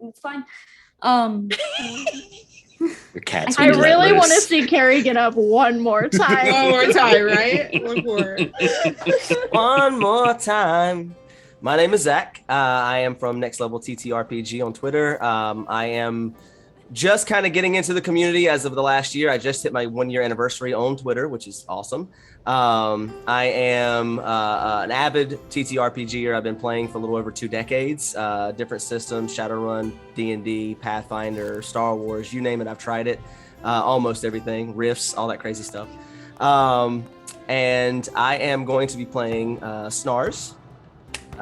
It's fine. Um, Your cat's I really want to see Carrie get up one more time. One more time, right? One more. One more time. My name is Zach. I am from Next Level TTRPG on Twitter. I am just kind of getting into the community as of the last year. I just hit my 1-year anniversary on Twitter, which is awesome. I am an avid TTRPGer. I've been playing for a little over 2 decades. Different systems, Shadowrun, D&D, Pathfinder, Star Wars, you name it, I've tried it. Almost everything, Rifts, all that crazy stuff. And I am going to be playing Snars,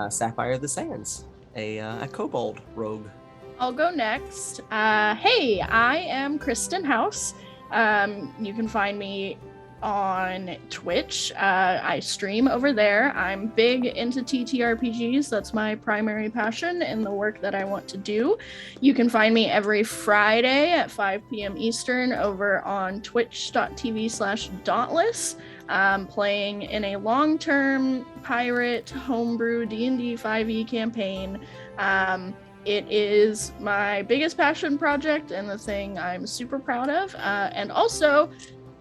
Sapphire of the Sands, a kobold rogue. I'll go next. Hey, I am Kristen House. You can find me on Twitch. I stream over there. I'm big into TTRPGs. That's my primary passion and the work that I want to do. You can find me every Friday at 5 p.m. Eastern over on twitch.tv/dauntless. Playing in a long-term pirate homebrew D&D 5e campaign. It is my biggest passion project and the thing I'm super proud of. And also,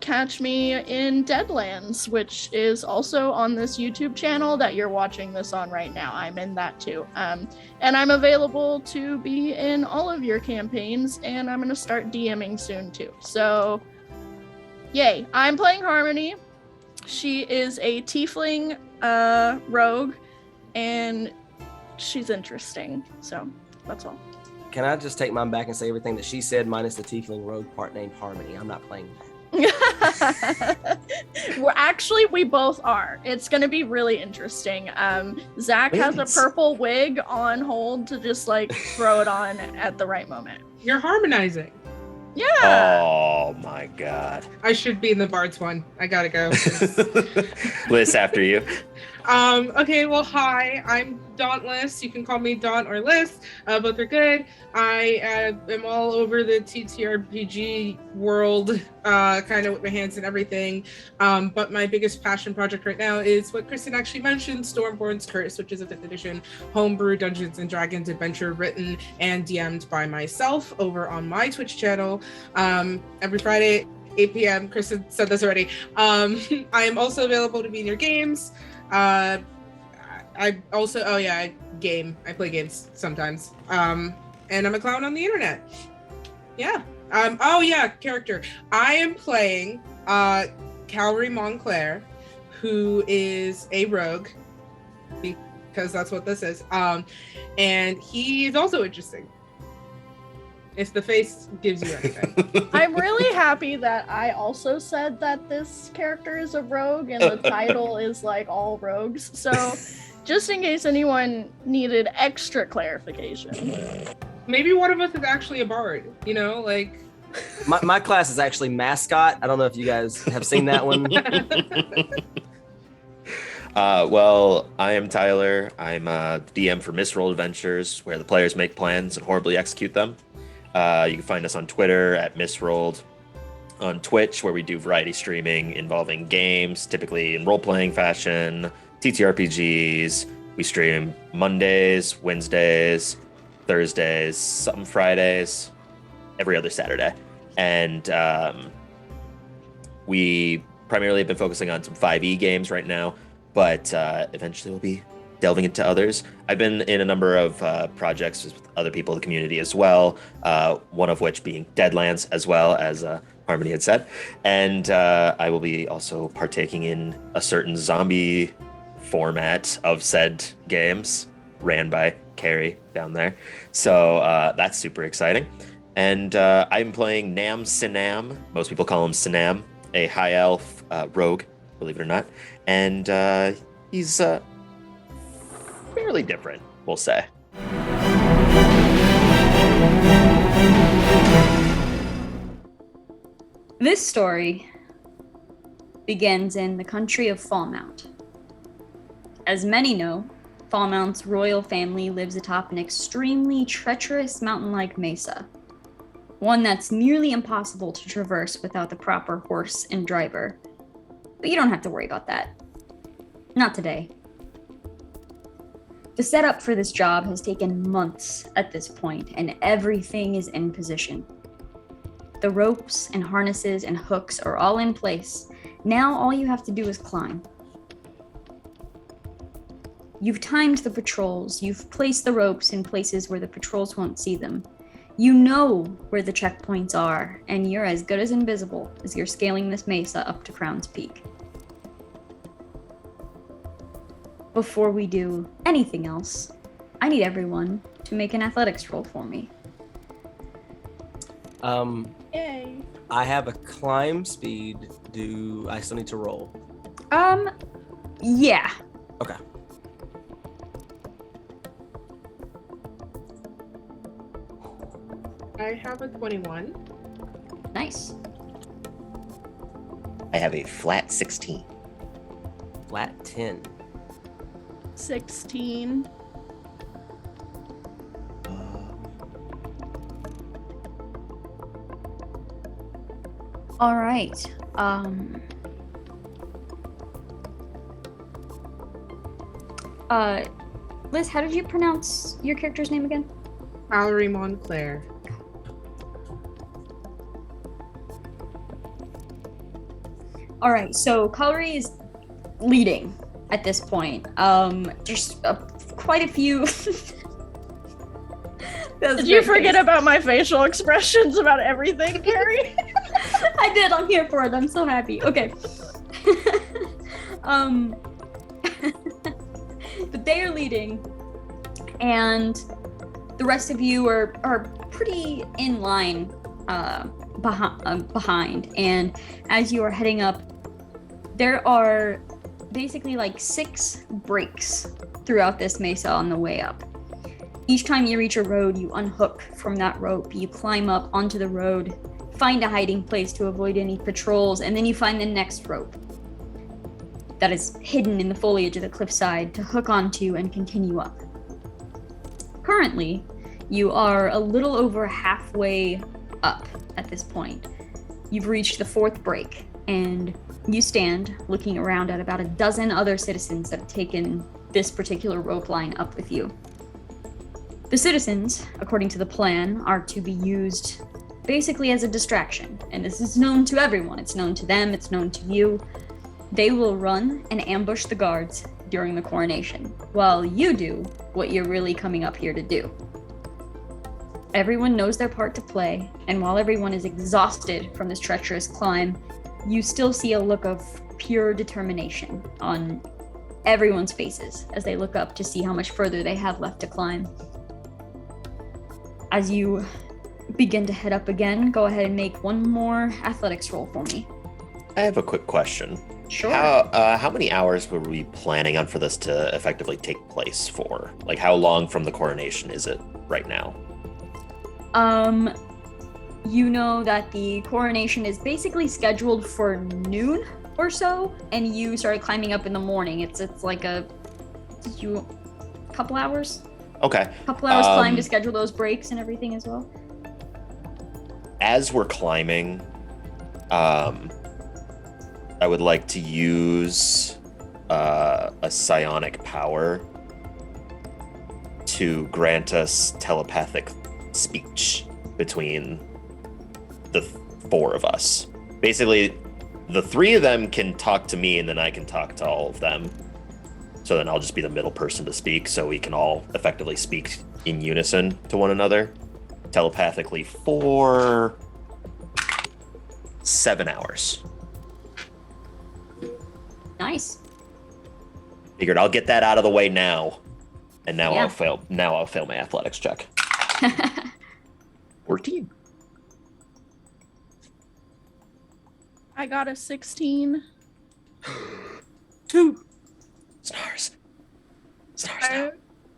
catch me in Deadlands, which is also on this YouTube channel that you're watching this on right now. I'm in that too. And I'm available to be in all of your campaigns, and I'm going to start DMing soon too. So, yay. I'm playing Harmony. She is a tiefling rogue, and she's interesting. So, that's all. Can I just take mine back and say everything that she said minus the tiefling rogue part named Harmony? I'm not playing that. We both are. It's going to be really interesting. Zach has a purple wig on hold to just like throw it on at the right moment. You're harmonizing. Yeah. Oh my god. I should be in the Bards one. I gotta go. Bliss after you. Okay, well, hi, I'm Dauntless. You can call me Daunt or Liz. Both are good. I am all over the TTRPG world, kind of with my hands and everything. But my biggest passion project right now is what Kristen actually mentioned, Stormborn's Curse, which is a 5th edition homebrew Dungeons & Dragons adventure written and DM'd by myself over on my Twitch channel every Friday, 8 p.m. Kristen said this already. I am also available to be in your games. I also, I play games sometimes. And I'm a clown on the internet. Yeah. Character. I am playing Calvary Montclair, who is a rogue, because that's what this is. And he's also interesting. If the face gives you anything. I'm really happy that I also said that this character is a rogue and the title is like all rogues. So just in case anyone needed extra clarification. Maybe one of us is actually a bard, like... My class is actually mascot. I don't know if you guys have seen that one. Well, I am Tyler. I'm a DM for Misroll Adventures, where the players make plans and horribly execute them. You can find us on Twitter at Misrolled, on Twitch, where we do variety streaming involving games, typically in role-playing fashion, TTRPGs. We stream Mondays, Wednesdays, Thursdays, some Fridays, every other Saturday. And we primarily have been focusing on some 5e games right now, but eventually we'll be delving into others. I've been in a number of projects with other people in the community as well, one of which being Deadlands, as well as Harmony had said. And I will be also partaking in a certain zombie format of said games ran by Carrie down there. So that's super exciting. And I'm playing Nam Sinam. Most people call him Sinam, a high elf rogue, believe it or not. And he's fairly different, we'll say. This story begins in the country of Falmount. As many know, Falmount's royal family lives atop an extremely treacherous mountain-like mesa, one that's nearly impossible to traverse without the proper horse and driver. But you don't have to worry about that. Not today. The setup for this job has taken months at this point, and everything is in position. The ropes and harnesses and hooks are all in place. Now all you have to do is climb. You've timed the patrols, you've placed the ropes in places where the patrols won't see them. You know where the checkpoints are, and you're as good as invisible as you're scaling this mesa up to Crown's Peak. Before we do anything else, I need everyone to make an athletics roll for me. Yay. I have a climb speed. Do I still need to roll? Yeah. Okay. I have a 21. Nice. I have a flat 16. Flat 10. 16. All right. Liz, how did you pronounce your character's name again? Valerie Montclair. All right, so Colory is leading at this point. There's quite a few. Did you forget about my facial expressions about everything, Carrie? I did. I'm here for it. I'm so happy. Okay. But they are leading, and the rest of you are pretty in line behind. And as you are heading up, there are basically like 6 breaks throughout this mesa on the way up. Each time you reach a road, you unhook from that rope, you climb up onto the road, find a hiding place to avoid any patrols, and then you find the next rope that is hidden in the foliage of the cliffside to hook onto and continue up. Currently, you are a little over halfway up at this point. You've reached the 4th break, and you stand looking around at about a dozen other citizens that have taken this particular rope line up with you. The citizens, according to the plan, are to be used basically as a distraction, and this is known to everyone. It's known to them, it's known to you. They will run and ambush the guards during the coronation, while you do what you're really coming up here to do. Everyone knows their part to play, and while everyone is exhausted from this treacherous climb, you still see a look of pure determination on everyone's faces as they look up to see how much further they have left to climb. As you begin to head up again, go ahead and make one more athletics roll for me. I have a quick question. Sure. How many hours were we planning on for this to effectively take place for? Like, how long from the coronation is it right now? You know that the coronation is basically scheduled for noon or so, and you started climbing up in the morning. It's like a couple hours. Okay. Couple hours climb to schedule those breaks and everything as well. As we're climbing, I would like to use a psionic power to grant us telepathic speech between the 4 of us. Basically, the 3 of them can talk to me, and then I can talk to all of them. So then I'll just be the middle person to speak, so we can all effectively speak in unison to one another, telepathically, for 7 hours. Nice. Figured I'll get that out of the way now, and now Yeah. I'll fail my athletics check. 14. I got a 16. 2. Snars.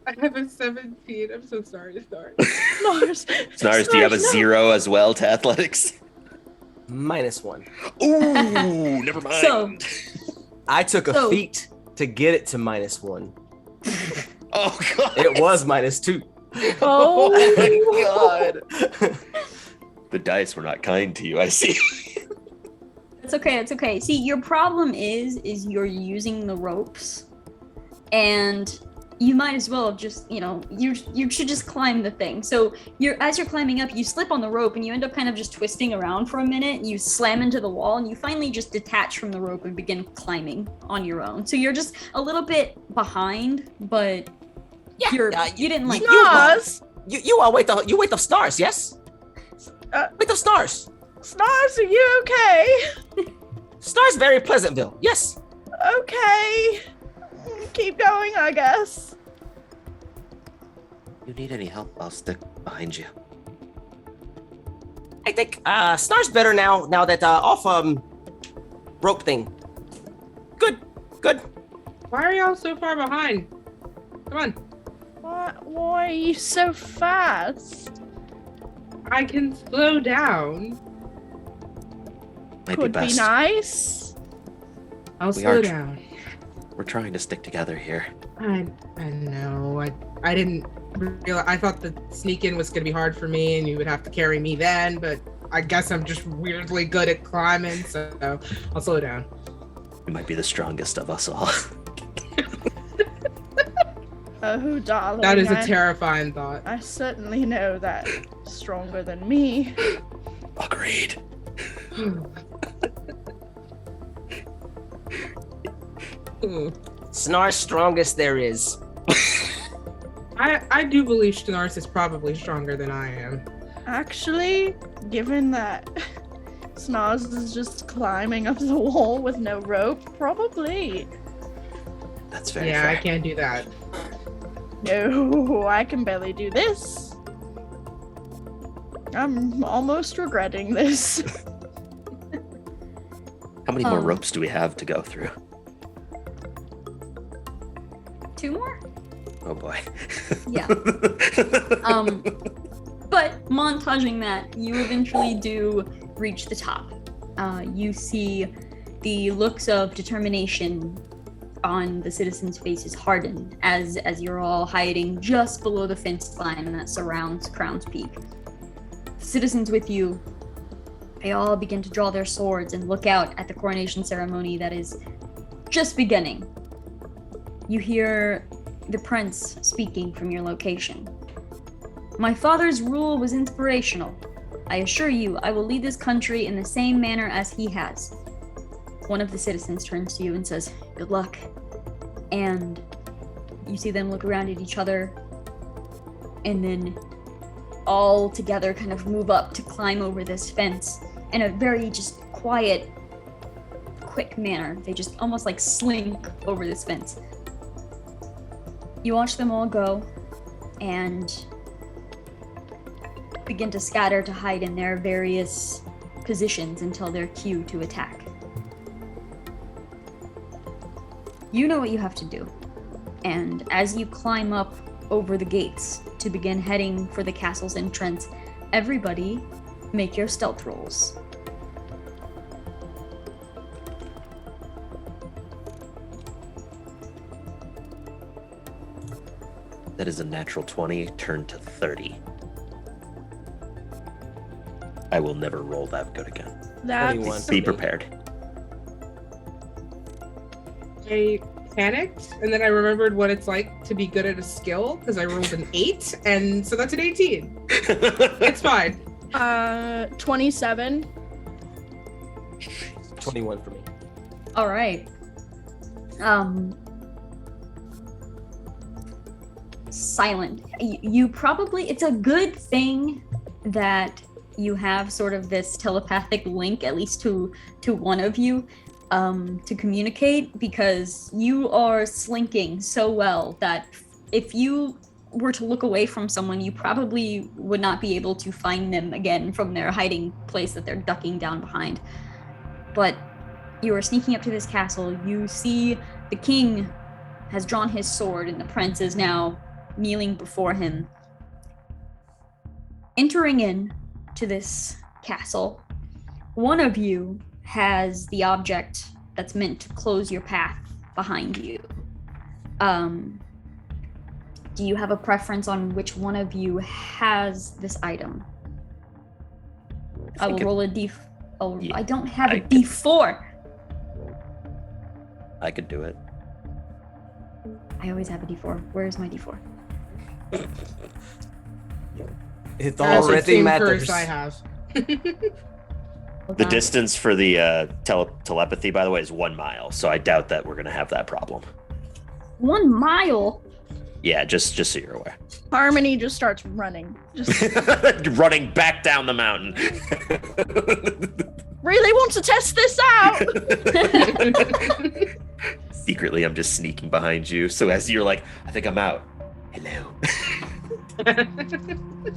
I have a 17. I'm so sorry, Snars. Snars, do you have a 0 as well to athletics? -1. Ooh, never mind. So, I took a feat to get it to -1. Oh god. It was -2. Oh my god. The dice were not kind to you, I see. it's okay. It's okay. See, your problem is you're using the ropes, and you might as well just, you should just climb the thing. So as you're climbing up, you slip on the rope and you end up kind of just twisting around for a minute. You slam into the wall and you finally just detach from the rope and begin climbing on your own. So you're just a little bit behind, but you didn't like Snars! You wait the stars, yes? Wait the stars. Snars, are you okay? Stars very Pleasantville, yes. Okay. Keep going, I guess. You need any help, I'll stick behind you. I think Snar's better now that off rope thing. Good. Why are y'all so far behind? Come on. Why are you so fast? I can slow down. Might Could be be best. nice. I'll We slow are down. We're trying to stick together here. I know. I didn't realize. I thought the sneak in was gonna be hard for me, and you would have to carry me then. But I guess I'm just weirdly good at climbing, so I'll slow down. You might be the strongest of us all. Oh, darling. That is a terrifying thought. I certainly know that. Stronger than me. Agreed. Snar's strongest there is. I do believe Snars is probably stronger than I am. Actually, given that Snars is just climbing up the wall with no rope, probably. That's very Yeah, fair. I can't do that. No, I can barely do this. I'm almost regretting this. How many more ropes do we have to go through? 2 more? Oh boy. Yeah. But montaging that, you eventually do reach the top. You see the looks of determination on the citizens' faces harden as you're all hiding just below the fence line that surrounds Crown's Peak. The citizens with you, they all begin to draw their swords and look out at the coronation ceremony that is just beginning. You hear the prince speaking from your location. My father's rule was inspirational. I assure you, I will lead this country in the same manner as he has. One of the citizens turns to you and says, "Good luck." And you see them look around at each other, and then all together kind of move up to climb over this fence in a very just quiet, quick manner. They just almost like slink over this fence. You watch them all go and begin to scatter to hide in their various positions until their cue to attack. You know what you have to do, and as you climb up over the gates to begin heading for the castle's entrance, everybody make your stealth rolls. That is a natural 20 turned to 30. I will never roll that good again. 21. Be prepared. I panicked, and then I remembered what it's like to be good at a skill because I rolled an 8, and so that's an 18. It's fine. 27. 21 for me. All right. Silent. You probably, it's a good thing that you have sort of this telepathic link, at least to one of you, to communicate, because you are slinking so well that if you were to look away from someone, you probably would not be able to find them again from their hiding place that they're ducking down behind. But you are sneaking up to this castle. You see the king has drawn his sword and the prince is now kneeling before him. Entering in to this castle, one of you has the object that's meant to close your path behind you. Do you have a preference on which one of you has this item? I will roll a d. Oh, Yeah, I don't have I a could- d4. I could do it. I always have a D4. Where's my D4? It That's the already same matters. curse I have. Hold The on. distance for the telepathy, by the way, is 1 mile. So I doubt that we're gonna have that problem. 1 mile. Yeah, just so you're aware. Harmony just starts running. Just Running back down the mountain. really want to test this out. Secretly, I'm just sneaking behind you. So as you're like, I think I'm out. Hello.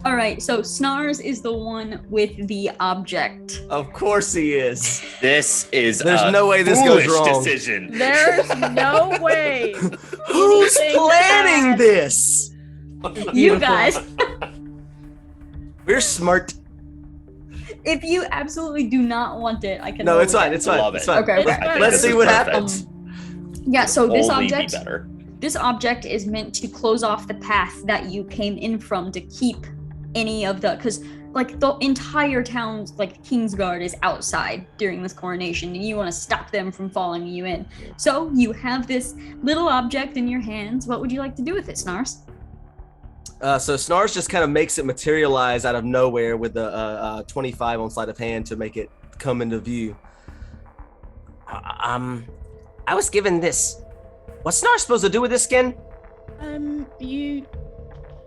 All right, so Snars is the one with the object. Of course he is. This is There's a no way this goes foolish wrong. decision. There's no way. Who's Anything planning bad. this? You guys. We're smart. If you absolutely do not want it, I can. No, roll it's fine. again. It's fine. Love It's it. fine. Okay, It's okay. fine. Let's This see is what perfect. happens. Yeah, so this Only be object, better. this object is meant to close off the path that you came in from to keep any of the, because like the entire town's like Kingsguard is outside during this coronation, and you want to stop them from following you in. So you have this little object in your hands. What would you like to do with it, Snars? So Snars just kind of makes it materialize out of nowhere with the 25 on sleight of hand to make it come into view. I was given this. What's Snars supposed to do with this skin? You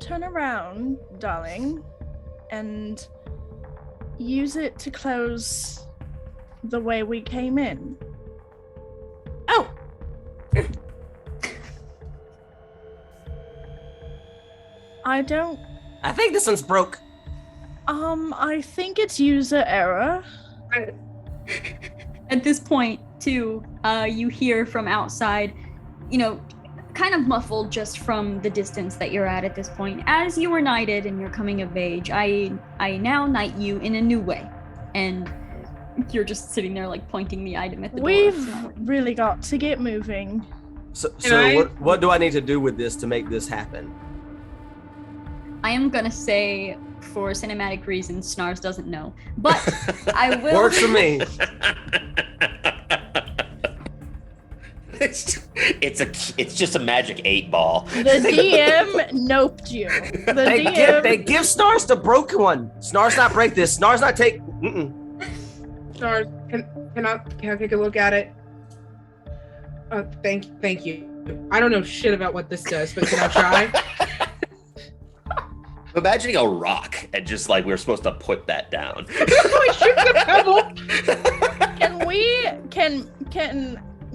turn around, darling, and use it to close the way we came in. Oh. I think this one's broke. I think it's user error. At this point, too, you hear from outside, you know, kind of muffled just from the distance that you're at this point. As you were knighted and you're coming of age, I now knight you in a new way. And you're just sitting there, like, pointing the item at the door. We've really got to get moving. So I- what do I need to do with this to make this happen? I am gonna say, for cinematic reasons, Snars doesn't know. But I will... Works for me. It's just a magic 8-ball. The DM noped you. The DM. They give Snars the broken one. Snars not break this. Snars not take. Stars, can I take a look at it? Thank you. I don't know shit about what this does, but can I try? I'm imagining a rock and just like we were supposed to put that down. I shoot the pebble. Can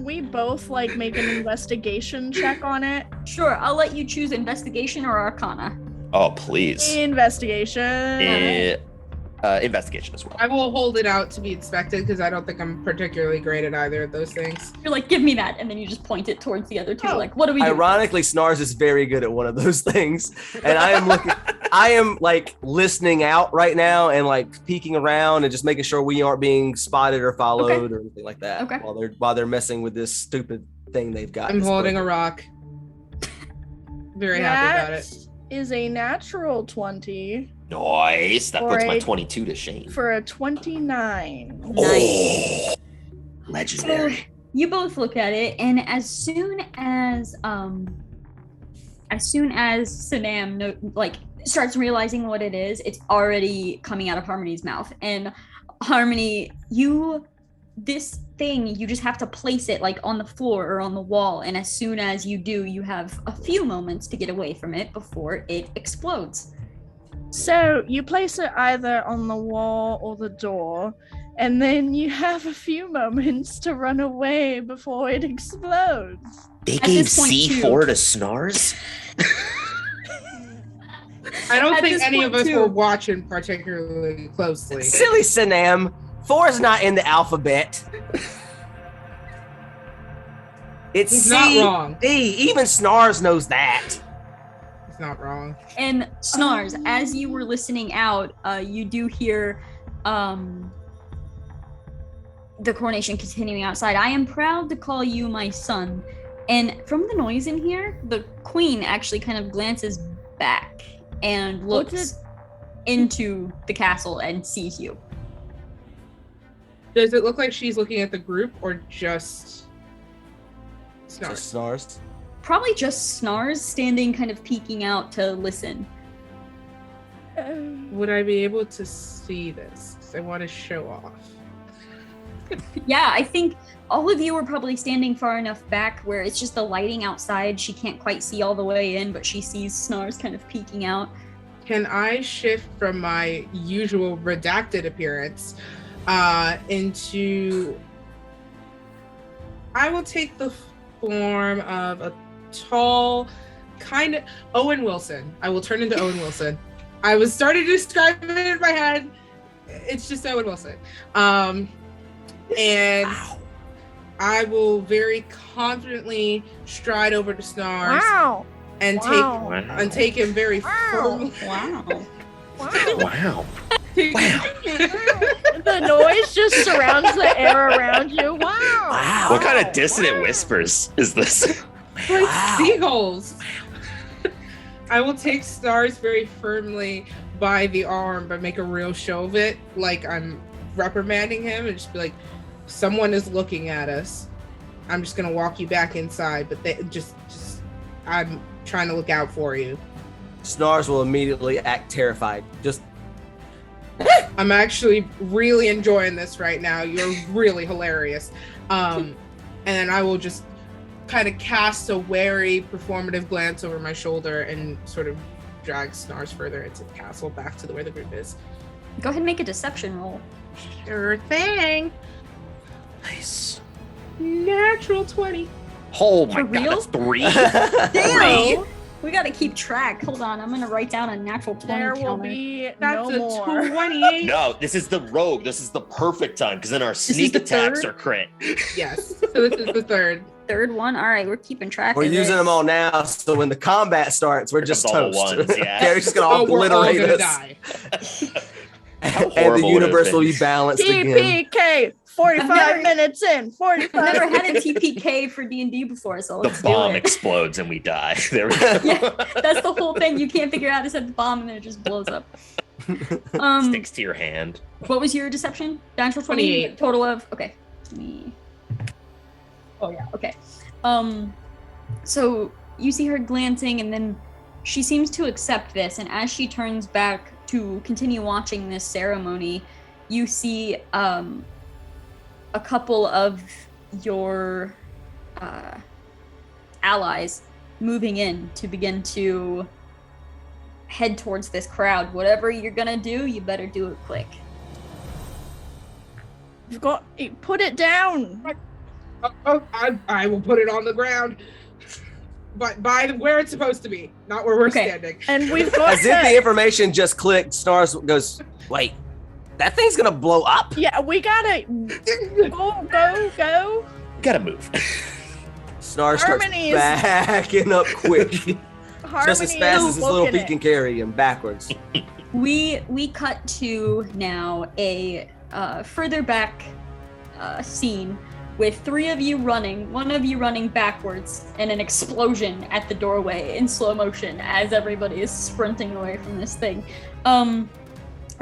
we both like make an investigation check on it? Sure, I'll let you choose investigation or arcana. Oh, please. Investigation. Investigation as well. I will hold it out to be inspected because I don't think I'm particularly great at either of those things. You're like, give me that, and then you just point it towards the other two. Oh. Like, what do we do? Ironically, Snars is very good at one of those things, and I am like listening out right now and like peeking around and just making sure we aren't being spotted or followed or anything like that. Okay. While they're messing with this stupid thing they've got. I'm It's holding a broken. rock. Very happy about it. That is a natural 20 Nice. That Or puts my a- 22 to shame. for a 29. Nice. Legendary. You both look at it, and as soon as Sanam starts realizing what it is, it's already coming out of Harmony's mouth. And Harmony, this thing, you just have to place it like on the floor or on the wall, and as soon as you do, you have a few moments to get away from it before it explodes. So you place it either on the wall or the door, and then you have a few moments to run away before it explodes. They At gave this point, C4 to Snars? I don't At think this any point, of us too. were watching particularly closely. Silly Sanam. 4 is not in the alphabet. It's He's C, not wrong. D. Even Snars knows that. He's not wrong. And Snars, as you were listening out, you do hear the coronation continuing outside. I am proud to call you my son. And from the noise in here, the queen actually kind of glances back and looks into the castle and sees you. Does it look like she's looking at the group or just Snars? Just Snars. probably just Snars standing kind of peeking out to listen. Would I be able to see this? 'Cause I want to show off. Yeah, I think all of you are probably standing far enough back where it's just the lighting outside. She can't quite see all the way in, but she sees Snars kind of peeking out. Can I shift from my usual redacted appearance into... I will take the form of a tall, kind of Owen Wilson. I will turn into Owen Wilson. I was starting to describe it in my head. It's just Owen Wilson. And I will very confidently stride over to Snars and take him very firmly. Wow. Wow. The noise just surrounds the air around you. Wow. What kind of dissonant whispers is this? Like seagulls. I will take Stars very firmly by the arm, but make a real show of it, like I'm reprimanding him, and just be like, "Someone is looking at us. I'm just gonna walk you back inside, but they just I'm trying to look out for you." Snars will immediately act terrified. Just I'm actually really enjoying this right now. You're really hilarious. And then I will just kind of cast a wary, performative glance over my shoulder and sort of drag Snars further into the castle, back to where the group is. Go ahead and make a deception roll. Sure thing. Nice. Natural 20. Oh my For god, real? that's 3. Damn! We gotta keep track. Hold on, I'm gonna write down a natural 20 There will counter. be That's no a more. 28. No, this is the rogue. This is the perfect time because then our is sneak the attacks third? are crit. Yes. So this is the third. Third one? Alright, we're keeping track we're of using this. them all now, so when the combat starts, we're Here just comes all the toast. ones, yeah. Gary's just gonna Oh, we're all obliterate gonna us, die. How and the horrible would it have universe will been. be balanced again. TPK, 45 I've never- minutes in, 45 I've never had a minutes. TPK for D&D before, so The let's bomb do it. explodes and we die. There we go. Yeah, that's the whole thing. You can't figure out how to set the bomb and then it just blows up. Sticks to your hand. What was your deception? Natural 20? 28. Total of, okay. Oh yeah, okay. So you see her glancing and then she seems to accept this, and as she turns back to continue watching this ceremony, you see a couple of your allies moving in to begin to head towards this crowd. Whatever you're gonna do, you better do it quick. You've got put it down. I will put it on the ground. But by where it's supposed to be, not where we're Okay. standing. And we've got As if the information just clicked, Stars goes, "Wait, that thing's gonna blow up?" yeah, we gotta go. Gotta move. Stars starts Harmony's- backing up quick, just as Harmony fast is as his little booking feet it. can carry him backwards. We cut to now a further back scene with 3 of you running, 1 of you running backwards, and an explosion at the doorway in slow motion as everybody is sprinting away from this thing.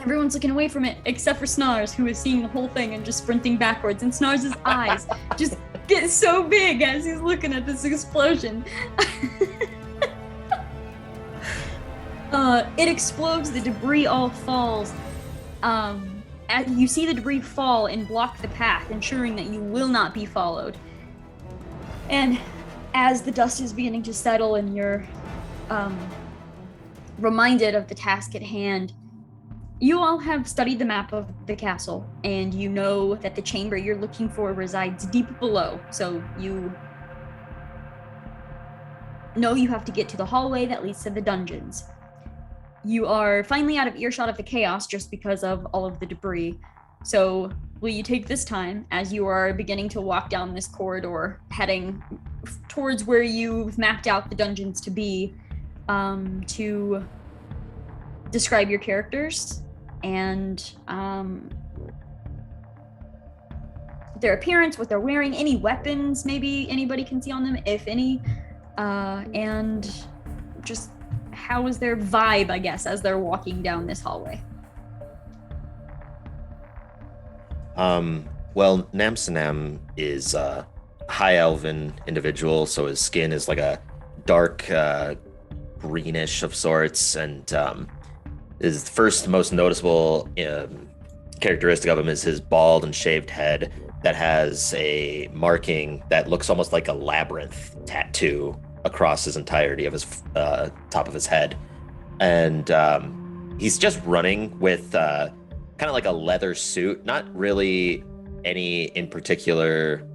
Everyone's looking away from it except for Snars, who is seeing the whole thing and just sprinting backwards, and Snars' eyes just get so big as he's looking at this explosion. It explodes, the debris all falls. You see the debris fall and block the path, ensuring that you will not be followed. And as the dust is beginning to settle and you're reminded of the task at hand, you all have studied the map of the castle, and you know that the chamber you're looking for resides deep below, so you know you have to get to the hallway that leads to the dungeons. You are finally out of earshot of the chaos just because of all of the debris. So will you take this time, as you are beginning to walk down this corridor, heading towards where you've mapped out the dungeons to be, to describe your characters and their appearance, what they're wearing, any weapons maybe anybody can see on them, if any, and just how is their vibe, I guess, as they're walking down this hallway? Well, Namsanam is a high elven individual, so his skin is like a dark greenish of sorts, and his first most noticeable characteristic of him is his bald and shaved head that has a marking that looks almost like a labyrinth tattoo across his entirety of his top of his head. And he's just running with kind of like a leather suit, not really any in particular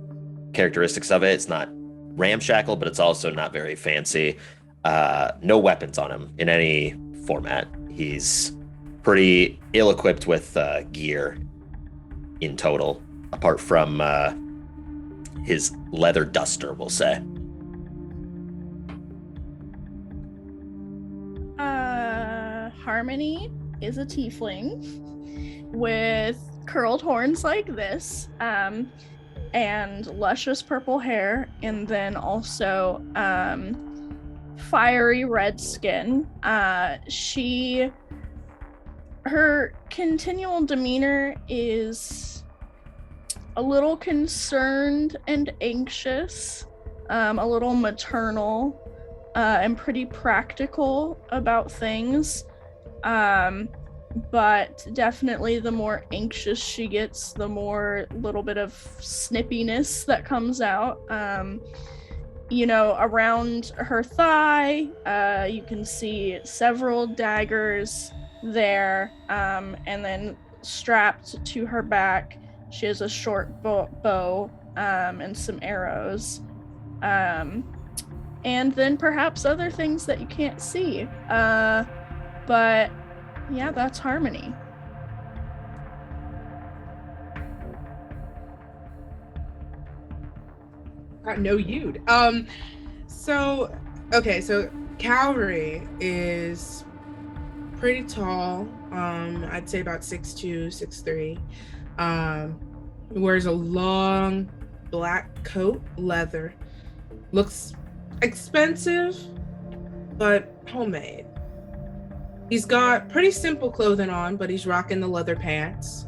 characteristics of it. It's not ramshackle, but it's also not very fancy. No weapons on him in any format. He's pretty ill-equipped with gear in total, apart from his leather duster, we'll say. Harmony is a tiefling with curled horns like this, and luscious purple hair, and then also fiery red skin. Her continual demeanor is a little concerned and anxious, a little maternal, and pretty practical about things. But definitely the more anxious she gets, the more little bit of snippiness that comes out. Around her thigh, you can see several daggers there, and then strapped to her back, she has a short bow and some arrows. And then perhaps other things that you can't see. But yeah, that's Harmony. No, you'd. So Cowrie is pretty tall. I'd say about 6'2", 6'3". Wears a long black coat, leather. Looks expensive, but homemade. He's got pretty simple clothing on, but he's rocking the leather pants,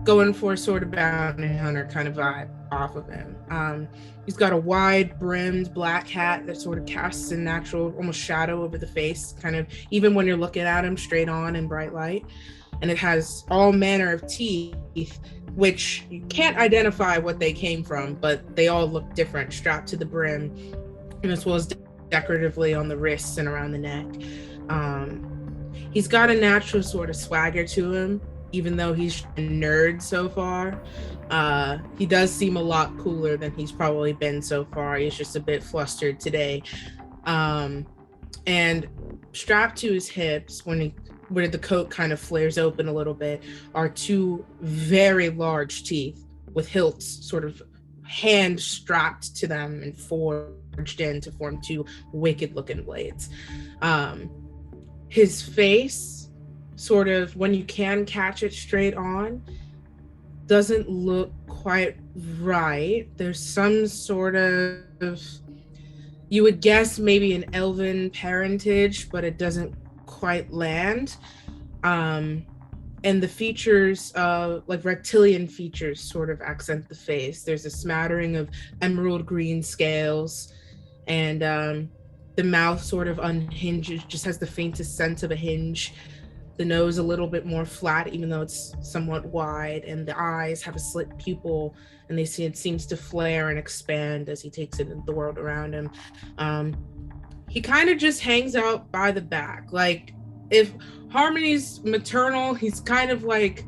going for a sort of bounty hunter kind of vibe off of him. He's got a wide brimmed black hat that sort of casts a natural almost shadow over the face, kind of even when you're looking at him straight on in bright light. And it has all manner of teeth, which you can't identify what they came from, but they all look different, strapped to the brim, and as well as decoratively on the wrists and around the neck. He's got a natural sort of swagger to him, even though he's a nerd so far. He does seem a lot cooler than he's probably been so far. He's just a bit flustered today. And strapped to his hips, where the coat kind of flares open a little bit, are two very large teeth with hilts sort of hand strapped to them and forged in to form two wicked looking blades. His face, sort of, when you can catch it straight on, doesn't look quite right. There's some sort of, you would guess maybe an elven parentage, but it doesn't quite land. And the features, like reptilian features, sort of accent the face. There's a smattering of emerald green scales, and the mouth sort of unhinges, just has the faintest sense of a hinge. The nose a little bit more flat, even though it's somewhat wide, and the eyes have a slit pupil, and it seems to flare and expand as he takes in the world around him. He kind of just hangs out by the back. Like, if Harmony's maternal, he's kind of like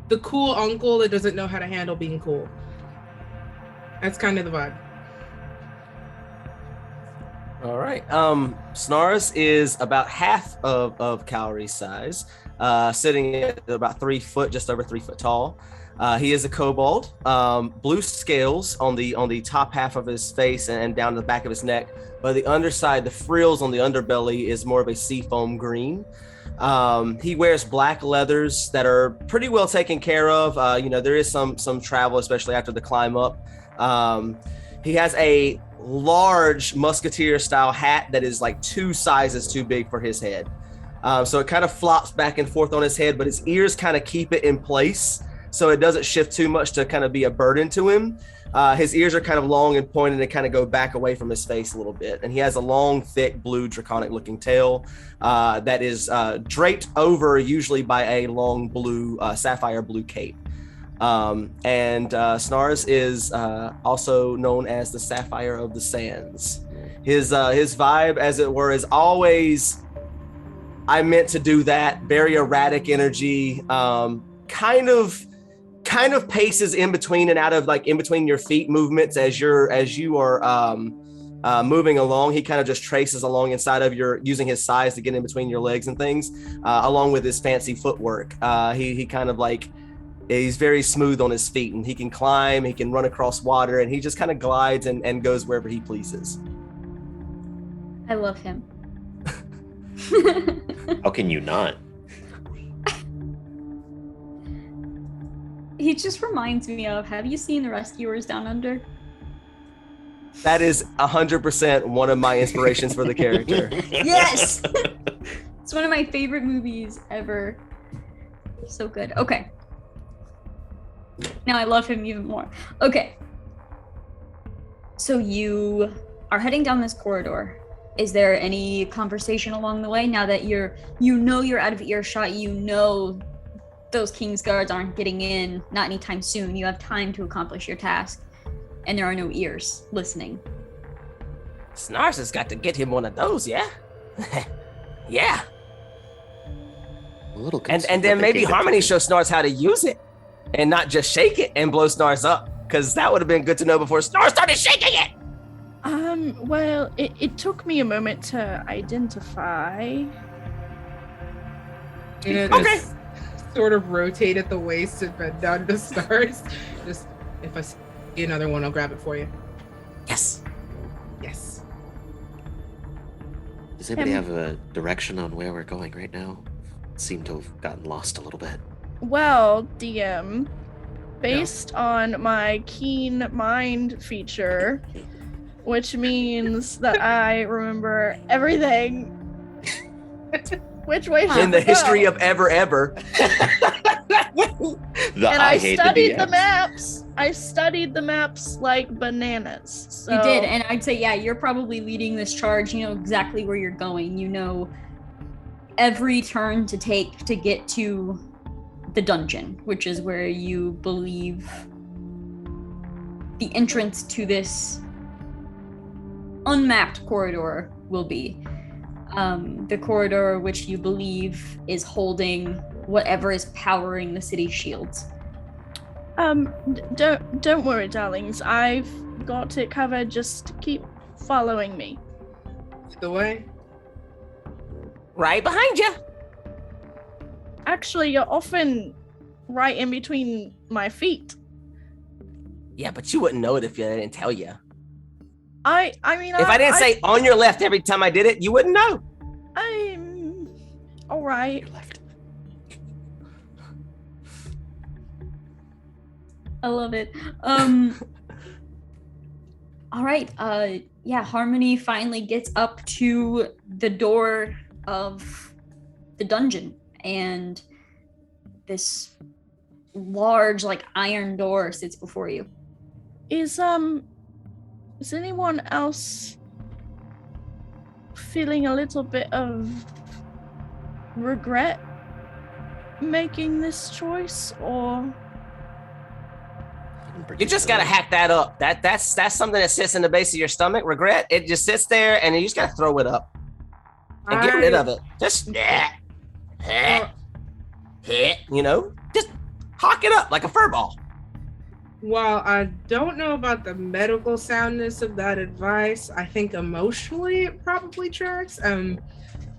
the cool uncle that doesn't know how to handle being cool. That's kind of the vibe. All right. Snaris is about half of Cowrie's size, sitting at about 3 foot, just over 3 foot tall. He is a kobold. Blue scales on the top half of his face and down the back of his neck, but the underside, the frills on the underbelly, is more of a seafoam green. He wears black leathers that are pretty well taken care of. There is some travel, especially after the climb up. He has a large musketeer style hat that is like 2 sizes too big for his head. So it kind of flops back and forth on his head, but his ears kind of keep it in place. so it doesn't shift too much to kind of be a burden to him. His ears are kind of long and pointed and kind of go back away from his face a little bit. And he has a long, thick, blue, draconic looking tail that is draped over usually by a long blue, sapphire blue cape. And Snars is also known as the Sapphire of the Sands. His vibe, as it were, is always, I meant to do that, very erratic energy, kind of paces in between and out of, like, in between your feet movements as you are moving along. He kind of just traces along inside of using his size to get in between your legs and things, along with his fancy footwork. He kind of like, he's very smooth on his feet, and he can climb, he can run across water, and he just kind of glides and goes wherever he pleases. I love him. How can you not? He just reminds me of, have you seen The Rescuers Down Under? That is 100% one of my inspirations for the character. Yes! It's one of my favorite movies ever. So good. Okay. Now I love him even more. Okay. So you are heading down this corridor. Is there any conversation along the way now that you're out of earshot, those King's Guards aren't getting in, not anytime soon. You have time to accomplish your task, and there are no ears listening. Snars has got to get him one of those, yeah? Yeah. A little and then maybe Harmony shows Snars how to use it, and not just shake it and blow Snars up, because that would have been good to know before Snars started shaking it! Well, it took me a moment to identify. Okay. Sort of rotate at the waist and bend down to Stars. Just, if I see another one, I'll grab it for you. Yes. Yes. Does anybody have a direction on where we're going right now? Seem to have gotten lost a little bit. Well, DM, based on my keen mind feature, which means that I remember everything. Which way should In the we history go? of ever. I studied the maps. I studied the maps like bananas. So. You did, and I'd say, yeah, you're probably leading this charge. You know exactly where you're going. You know every turn to take to get to the dungeon, which is where you believe the entrance to this unmapped corridor will be. The corridor which you believe is holding whatever is powering the city's shields. Don't worry, darlings. I've got it covered. Just keep following me. The way? Right behind you. Actually, you're often right in between my feet. Yeah, but you wouldn't know it if I didn't tell you. I mean, If I didn't say on your left every time I did it, you wouldn't know. I'm all right. Your left. I love it. All right. Yeah, Harmony finally gets up to the door of the dungeon, and this large, like, iron door sits before you. Is anyone else feeling a little bit of regret making this choice, or You just gotta hack that up. That's something that sits in the base of your stomach. Regret, it just sits there, and you just gotta throw it up and get rid of it. Just just hawk it up like a fur ball. While I don't know about the medical soundness of that advice, I think emotionally it probably tracks.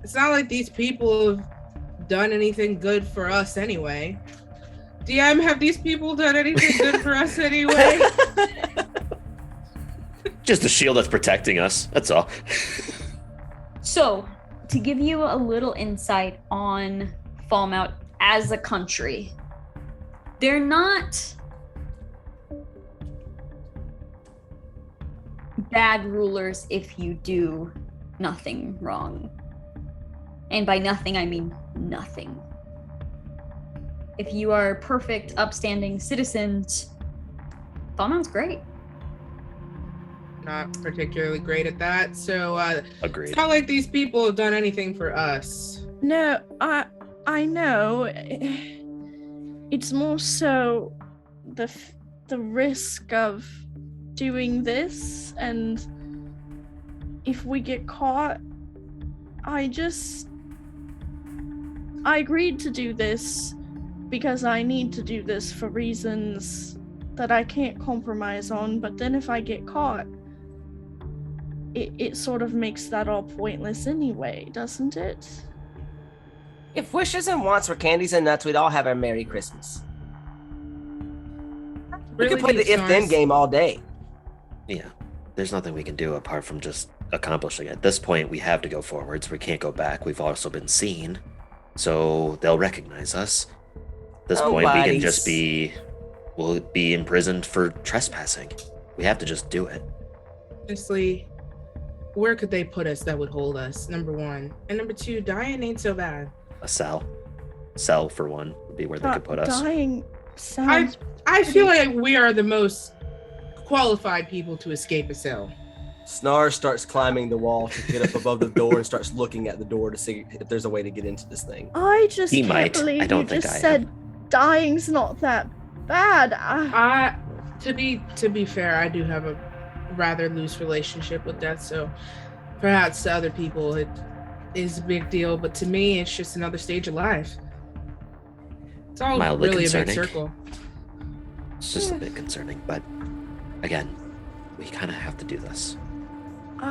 It's not like these people have done anything good for us anyway. DM, have these people done anything good for us anyway? Just the shield that's protecting us. That's all. So, to give you a little insight on Fallout as a country, they're not bad rulers if you do nothing wrong. And by nothing, I mean nothing. if you are perfect, upstanding citizens, Falmount's great. Not particularly great at that. So Agreed. it's not like these people have done anything for us. No, I know. It's more so the risk of doing this, and if we get caught, I agreed to do this because I need to do this for reasons that I can't compromise on, but then if I get caught, it sort of makes that all pointless anyway, doesn't it? If wishes and wants were candies and nuts, we'd all have a Merry Christmas. We could play the if-then game all day. Yeah, there's nothing we can do apart from just accomplishing it. At this point, we have to go forwards. We can't go back. We've also been seen, so they'll recognize us. At this point, we can just we'll be imprisoned for trespassing. We have to just do it. Honestly, where could they put us that would hold us? Number one. And number two, dying ain't so bad. A cell. Cell, for one, would be where they could put us. Dying sounds... I feel like we are the most qualified people to escape a cell. Snar starts climbing the wall to get up above the door and starts looking at the door to see if there's a way to get into this thing. I just He can't might. believe I don't you think just I said dying's not that bad. To be fair, I do have a rather loose relationship with death, so perhaps to other people it is a big deal, but to me it's just another stage of life. It's all Mildly really a big concerning. circle. It's just a bit concerning, but again, we kind of have to do this.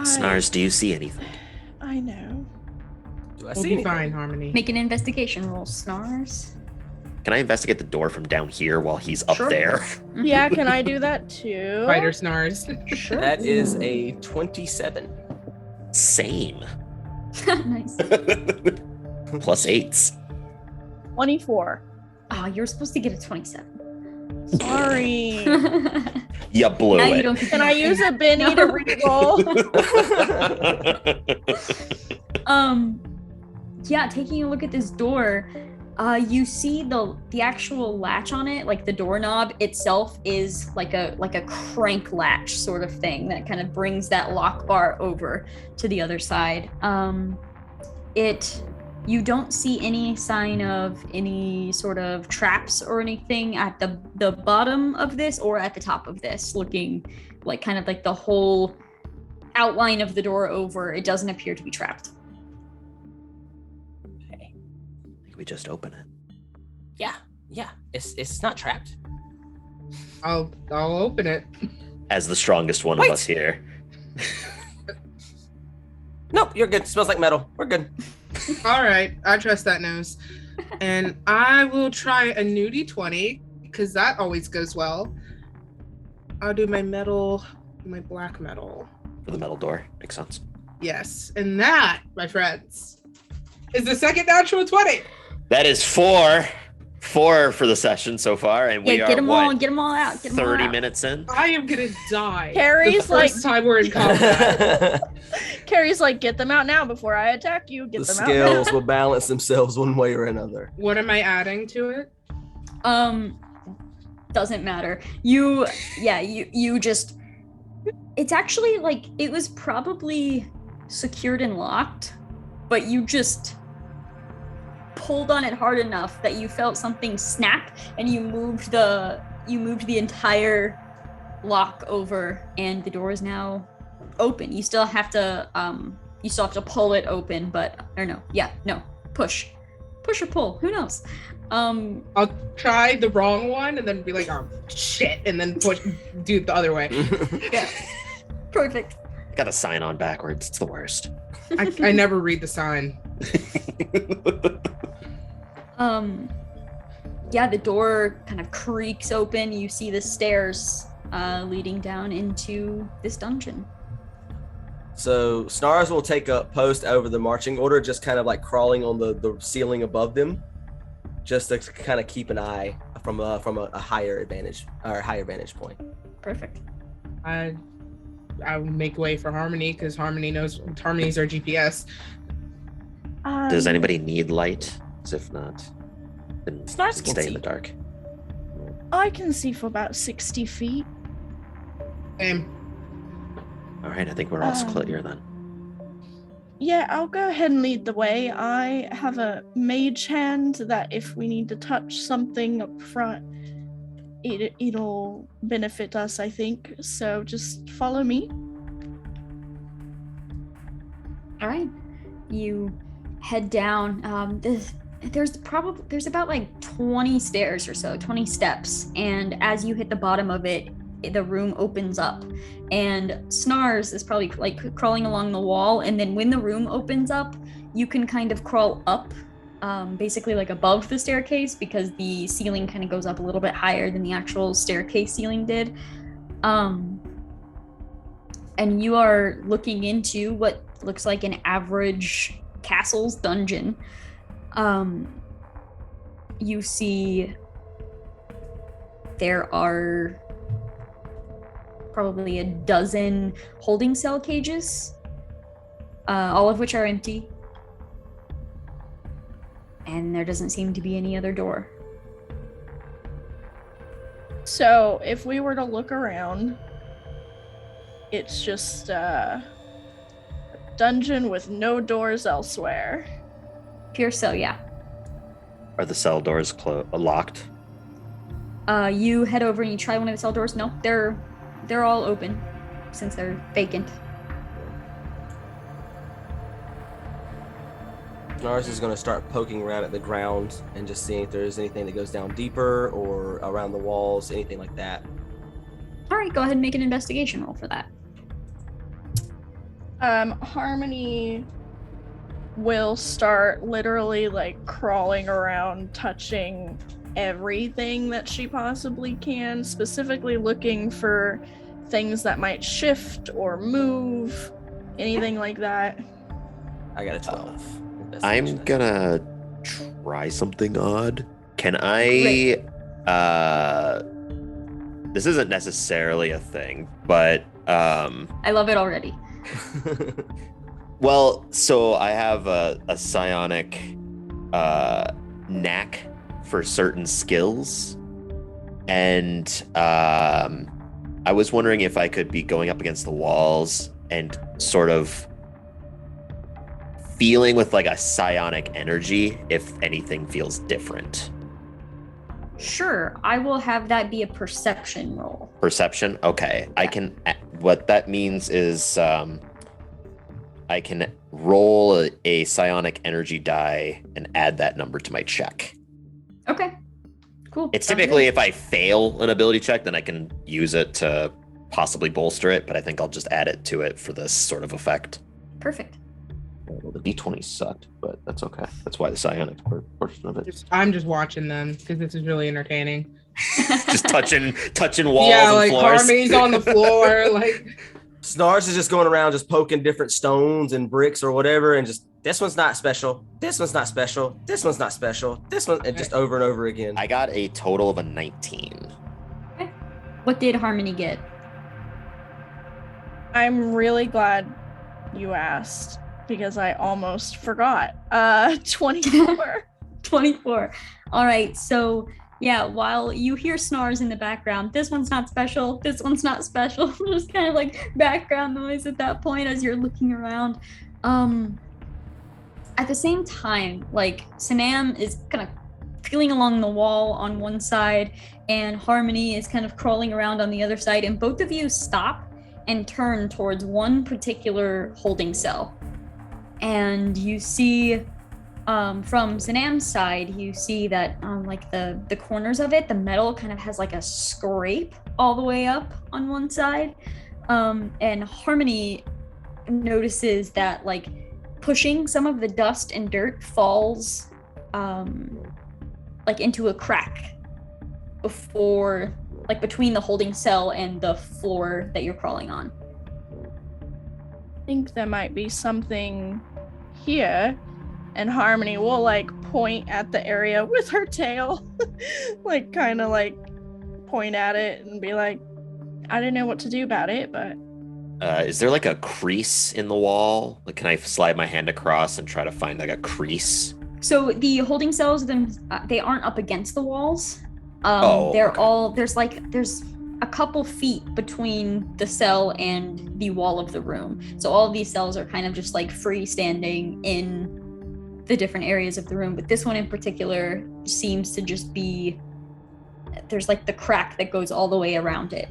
Snars, do you see anything? I know. Do I We'll see be anything? fine, Harmony. Make an investigation roll, Snars. Can I investigate the door from down here while he's up Sure. there? Yeah, can I do that too? Fighter Snars. Sure. That is a 27. Same. Nice. Plus 8s. 24. Oh, you're supposed to get a 27. Sorry. You blew Now it. you don't get Can I use a Benny No. to reroll? Yeah, taking a look at this door, you see the actual latch on it, like the doorknob itself is like a crank latch sort of thing that kind of brings that lock bar over to the other side. You don't see any sign of any sort of traps or anything at the bottom of this or at the top of this, looking like kind of like the whole outline of the door over. It doesn't appear to be trapped. I think we just open it. Yeah, it's not trapped. I'll open it. As the strongest one Wait. of us here. Nope, you're good. Smells like metal. We're good. All right, I trust that nose. And I will try a new D20 because that always goes well. I'll do my black metal. For the metal door. Makes sense. Yes, and that, my friends, is the second natural 20. That is 4. 4 for the session so far, and we Yeah, are get them all out. 30 minutes in. I am gonna die. Carrie's the first time we're in combat. Carrie's like, get them out now before I attack you. Get The them scales out will balance themselves one way or another. What am I adding to it? Doesn't matter. You just, it's actually like, it was probably secured and locked, but you just pulled on it hard enough that you felt something snap and you moved the entire lock over and the door is now open. You still have to pull it open, but or no. Yeah, no. Push or pull, who knows? I'll try the wrong one and then be like, oh shit, and then do it the other way. Yeah. Perfect. Got to sign on backwards. It's the worst. I never read the sign. Yeah, the door kind of creaks open. You see the stairs leading down into this dungeon. So Snars will take a post over the marching order, just kind of like crawling on the ceiling above them, just to kind of keep an eye from a higher vantage point. Perfect. I will make way for Harmony because Harmony's our GPS. Does anybody need light? 'Cause if not, And Snarks can stay see. in the dark. I can see for about 60 feet. Same. All right, I think we're all clear then. Yeah, I'll go ahead and lead the way. I have a mage hand that if we need to touch something up front, it'll benefit us, I think. So just follow me. All right, you head down. There's about like 20 stairs or so, 20 steps, and as you hit the bottom of it, the room opens up, and Snars is probably like crawling along the wall, and then when the room opens up, you can kind of crawl up, basically like above the staircase, because the ceiling kind of goes up a little bit higher than the actual staircase ceiling did. And you are looking into what looks like an average castle's dungeon. You see there are probably a dozen holding cell cages, all of which are empty. And there doesn't seem to be any other door. So if we were to look around, it's just a dungeon with no doors elsewhere. Pure so, yeah. Are the cell doors locked? You head over and you try one of the cell doors. No, they're all open since they're vacant. Snars is going to start poking around at the ground and just seeing if there's anything that goes down deeper or around the walls, anything like that. All right, go ahead and make an investigation roll for that. Harmony will start literally like crawling around, touching everything that she possibly can, specifically looking for things that might shift or move, anything like that. I got a 12. I'm gonna try something odd. Can I this isn't necessarily a thing, but I love it already. well, so I have a psionic knack for certain skills, and I was wondering if I could be going up against the walls and sort of feeling with like a psionic energy if anything feels different. Sure, I will have that be a perception roll. Perception? Okay. Yeah. I can, what that means is I can roll a psionic energy die and add that number to my check. Okay, cool. It's Sounds typically good. if I fail an ability check, then I can use it to possibly bolster it, but I think I'll just add it to it for this sort of effect. Perfect. Well, the d20 sucked, but that's okay. That's why the psionic portion of it. I'm just watching them because this is really entertaining. Just touching walls Yeah, and like floors. Harmony's on the floor, like Snars is just going around just poking different stones and bricks or whatever, and just this one's not special, this one's not special, this one's not special, this one, and just over and over again. I got a total of a 19. What did Harmony get? I'm really glad you asked because I almost forgot. 24. 24. All right, so yeah, while you hear Snars in the background, this one's not special, this one's not special, just kind of like background noise at that point as you're looking around. At the same time, like Sanam is kind of feeling along the wall on one side and Harmony is kind of crawling around on the other side, and both of you stop and turn towards one particular holding cell. And you see from Sanam's side, you see that like the corners of it, the metal kind of has like a scrape all the way up on one side. And Harmony notices that like pushing some of the dust and dirt falls like into a crack before, like between the holding cell and the floor that you're crawling on. I think there might be something here, and Harmony will like point at the area with her tail, like kind of like point at it and be like, I don't know what to do about it, but Is there like a crease in the wall? Like, can I slide my hand across and try to find like a crease? So the holding cells, they aren't up against the walls. Okay. There's a couple feet between the cell and the wall of the room. So all of these cells are kind of just like freestanding in the different areas of the room. But this one in particular seems to just be, there's like the crack that goes all the way around it.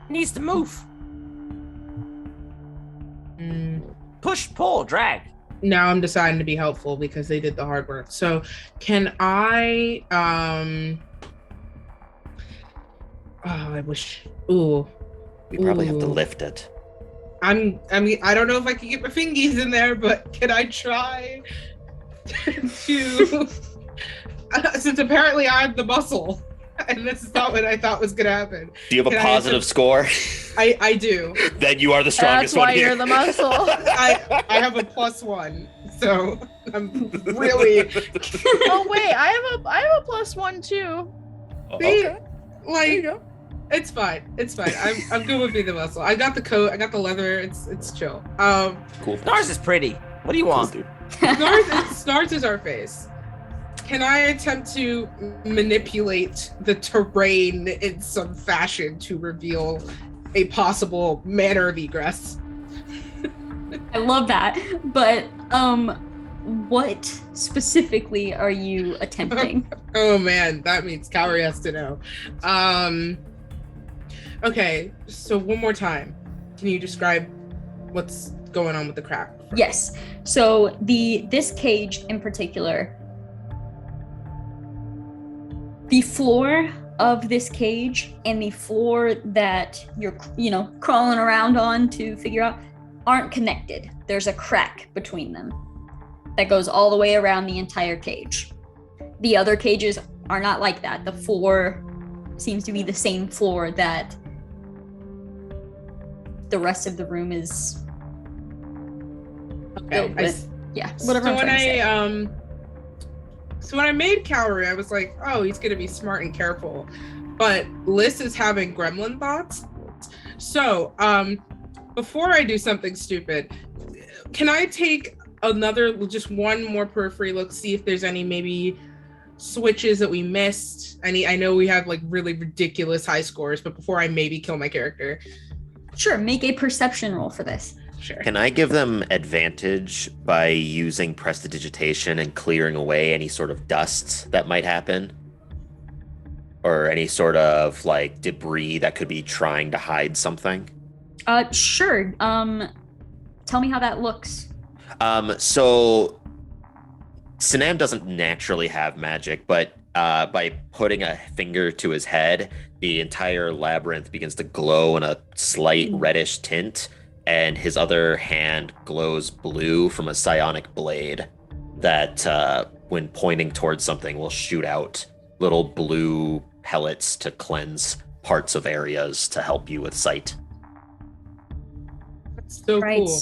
Needs to move. Push, pull, drag. Now I'm deciding to be helpful because they did the hard work. So can I I wish. You probably have to lift it. I mean, I don't know if I can get my fingies in there, but can I try to since apparently I'm the muscle, and this is not what I thought was gonna happen. Do you have a positive score? I do. Then you are the strongest That's why one here. you're the muscle. I have a +1, so I'm really Oh wait, I have a +1 too. Okay. like There you go. it's fine. It's fine. I'm good with being the muscle. I got the coat. I got the leather. It's chill. Cool. Stars is pretty. What do you want? Cool, dude. Snarts is our face. Can I attempt to manipulate the terrain in some fashion to reveal a possible manner of egress? I love that. But what specifically are you attempting? Oh man, that means Cowrie has to know. Okay, so one more time. Can you describe what's going on with the crack? Yes. So this cage in particular, the floor of this cage and the floor that you're crawling around on to figure out aren't connected. There's a crack between them that goes all the way around the entire cage. The other cages are not like that. The floor seems to be the same floor that the rest of the room is Okay. filled with. Yeah, So whatever. when I made Cowrie, I was like, oh, he's gonna be smart and careful. But Liz is having gremlin thoughts. So before I do something stupid, can I take just one more periphery look, see if there's any maybe switches that we missed? I know we have like really ridiculous high scores, but before I maybe kill my character. Sure, make a perception roll for this. Sure. Can I give them advantage by using prestidigitation and clearing away any sort of dust that might happen? Or any sort of like debris that could be trying to hide something? Sure. Tell me how that looks. So Sanam doesn't naturally have magic, but by putting a finger to his head, the entire labyrinth begins to glow in a slight reddish tint, and his other hand glows blue from a psionic blade that, when pointing towards something, will shoot out little blue pellets to cleanse parts of areas to help you with sight. That's so Right. cool.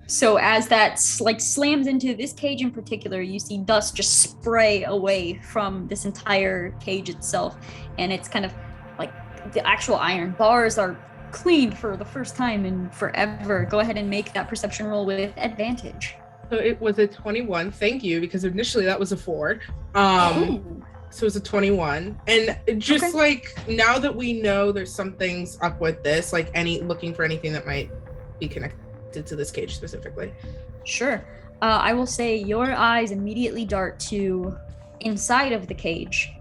So as that slams into this cage in particular, you see dust just spray away from this entire cage itself, and it's kind of like the actual iron bars are cleaned for the first time in forever. Go ahead and make that perception roll with advantage. So it was a 21. Thank you, because initially that was a 4. Ooh. So it's a 21. And just Okay. like now that we know there's some things up with this, like looking for anything that might be connected to this cage specifically. Sure. I will say your eyes immediately dart to inside of the cage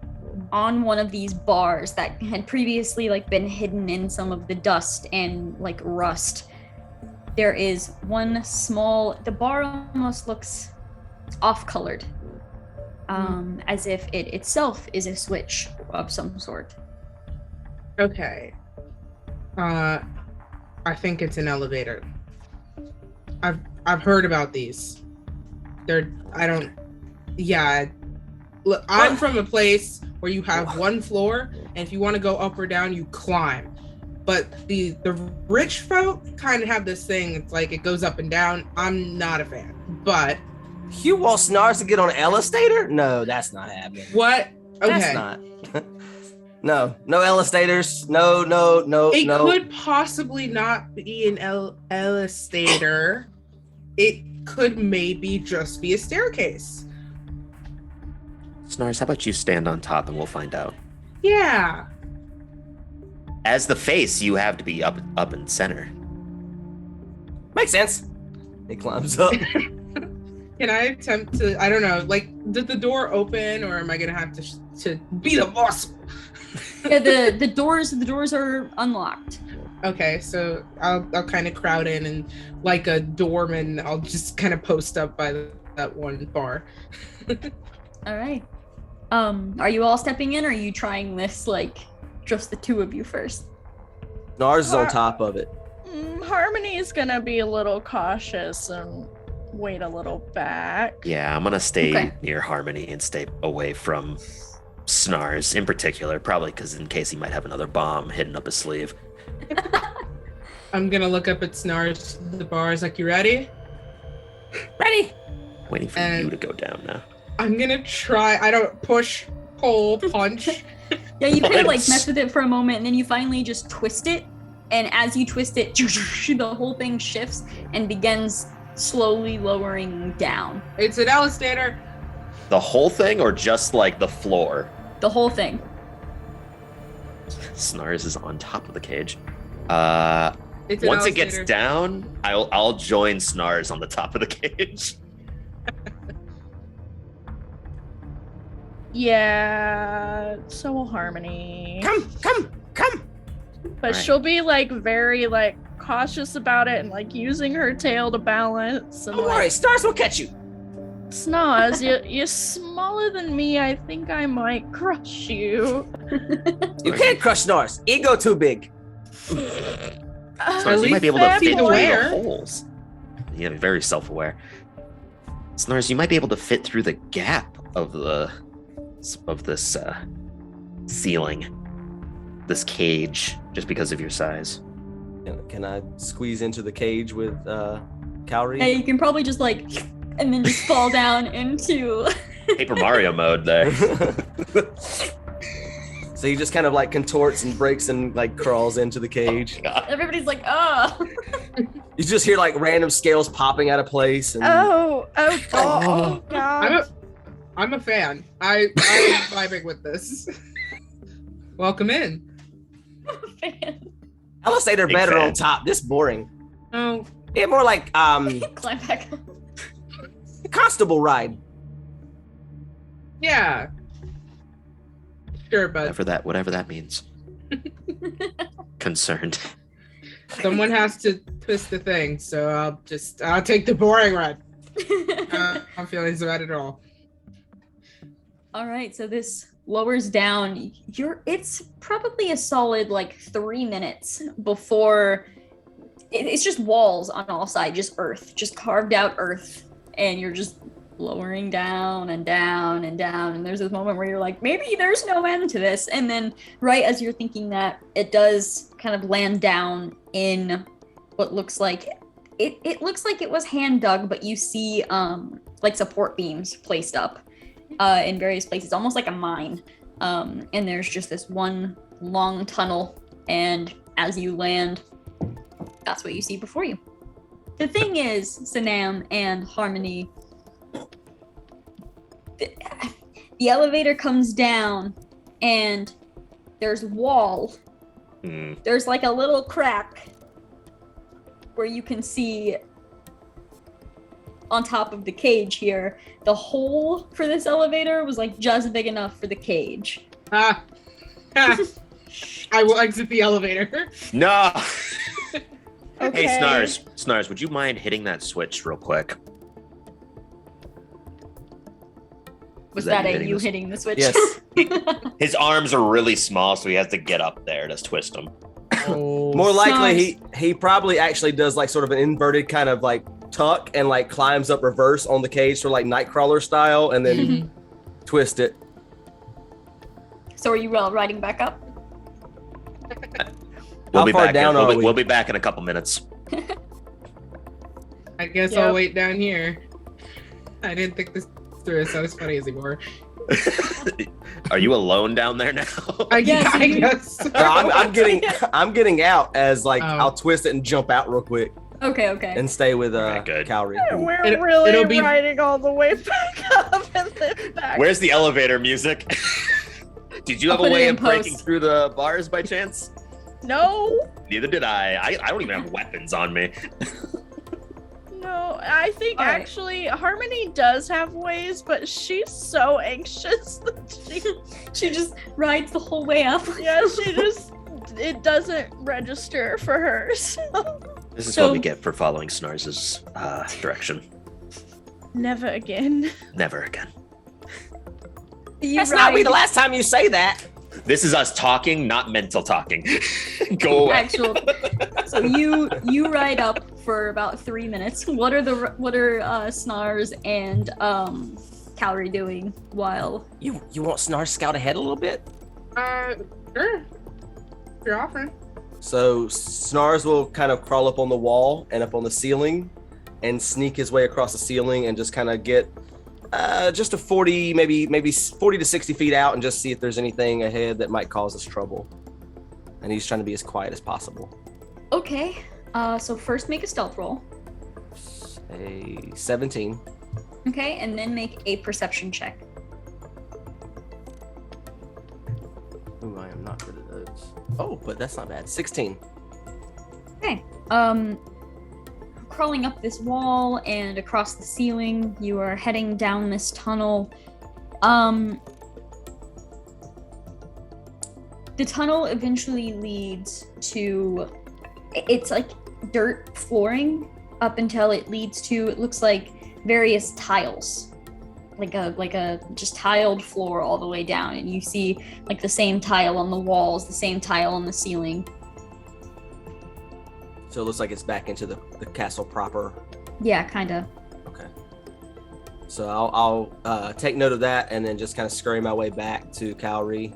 on one of these bars that had previously been hidden in some of the dust and rust. There is one small, the bar almost looks off-colored, as if it itself is a switch of some sort. Okay. I think it's an elevator. I've heard about these. Look, I'm from a place where you have one floor, and if you want to go up or down, you climb. But the rich folk kind of have this thing, it's like it goes up and down. I'm not a fan. But You want Snars to get on an elevator? No, that's not happening. what? Okay. That's not. No elevators. No. It could possibly not be an elevator. It could maybe just be a staircase. Snars, how about you stand on top and we'll find out. Yeah. As the face, you have to be up and center. Makes sense. He climbs up. Can I attempt to, I don't know, like, did the door open, or am I gonna have to be the boss? Yeah, the doors are unlocked. Okay, so I'll kind of crowd in, and like a doorman, I'll just kind of post up by that one bar. All right. Are you all stepping in, or are you trying this like just the two of you first? Snars is on top of it. Harmony's gonna be a little cautious and wait a little back. Yeah, I'm gonna stay Okay. near Harmony and stay away from Snars in particular, probably because in case he might have another bomb hidden up his sleeve. I'm gonna look up at Snars, the bars, like, you ready? Ready? Waiting for And- you to go down now. I'm gonna try, I don't push, pull, punch. Yeah, you kind of like Punch. mess with it for a moment, and then you finally just twist it. And as you twist it, the whole thing shifts and begins slowly lowering down. It's an elevator. The whole thing or just like the floor? The whole thing. Snars is on top of the cage. It's an Once it gets elevator. down, I'll join Snars on the top of the cage. Yeah, so will Harmony. Come. But Alright. she'll be like very like cautious about it and like using her tail to balance. And Don't like, worry, Stars will catch you. Snaz, you're smaller than me. I think I might crush you. You can't crush Snars. Ego too big. Snars, you might be able to fair fit through point. the holes. Yeah, very self-aware. Snars, you might be able to fit through the gap of this ceiling, this cage, just because of your size. Can I squeeze into the cage with Cowrie? Yeah, you can probably just like, and then just fall down into. Paper Mario mode there. So he just kind of like contorts and breaks and like crawls into the cage. God. Everybody's like, oh. You just hear like random scales popping out of place. And Oh God. I'm a fan. I'm vibing with this. Welcome in. Alistair Big better fan. on top. This boring. Oh, Yeah, more like Climb back up. constable ride. yeah. Sure, bud. Whatever that means. Concerned. Someone has to twist the thing, so I'll take the boring ride. I'm feeling so bad at all. All right, so this lowers down. It's probably a solid like 3 minutes before it's just walls on all sides, just earth, just carved out earth, and you're just lowering down and down and down. And there's this moment where you're like, maybe there's no end to this. And then right as you're thinking that, it does kind of land down in what looks like it looks like it was hand dug, but you see like support beams placed up in various places, almost like a mine. And there's just this one long tunnel, and as you land, that's what you see before you. The thing is, Sanam and Harmony, the elevator comes down, and there's wall. There's like a little crack where you can see on top of the cage here. The hole for this elevator was like just big enough for the cage. I will exit the elevator. No. Okay. Hey, Snars, would you mind hitting that switch real quick? Was Is that that you a hitting you this? hitting the switch? Yes. His arms are really small, so he has to get up there to twist them. Oh. More likely, Snars. he probably actually does like sort of an inverted kind of like tuck and like climbs up reverse on the cage, sort of like Nightcrawler style, and then twist it. So are you riding back up? How far down are we? We'll be back in a couple minutes. I guess Yep. I'll wait down here. I didn't think this through. It's not as funny as anymore. Are you alone down there now? I Yes, I you- guess. No, I'm getting out as like Oh. I'll twist it and jump out real quick. Okay. and stay with Alright, good. Cowrie. We're It'll really be- riding all the way back up and then back. Where's the elevator music? Did you have I'll a put it way in of breaking post. through the bars by chance? No, Neither did I. I don't even have weapons on me. no. I think All right. actually Harmony does have ways, but she's so anxious that She just rides the whole way up. it doesn't register for her. So. This is So- what we get for following Snars's direction. Never again. Never again. You That's not me ride the last time you say that. This is us talking, not mental talking. Go away. actual. So you ride up for about 3 minutes. What are Snars and Calorie doing while? You want Snarl scout ahead a little bit? Sure. You're offering. So Snars will kind of crawl up on the wall and up on the ceiling and sneak his way across the ceiling and just kind of get just a 40, maybe 40 to 60 feet out and just see if there's anything ahead that might cause us trouble. And he's trying to be as quiet as possible. Okay. So first make a stealth roll. A 17. Okay, and then make a perception check. Ooh, I am not good at those. Oh, but that's not bad. 16. Okay. Crawling up this wall and across the ceiling, you are heading down this tunnel. The tunnel eventually leads to, it's like dirt flooring up until it leads to, it looks like various tiles. Like a just tiled floor all the way down, and you see like the same tile on the walls, the same tile on the ceiling. So it looks like it's back into the castle proper. Yeah, kind of. Okay. So I'll take note of that and then just kind of scurry my way back to Cowrie.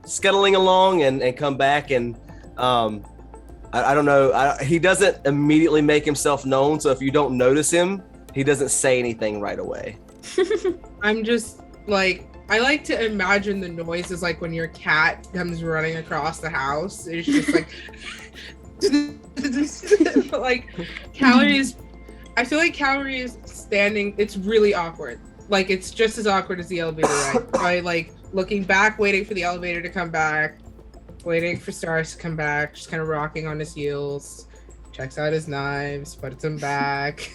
Scuttling along and come back and I don't know. He doesn't immediately make himself known, so if you don't notice him, he doesn't say anything right away. I'm just like, I like to imagine the noises like when your cat comes running across the house. It's just like, like Calories. I feel like Calorie is standing. It's really awkward. Like it's just as awkward as the elevator ride. By like looking back, waiting for the elevator to come back, waiting for Stars to come back, just kind of rocking on his heels. Checks out his knives, puts them back.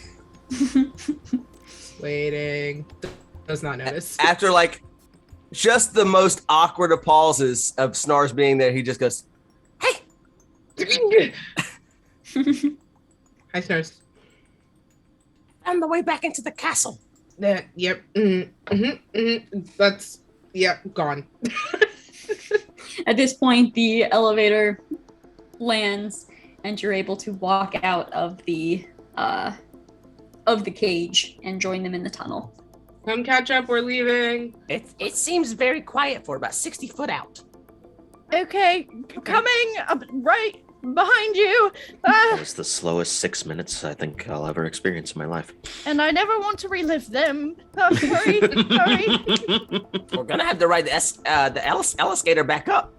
Waiting. Does not notice. After like just the most awkward of pauses of Snars being there, he just goes, "Hey, Hi, Stars. on the way back into the castle." Yep. That's gone. At this point, the elevator lands, and you're able to walk out of the cage and join them in the tunnel. Come catch up. We're leaving. It seems very quiet for about 60 foot out. Okay, coming up right behind you. That was the slowest 6 minutes I think I'll ever experience in my life. And I never want to relive them. Hurry. We're gonna have to ride the Ellis-gator back up.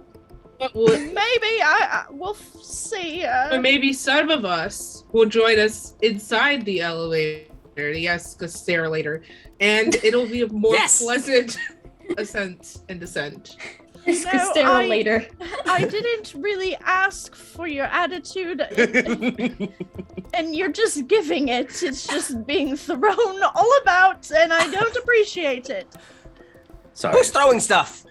Maybe we'll see. But maybe some of us will join us inside the elevator. Yes, because Sarah later, and it'll be a more pleasant ascent and descent. Sarah later. I didn't really ask for your attitude, and you're just giving it. It's just being thrown all about, and I don't appreciate it. Sorry, Who's throwing stuff?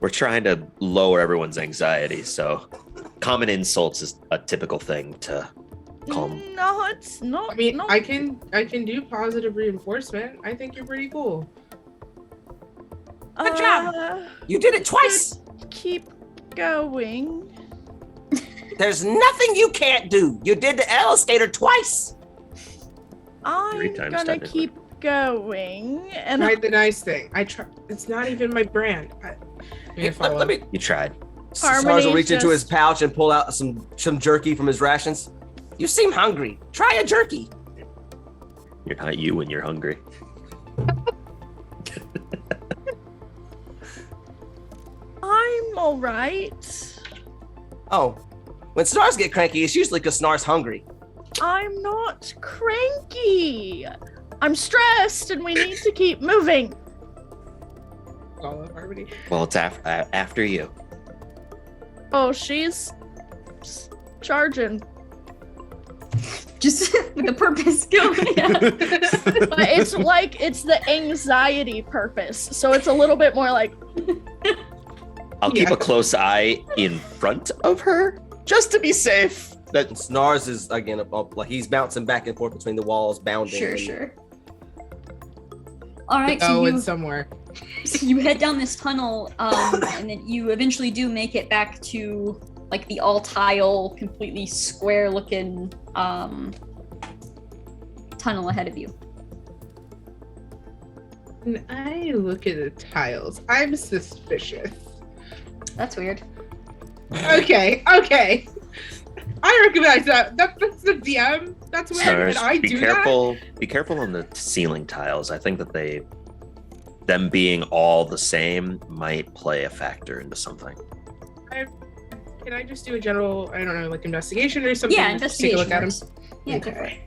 we're trying to lower everyone's anxiety, so common insults is a typical thing to calm. No, it's not. I mean, no. I can do positive reinforcement. I think you're pretty cool. Good job. You did it twice. Keep going. There's nothing you can't do. You did the Ellis-gator twice. I'm times gonna technically. keep going, and Try the nice thing. I try. It's not even my brand. Let me. You tried. Snars will Harmony reach into his just- pouch and pull out some jerky from his rations. You seem hungry. Try a jerky. You're not you when you're hungry. I'm all right. Oh, when Snars get cranky, it's usually because Snars hungry. I'm not cranky. I'm stressed and we need to keep moving. Call it Harmony. Well, it's after you. Oh, she's charging. Just with the purpose going. Yeah. But it's the anxiety purpose. So it's a little bit more like, I'll keep a close eye in front of her just to be safe. That Snars is again up, like he's bouncing back and forth between the walls, bounding. Sure. All right, so it's somewhere. so you head down this tunnel, and then you eventually do make it back to like the all tile, completely square looking tunnel ahead of you. When I look at the tiles, I'm suspicious. That's weird. Okay. I recognize that. That's the DM. That's weird. Stars, And I be do careful. Be careful on the ceiling tiles. I think that them being all the same might play a factor into something. that. Can I just do a general, I don't know, like investigation or something? Yeah, Just take a look at them. investigation. Yeah, go for it.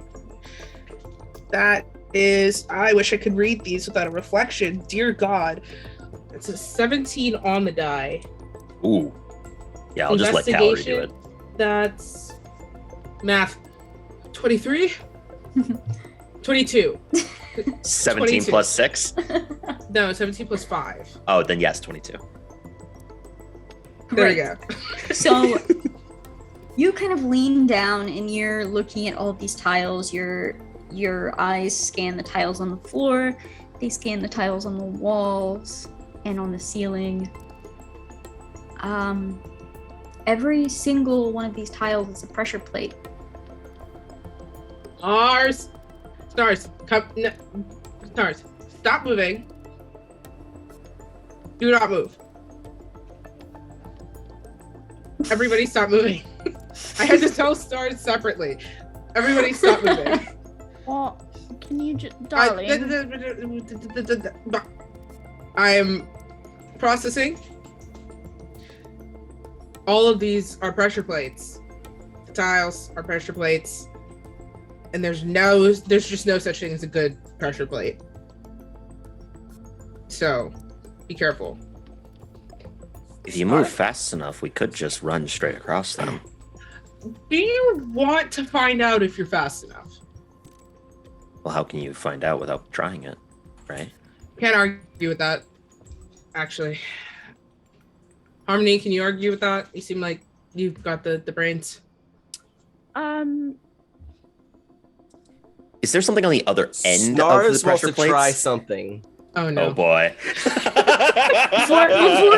That is, I wish I could read these without a reflection. Dear God. It's a 17 on the die. Ooh. Yeah, I'll just let Calorie do it. That's math. 23? 22. 17 22. plus 6? No, 17 plus 5. Oh, then yes, 22. There we Right. go. So you kind of lean down and you're looking at all of these tiles. Your eyes scan the tiles on the floor. They scan the tiles on the walls and on the ceiling. Every single one of these tiles is a pressure plate. Stars, come. No, Stars, stop moving. Do not move. Everybody stop moving. I had to tell Stars separately. Everybody stop moving. well, can you just, darling? I am processing. All of these are pressure plates. The tiles are pressure plates. And there's just no such thing as a good pressure plate. So, be careful. If you move fast enough, we could just run straight across them. Do you want to find out if you're fast enough? Well, how can you find out without trying it, right? Can't argue with that, actually. Harmony, can you argue with that? You seem like you've got the brains. Is there something on the other end Snars of the pressure wants to plates? try something. Oh no. Oh boy. Before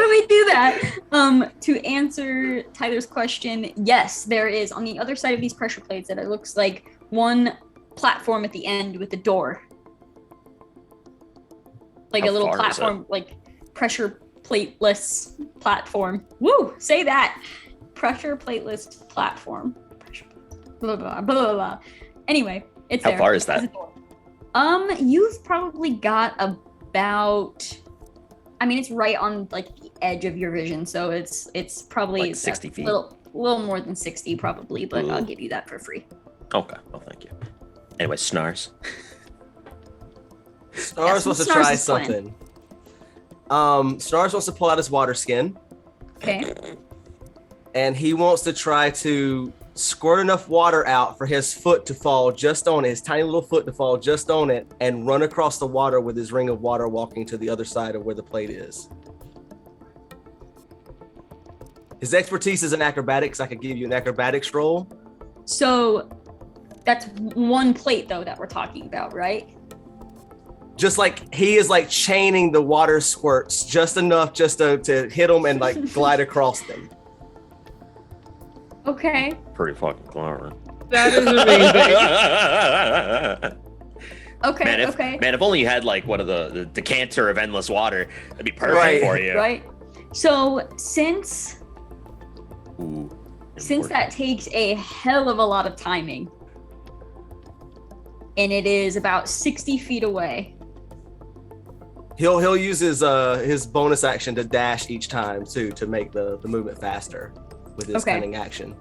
we do that, to answer Tyler's question, yes, there is on the other side of these pressure plates that it looks like one platform at the end with a door. Like How a little far is platform, like pressure plateless platform. Woo! Say that. Pressure plateless platform. Blah, blah, blah, blah, blah. Anyway, it's How there. far is that? There's a door. You've probably got about, I mean, it's right on like the edge of your vision, so it's probably Like 60 feet? little more than 60 probably, but I'll Ooh. give you that for free. Okay, well, thank you. Anyway, Snars. Snars wants to Snars' try plan. something. Snars wants to pull out his water skin, Okay. and he wants to try to squirt enough water out for his foot to fall just on it, his tiny little foot to fall just on it, and run across the water with his ring of water, walking to the other side of where the plate is. His expertise is in acrobatics. I could give you an acrobatics roll. So that's one plate though that we're talking about, right? Just like he is like chaining the water squirts just enough just to hit them and like glide across them. Okay. Pretty fucking clever. That is amazing. Okay. Man, if only you had like one of the decanter of endless water, that'd be perfect Right. for you. Right. So since Ooh, that takes a hell of a lot of timing, and it is about 60 feet away. He'll use his bonus action to dash each time too to make the movement faster with his Okay. cunning action.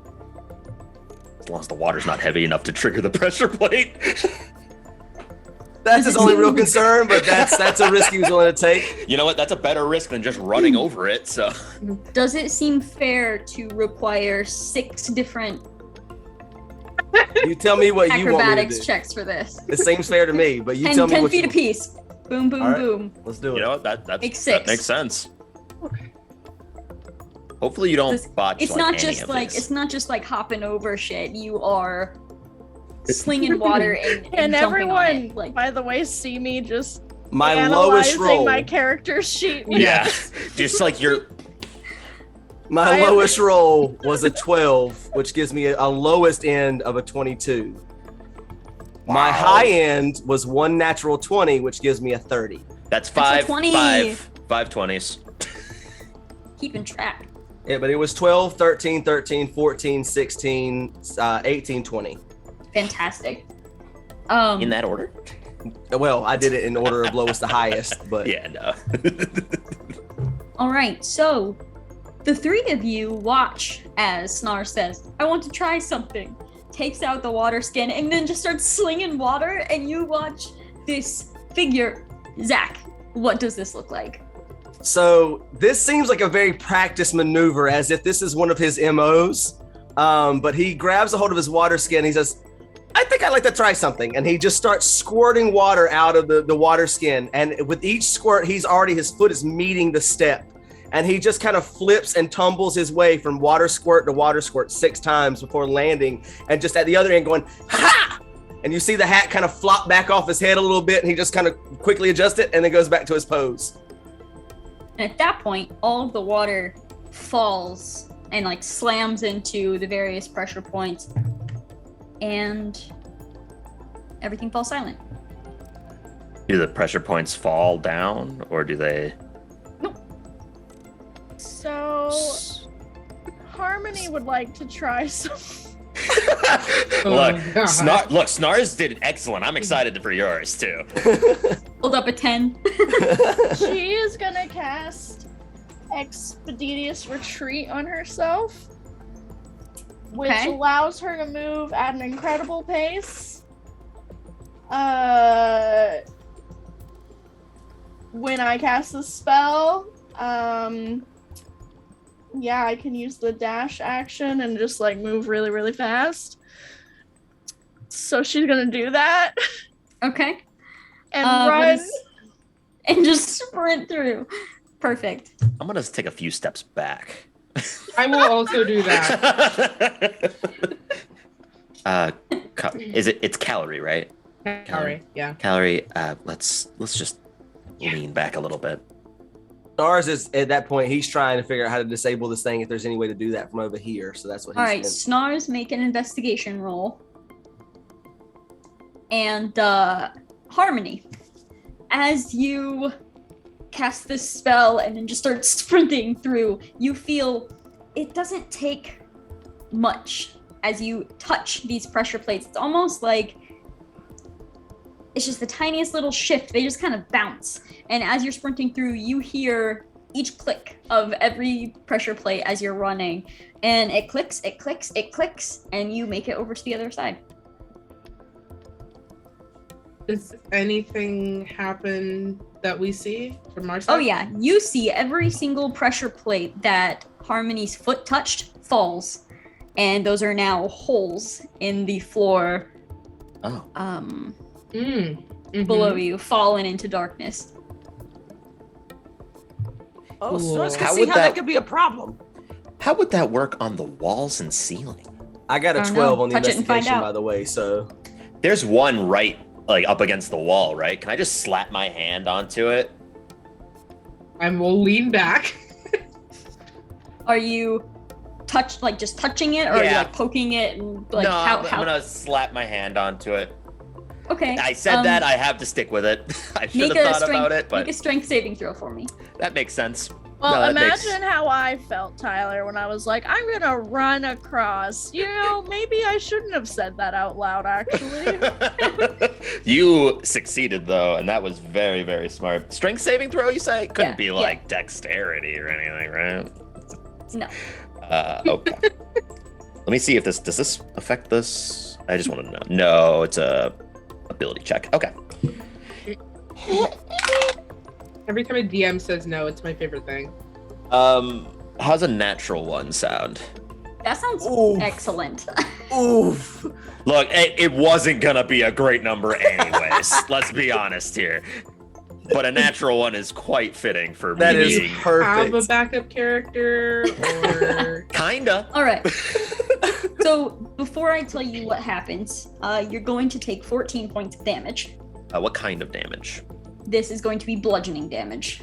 As long as the water's not heavy enough to trigger the pressure plate. That's his only real concern, but that's a risk he was willing to take. You know what? That's a better risk than just running over it. So, Does it seem fair to require 6 different You tell me what you want me to acrobatics do. checks for this? It seems fair to me, but you 10, tell me 10 what feet you apiece. Boom, boom, All right. boom. Let's do it. you know what? That Makes that 6. makes sense. Hopefully you don't This- botch It's like not any just of like these. it's not just like hopping over shit. You are slinging water and And jumping on everyone, it. Like by the way, see me just My analyzing lowest roll. my character sheet. Yeah, just like your My I am- lowest roll was a 12, which gives me a lowest end of a 22. My Wow. high end was one natural 20, which gives me a 30. that's That's a 5 20. 20s. keeping track. Yeah, but it was 12, 13, 13, 14, 16, 18, 20. Fantastic. In that order? Well, I did it in order of lowest to highest, but Yeah, no. All right, so the 3 of you watch as Snar says, "I want to try something." Takes out the water skin and then just starts slinging water, and you watch this figure. Zach, what does this look like? So this seems like a very practiced maneuver, as if this is one of his MOs. But he grabs a hold of his water skin. He says, "I think I'd like to try something." And he just starts squirting water out of the water skin. And with each squirt, his foot is meeting the step. And he just kind of flips and tumbles his way from water squirt to water squirt 6 times before landing. And just at the other end going, "Ha!" And you see the hat kind of flop back off his head a little bit. And he just kind of quickly adjusts it and then goes back to his pose. And at that point, all of the water falls and like slams into the various pressure points, and everything falls silent. Do the pressure points fall down, or do they? So Harmony would like to try some. Look, God. Snars did excellent. I'm excited for yours too. Hold up a 10. She is gonna cast Expeditious Retreat on herself, which Okay. allows her to move at an incredible pace. When I cast the spell, yeah, I can use the dash action and just like move really, really fast. So she's gonna do that Okay. and What run. and just sprint through. Perfect. I'm gonna take a few steps back. I will also do that. It's calorie, right? Sorry. Yeah. Calorie. Let's just lean back a little bit. Stars is at that point, he's trying to figure out how to disable this thing if there's any way to do that from over here. So that's what he's All right, doing. Snars, make an investigation roll. And Harmony, as you cast this spell and then just start sprinting through, you feel it doesn't take much as you touch these pressure plates. It's almost like it's just the tiniest little shift. They just kind of bounce. And as you're sprinting through, you hear each click of every pressure plate as you're running. And it clicks, it clicks, it clicks, and you make it over to the other side. Does anything happen that we see from our side? Oh yeah, you see every single pressure plate that Harmony's foot touched falls. And those are now holes in the floor Oh, Mhm. below you, fallen into darkness. Oh, so Cool. let's How see would how that that- could be a problem. how would that work on the walls and ceiling? I got a I don't 12 know. on the Touch it and find investigation, out. by the way. So There's one right like up against the wall, right? Can I just slap my hand onto it? I will lean back. Are you just touching it, or are you Yeah. like poking it and like no, how? I'm gonna slap my hand onto it. Okay. I said that. I have to stick with it. I should Make have a thought about it, make but a strength saving throw for me. that makes sense. Well, No, that makes- imagine how I felt, Tyler, when I was like, I'm gonna run across. You know, maybe I shouldn't have said that out loud, actually. You succeeded though, and that was very, very smart. Strength saving throw, you say? Couldn't Yeah, be yeah. like dexterity or anything, right? No. Okay. Let me see if does this affect this? I just want to know. No, it's a ability check. Okay. Every time a DM says no, it's my favorite thing. How's a natural one sound? That sounds excellent. Oof. Look, it wasn't gonna be a great number anyways. Let's be honest here. But a natural one is quite fitting for That is being perfect. Have a backup character or kinda. All right. So before I tell you what happens, you're going to take 14 points of damage. What kind of damage? This is going to be bludgeoning damage.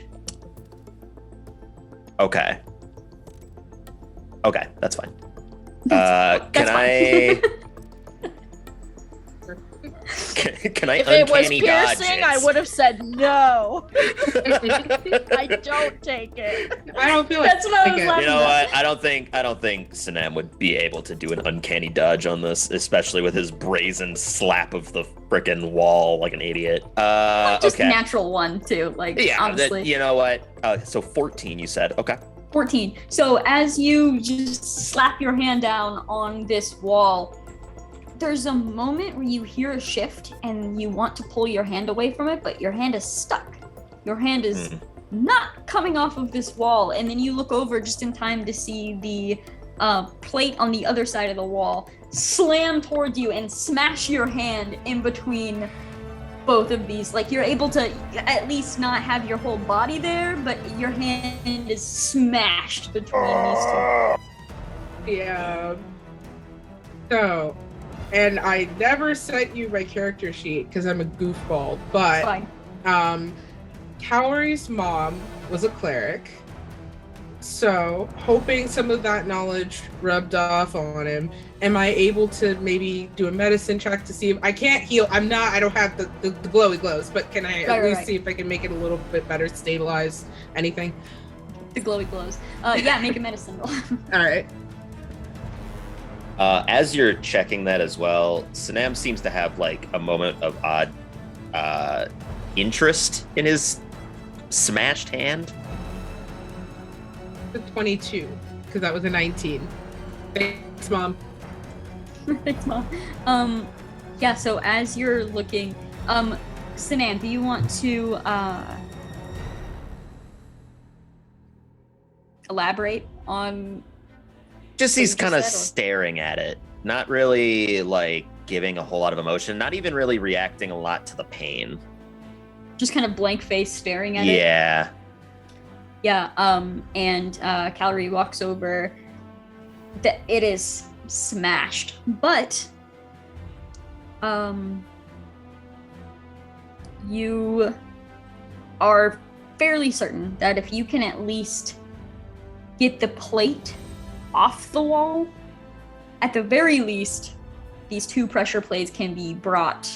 Okay. Okay, that's fine. That's Can fine. can I If it was uncanny dodge piercing, it? I would have said no. I don't take it. I don't feel like That's what I was it. laughing You know at. what? I don't think Sanam would be able to do an uncanny dodge on this, especially with his brazen slap of the frickin' wall like an idiot. Just Okay. natural one too. Like Yeah, honestly. you know what? So 14, you said. Okay. 14. So as you just slap your hand down on this wall, there's a moment where you hear a shift and you want to pull your hand away from it, but your hand is stuck. Your hand is not coming off of this wall. And then you look over just in time to see the plate on the other side of the wall slam towards you and smash your hand in between both of these. Like you're able to at least not have your whole body there, but your hand is smashed between these two. Yeah. So, and I never sent you my character sheet because I'm a goofball, but Fine. Cowrie's mom was a cleric. So, hoping some of that knowledge rubbed off on him, am I able to maybe do a medicine check to see if I can't heal? I don't have the glowy glows, but can I at least see if I can make it a little bit better, stabilize anything? The glowy glows. Yeah, make a medicine roll. All right. As you're checking that as well, Sanam seems to have like a moment of odd interest in his smashed hand. The 22, because that was a 19. Thanks, Mom. Thanks, Mom. Yeah, so as you're looking, Sinan, do you want to elaborate on Just what he's you kind of said, or- staring at it, not really like giving a whole lot of emotion, not even really reacting a lot to the pain. just kind of blank face staring at it? Yeah. Yeah, and Calorie walks over. It is smashed, but you are fairly certain that if you can at least get the plate off the wall, at the very least, these two pressure plates can be brought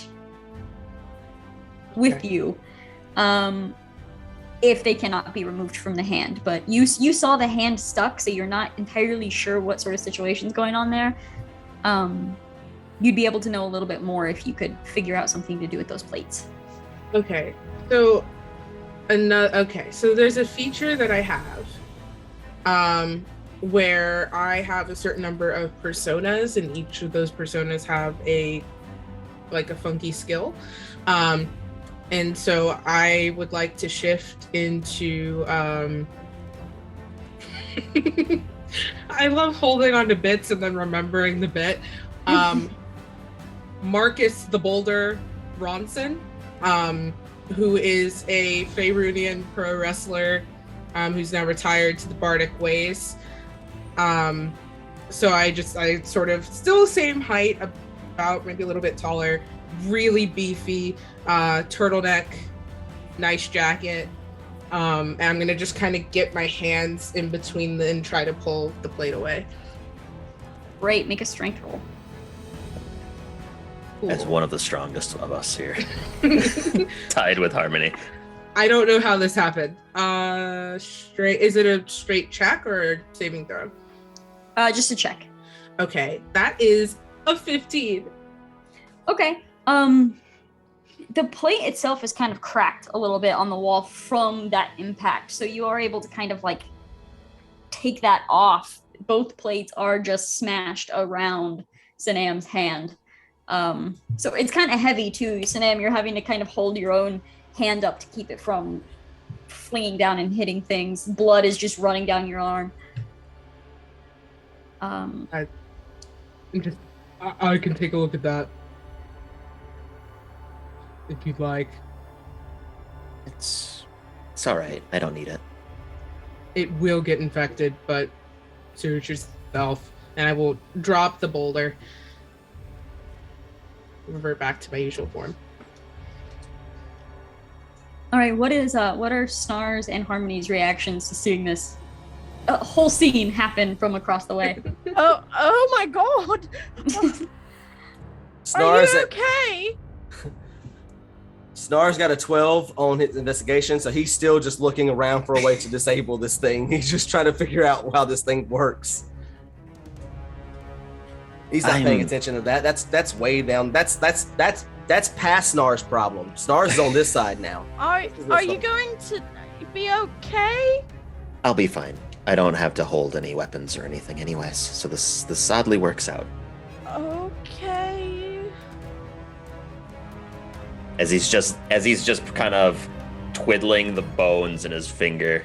with you. If they cannot be removed from the hand. But you saw the hand stuck, so you're not entirely sure what sort of situation's going on there. You'd be able to know a little bit more if you could figure out something to do with those plates. Okay. So so there's a feature that I have where I have a certain number of personas, and each of those personas have a funky skill. And so I would like to shift into I love holding on to bits and then remembering the bit. Marcus the Boulder Ronson, who is a Faerunian pro wrestler who's now retired to the Bardic ways. So I sort of still the same height, about maybe a little bit taller, really beefy, turtleneck, nice jacket. And I'm gonna just kind of get my hands in between and try to pull the plate away. Great, make a strength roll. Cool. As one of the strongest of us here, tied with Harmony. I don't know how this happened. Is it a straight check or a saving throw? Just a check. Okay, that is a 15. Okay. The plate itself is kind of cracked a little bit on the wall from that impact, so you are able to kind of like take that off both plates are just smashed around Sanam's hand. So it's kind of heavy too. Sanam, you're having to kind of hold your own hand up to keep it from flinging down and hitting things. Blood is just running down your arm. I can take a look at that if you'd like. It's all right. I don't need it. It will get infected, but suit yourself, and I will drop the boulder. Revert back to my usual form. All right, what are Snar's and Harmony's reactions to seeing this whole scene happen from across the way? Oh my god! Are you okay? Snar's got a 12 on his investigation, so he's still just looking around for a way to disable this thing. He's just trying to figure out how this thing works. He's not paying attention to that. That's way down. That's past Snar's problem. Snar's on this side now. Are you going to be okay? I'll be fine. I don't have to hold any weapons or anything anyways, so this oddly works out. Okay. As he's just kind of twiddling the bones in his finger,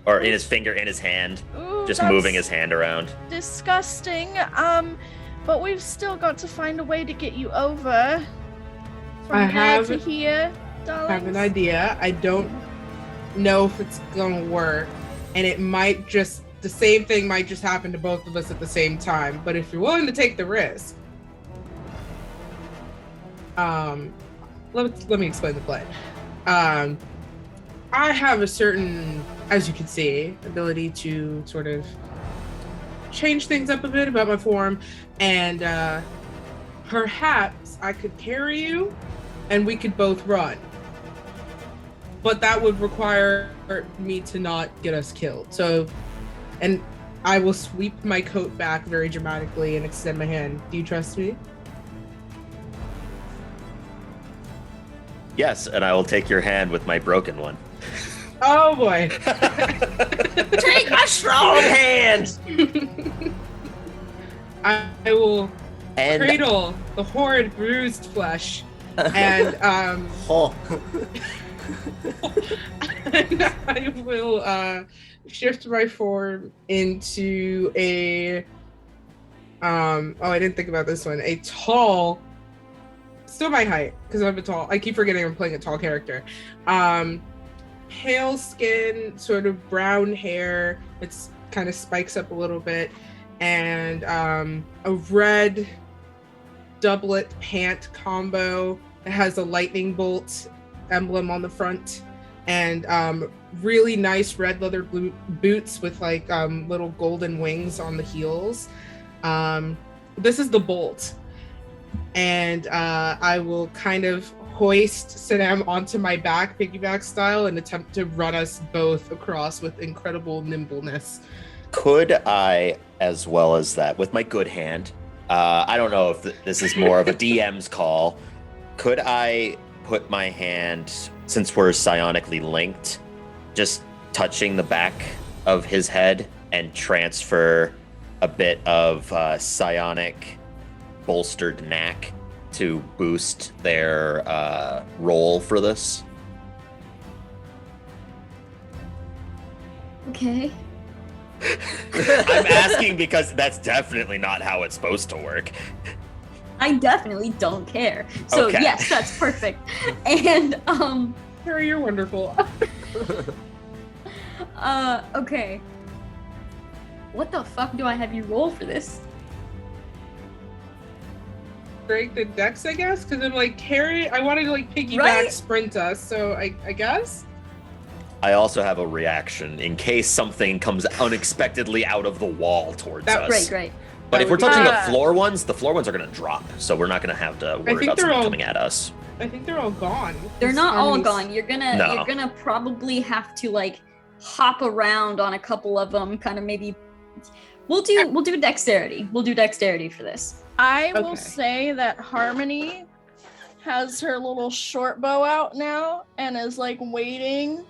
or in his finger in his hand, Ooh, just moving his hand around. Disgusting. But we've still got to find a way to get you over. From here to here, darling. I have an idea. I don't know if it's gonna work, and it might just the same thing might just happen to both of us at the same time. But if you're willing to take the risk, let me explain the plan. I have a certain, as you can see, ability to sort of change things up a bit about my form, and perhaps I could carry you and we could both run. But that would require me to not get us killed. So, and I will sweep my coat back very dramatically and extend my hand. Do you trust me? Yes, and I will take your hand with my broken one. Oh boy. Take my strong hand! I will cradle the horrid bruised flesh and and I will shift my form into a I didn't think about this one. A tall, still my height, because I'm a tall, I keep forgetting I'm playing a tall character. Pale skin, sort of brown hair, it's kind of spikes up a little bit, and a red doublet pant combo that has a lightning bolt emblem on the front, and really nice red leather boots with like little golden wings on the heels. This is the bolt, and I will kind of hoist Sanam onto my back, piggyback style, and attempt to run us both across with incredible nimbleness. Could I, as well as that, with my good hand, I don't know if this is more of a DM's call, could I put my hand, since we're psionically linked, just touching the back of his head and transfer a bit of psionic bolstered knack to boost their roll for this? Okay. I'm asking because that's definitely not how it's supposed to work. I definitely don't care. So Okay. yes, that's perfect. And Harry, you're wonderful. okay. What the fuck do I have you roll for this? Break the decks, I guess, because I'm like I wanted to like piggyback Right? sprint us, so I guess. I also have a reaction in case something comes unexpectedly out of the wall towards us. Great. But if we're touching Ah. the floor ones are going to drop, so we're not going to have to worry think about they're something all- coming at us. I think they're all gone. They're not all Harmony's- gone. You're No. gonna probably have to like hop around on a couple of them, kind of maybe. We'll do dexterity. We'll do dexterity for this. I will Okay. say that Harmony has her little short bow out now and is like waiting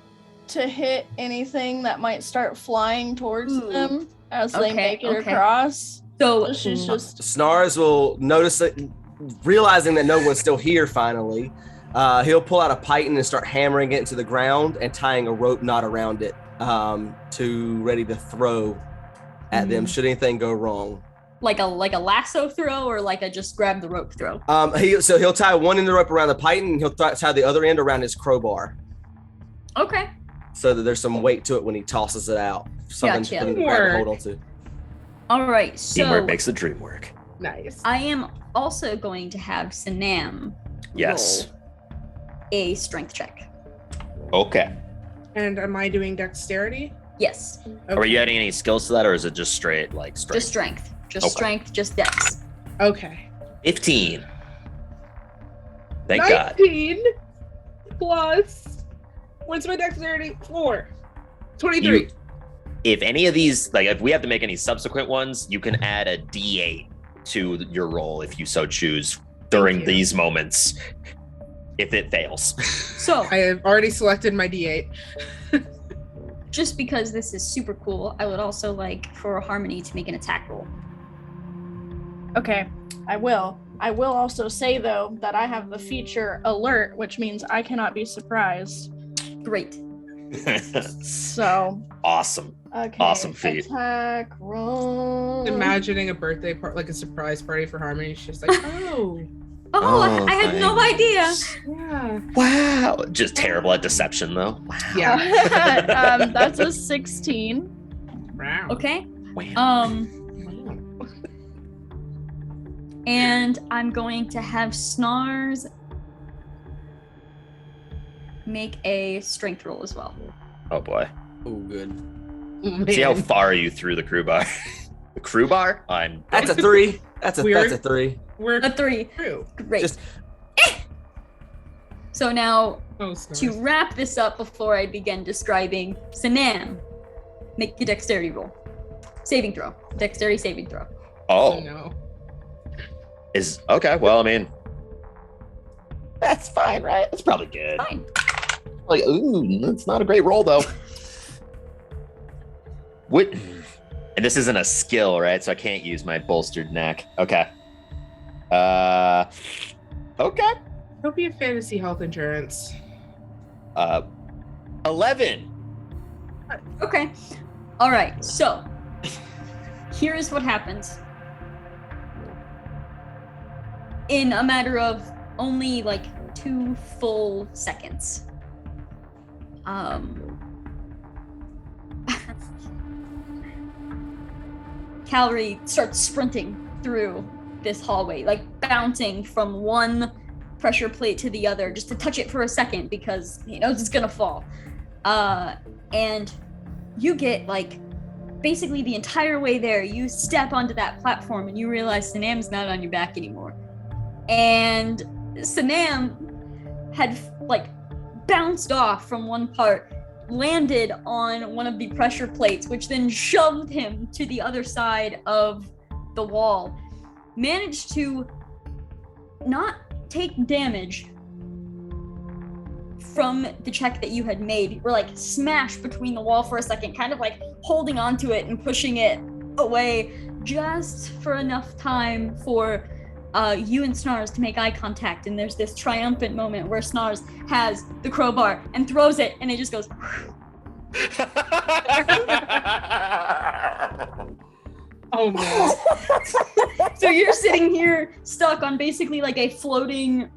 to hit anything that might start flying towards Ooh. them as they Okay, make it okay. across. So So she's just Snars will notice it, realizing that no one's still here finally. He'll pull out a python and start hammering it into the ground and tying a rope knot around it to ready to throw at them should anything go wrong. like a lasso throw or like a just grab the rope throw? He'll tie one end of the rope around the python and he'll tie the other end around his crowbar Okay. so that there's some weight to it when he tosses it out. Something Gotcha. for them to grab and hold on to. All right. Teamwork So makes the dream work. Nice. I am also going to have Sanam Yes. roll a strength check. Okay. And am I doing dexterity? Yes. Are you adding any skills to that, or is it just straight like strength? Just strength. Just Okay. strength. Just dex. Okay. 15. Thank God. 19 plus. What's my dexterity? 4. 23. You- If any of these, like if we have to make any subsequent ones, you can add a D8 to your roll if you so choose during you. these moments. If it fails. So I have already selected my D8. just because this is super cool, I would also like for Harmony to make an attack roll. okay. I will. I will also say though that I have the feature alert, which means I cannot be surprised. Great. So Awesome. okay. Awesome feat. Attack roll. Imagining a birthday party, like a surprise party for Harmony. She's just like, oh, Oh, Oh, I had no thanks. idea. yeah. Wow. Just terrible at deception though. Wow. Yeah. That's a 16. Wow. Okay. Wow. Wow. And I'm going to have Snars make a strength roll as well. Oh boy. Oh, good. See how Man. far you threw the crew bar? The crew bar? That's a 3. That's a Weird. 3. We're A 3. through. Great. Just So now, Oh, to snores. wrap this up before I begin describing, Sanam, make a dexterity roll. Saving throw. Dexterity saving throw. Oh, Oh, no. is okay. Well, I mean, that's fine, right? That's probably good. Fine. Like, ooh, that's not a great roll though. What? And this isn't a skill, right? So I can't use my bolstered neck. Okay. Okay. Don't be a fantasy health insurance. 11. Okay. All right. So, here is what happens. In a matter of only like 2 full seconds. Calvary starts sprinting through this hallway, like bouncing from one pressure plate to the other just to touch it for a second because he knows it's gonna fall. And you get like basically the entire way there, you step onto that platform and you realize Sanam's not on your back anymore. And Sanam had like bounced off from one part, landed on one of the pressure plates, which then shoved him to the other side of the wall. Managed to not take damage from the check that you had made. You were like smashed between the wall for a second, kind of like holding onto it and pushing it away just for enough time for you and Snars to make eye contact. And there's this triumphant moment where Snars has the crowbar and throws it, and it just goes. Oh, man. So you're sitting here stuck on basically like a floating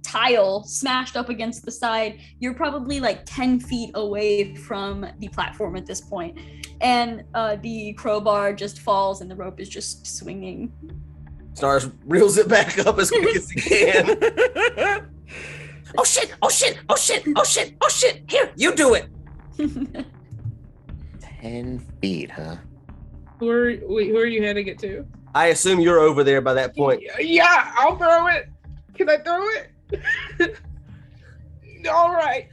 tile smashed up against the side. You're probably like 10 feet away from the platform at this point. And the crowbar just falls and the rope is just swinging. Snars reels it back up as quick as he can. Oh shit! Oh shit! Oh shit! Oh shit! Oh shit! Here, you do it. 10 feet, huh? Who are you handing it to? I assume you're over there by that point. Yeah, I'll throw it. Can I throw it? All right.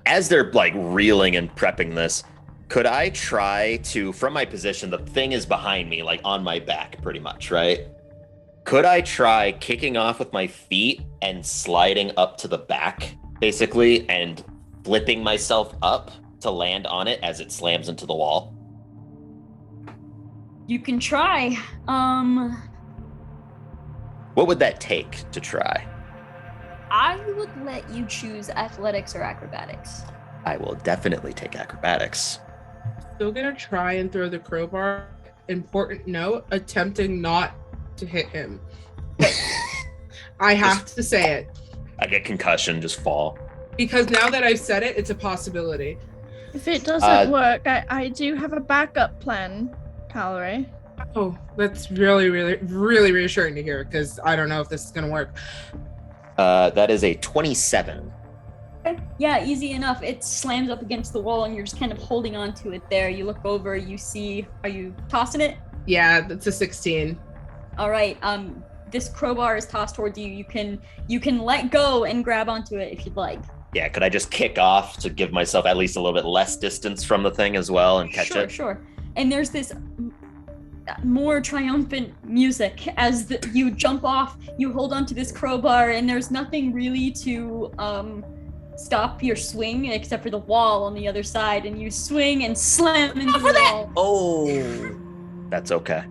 As they're like reeling and prepping this, could I try to, from my position, the thing is behind me, like on my back pretty much, right? Could I try kicking off with my feet and sliding up to the back basically, and flipping myself up to land on it as it slams into the wall. You can try. What would that take to try? I would let you choose athletics or acrobatics. I will definitely take acrobatics. Still gonna try and throw the crowbar. Important note, attempting not to hit him. I have to say it. I get concussion, just fall. Because now that I've said it, it's a possibility. If it doesn't work, I do have a backup plan, Calorie. Oh, that's really, really, really reassuring to hear, because I don't know if this is gonna work. That is a 27. Okay. Yeah, easy enough. It slams up against the wall and you're just kind of holding on to it there. You look over, you see, are you tossing it? Yeah, that's a 16. All right. This crowbar is tossed towards you. You can let go and grab onto it if you'd like. Yeah, could I just kick off to give myself at least a little bit less distance from the thing as well and catch it? Sure. And there's this more triumphant music as you jump off, you hold onto this crowbar, and there's nothing really to stop your swing except for the wall on the other side, and you swing and slam into the wall. Oh, that's okay.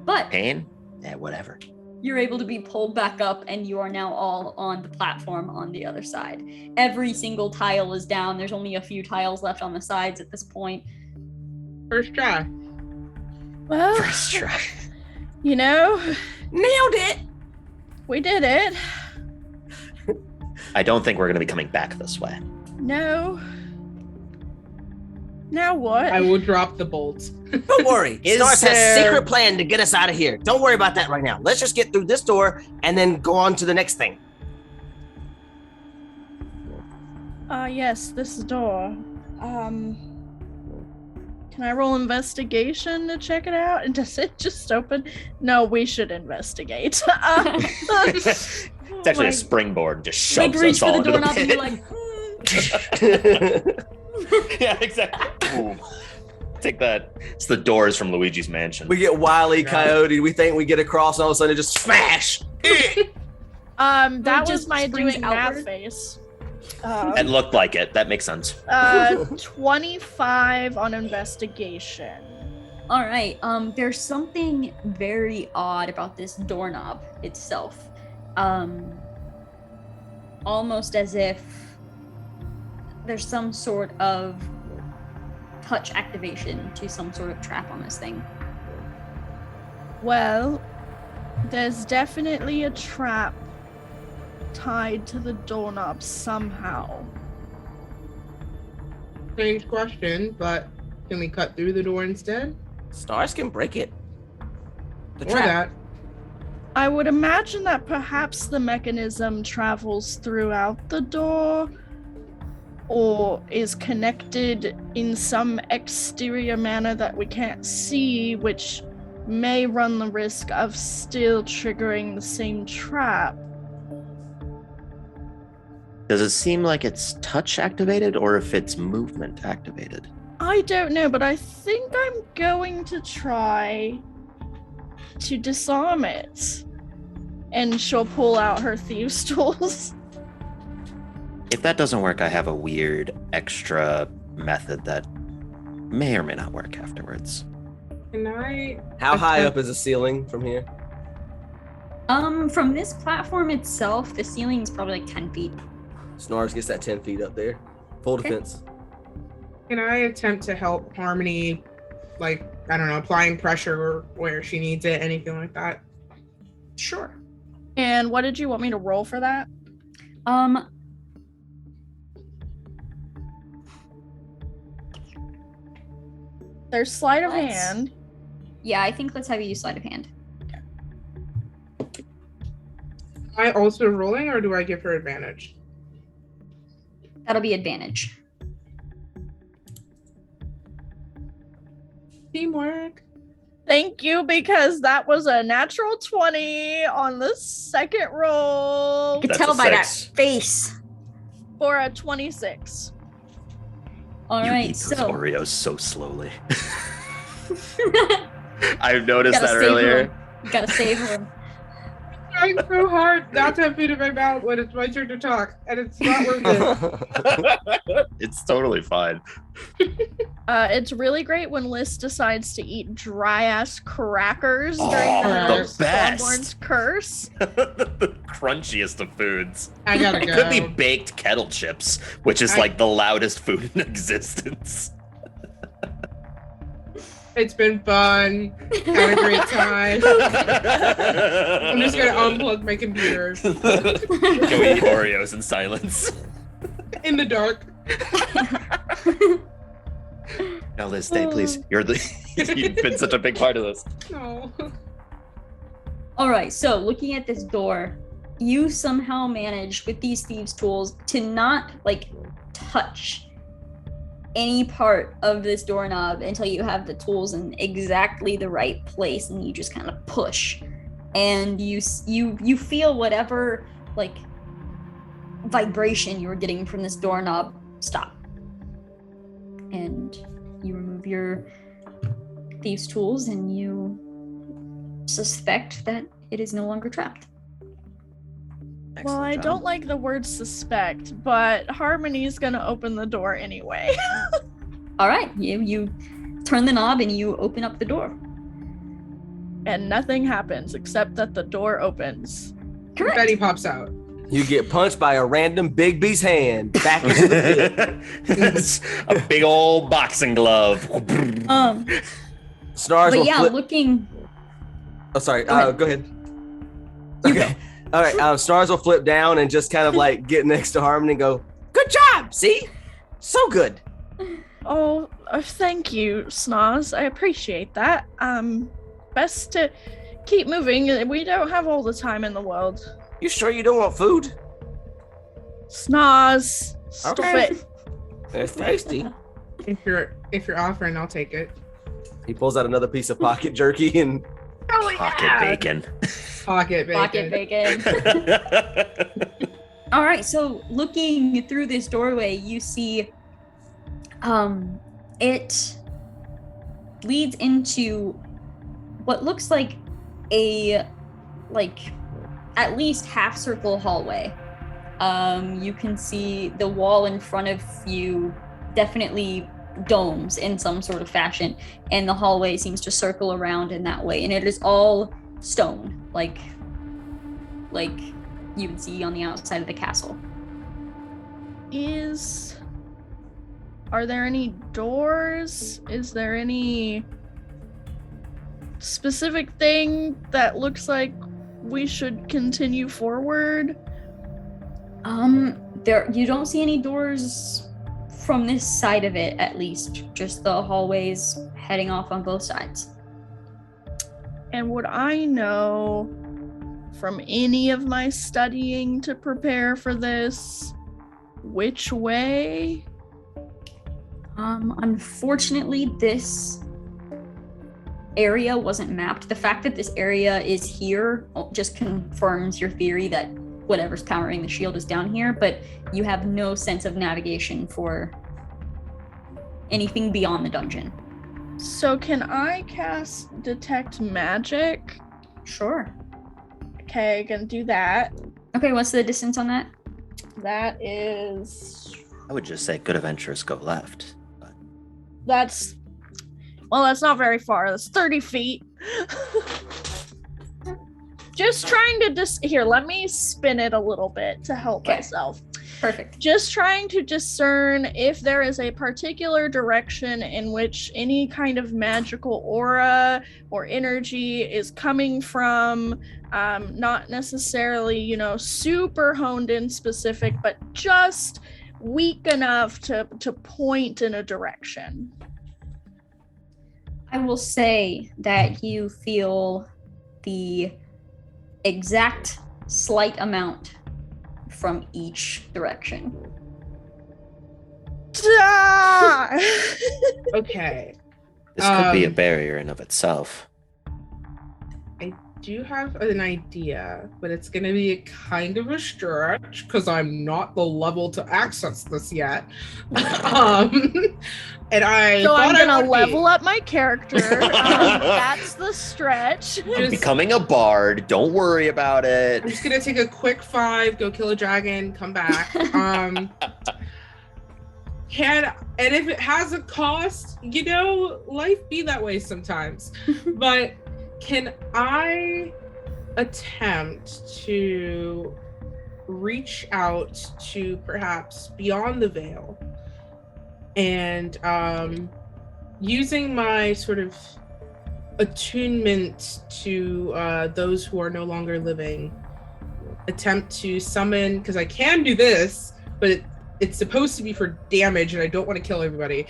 But Pain? Yeah, whatever. you're able to be pulled back up, and you are now all on the platform on the other side. Every single tile is down. There's only a few tiles left on the sides at this point. First try. Well, First try. you know, Nailed it. we did it. I don't think we're going to be coming back this way. No. Now what? I will drop the bolts. Don't worry. Is Stars has there- secret plan to get us out of here. Don't worry about that right now. Let's just get through this door and then go on to the next thing. Yes, this door. Can I roll investigation to check it out? And does it just open? No, we should investigate. It's actually a springboard, just Like shoves reach us for all the into the doorknob and pit. you're like, Yeah, exactly. Boom. Take that. It's the doors from Luigi's Mansion. We get Wile E. Coyote. We think we get across, and all of a sudden it just smash. That just was my springs doing math outward? face. It looked like it. That makes sense. 25 on investigation. all right. There's something very odd about this doorknob itself. Almost as if there's some sort of touch activation to some sort of trap on this thing. Well, there's definitely a trap tied to the doorknob somehow. Strange question, but can we cut through the door instead? Stars can break it. The Or trap. that. I would imagine that perhaps the mechanism travels throughout the door or is connected in some exterior manner that we can't see, which may run the risk of still triggering the same trap. Does it seem like it's touch activated or if it's movement activated? I don't know, but I think I'm going to try to disarm it. And she'll pull out her thieves' tools. If that doesn't work, I have a weird extra method that may or may not work afterwards. Can I? How high up is the ceiling from here? From this platform itself, the ceiling is probably like 10 feet. Snars gets that 10 feet up there. Full Okay. defense. Can I attempt to help Harmony, like, I don't know, applying pressure where she needs it, anything like that? Sure. And what did you want me to roll for that? There's sleight of Let's- hand. Yeah, I think let's have you use sleight of hand. Am I also rolling, or do I give her advantage? That'll be advantage. Teamwork. Thank you, because that was a natural 20 on the second roll You can That's tell a by that 6. face. for a 26. All You right, eat those so Oreos so slowly. you I've noticed gotta that savor earlier. them. You gotta savor them. trying so hard not to have food in my mouth when it's my turn to talk, and it's not worth it. It's totally fine. It's really great when Liz decides to eat dry-ass crackers during the the best. Stormborn's curse. The crunchiest of foods. I gotta It go. could be baked kettle chips, which is like the loudest food in existence. It's been fun. Had a great time. I'm just gonna unplug my computer Go eat Oreos in silence. in the dark. Now, Liz, stay, please. You've been such a big part of this. No. All right, so looking at this door, you somehow manage with these thieves' tools to not like touch any part of this doorknob until you have the tools in exactly the right place, and you just kind of push, and you feel whatever like vibration you were getting from this doorknob stop, and you remove your thieves' tools, and you suspect that it is no longer trapped. Well, I don't like the word suspect, but Harmony's gonna open the door anyway. All right, you turn the knob and you open up the door. And nothing happens except that the door opens. Correct. Betty pops out. You get punched by a random Big B's hand back into the pit. It's a big old boxing glove. Stars But will yeah, flip. looking. Oh, sorry. Go Go ahead. ahead. Okay. All right. Stars will flip down and just kind of like get next to Harmony and go, "Good job. See, so good." Oh, thank you, Snaz. I appreciate that. Best to keep moving. We don't have all the time in the world. You sure you don't want food? Snaz, stop Okay. it. It's tasty. If you're offering, I'll take it. He pulls out another piece of pocket jerky and Pocket bacon. Pocket bacon. Pocket bacon. All right, so looking through this doorway, you see it leads into what looks like a at least half circle hallway. You can see the wall in front of you definitely domes in some sort of fashion, and the hallway seems to circle around in that way, and it is all stone, like you would see on the outside of the castle. Are there any doors? Is there any specific thing that looks like we should continue forward? There you don't see any doors from this side of it, at least. Just the hallways heading off on both sides. And would I know from any of my studying to prepare for this which way? Unfortunately, this area wasn't mapped. The fact that this area is here just confirms your theory that whatever's powering the shield is down here, but you have no sense of navigation for anything beyond the dungeon. So can I cast Detect Magic? Sure. Okay, gonna do that. Okay, what's the distance on that? That is... I would just say good adventurers go left. But That's not very far. That's 30 feet. Just trying to here, let me spin it a little bit to help Okay. myself. Perfect. Just trying to discern if there is a particular direction in which any kind of magical aura or energy is coming from. Not necessarily, super honed in specific, but just weak enough to point in a direction. I will say that you feel the exact slight amount from each direction. Okay. this could be a barrier in of itself. do have an idea, but it's going to be a kind of a stretch because I'm not the level to access this yet. And I So I'm thought I gonna would level up my character. That's the stretch. I'm becoming a bard. Don't worry about it. I'm just gonna take a quick 5, go kill a dragon, come back. And if it has a cost, life be that way sometimes. But can I attempt to reach out to perhaps beyond the veil and using my sort of attunement to those who are no longer living, attempt to summon, because I can do this, but it's supposed to be for damage and I don't want to kill everybody.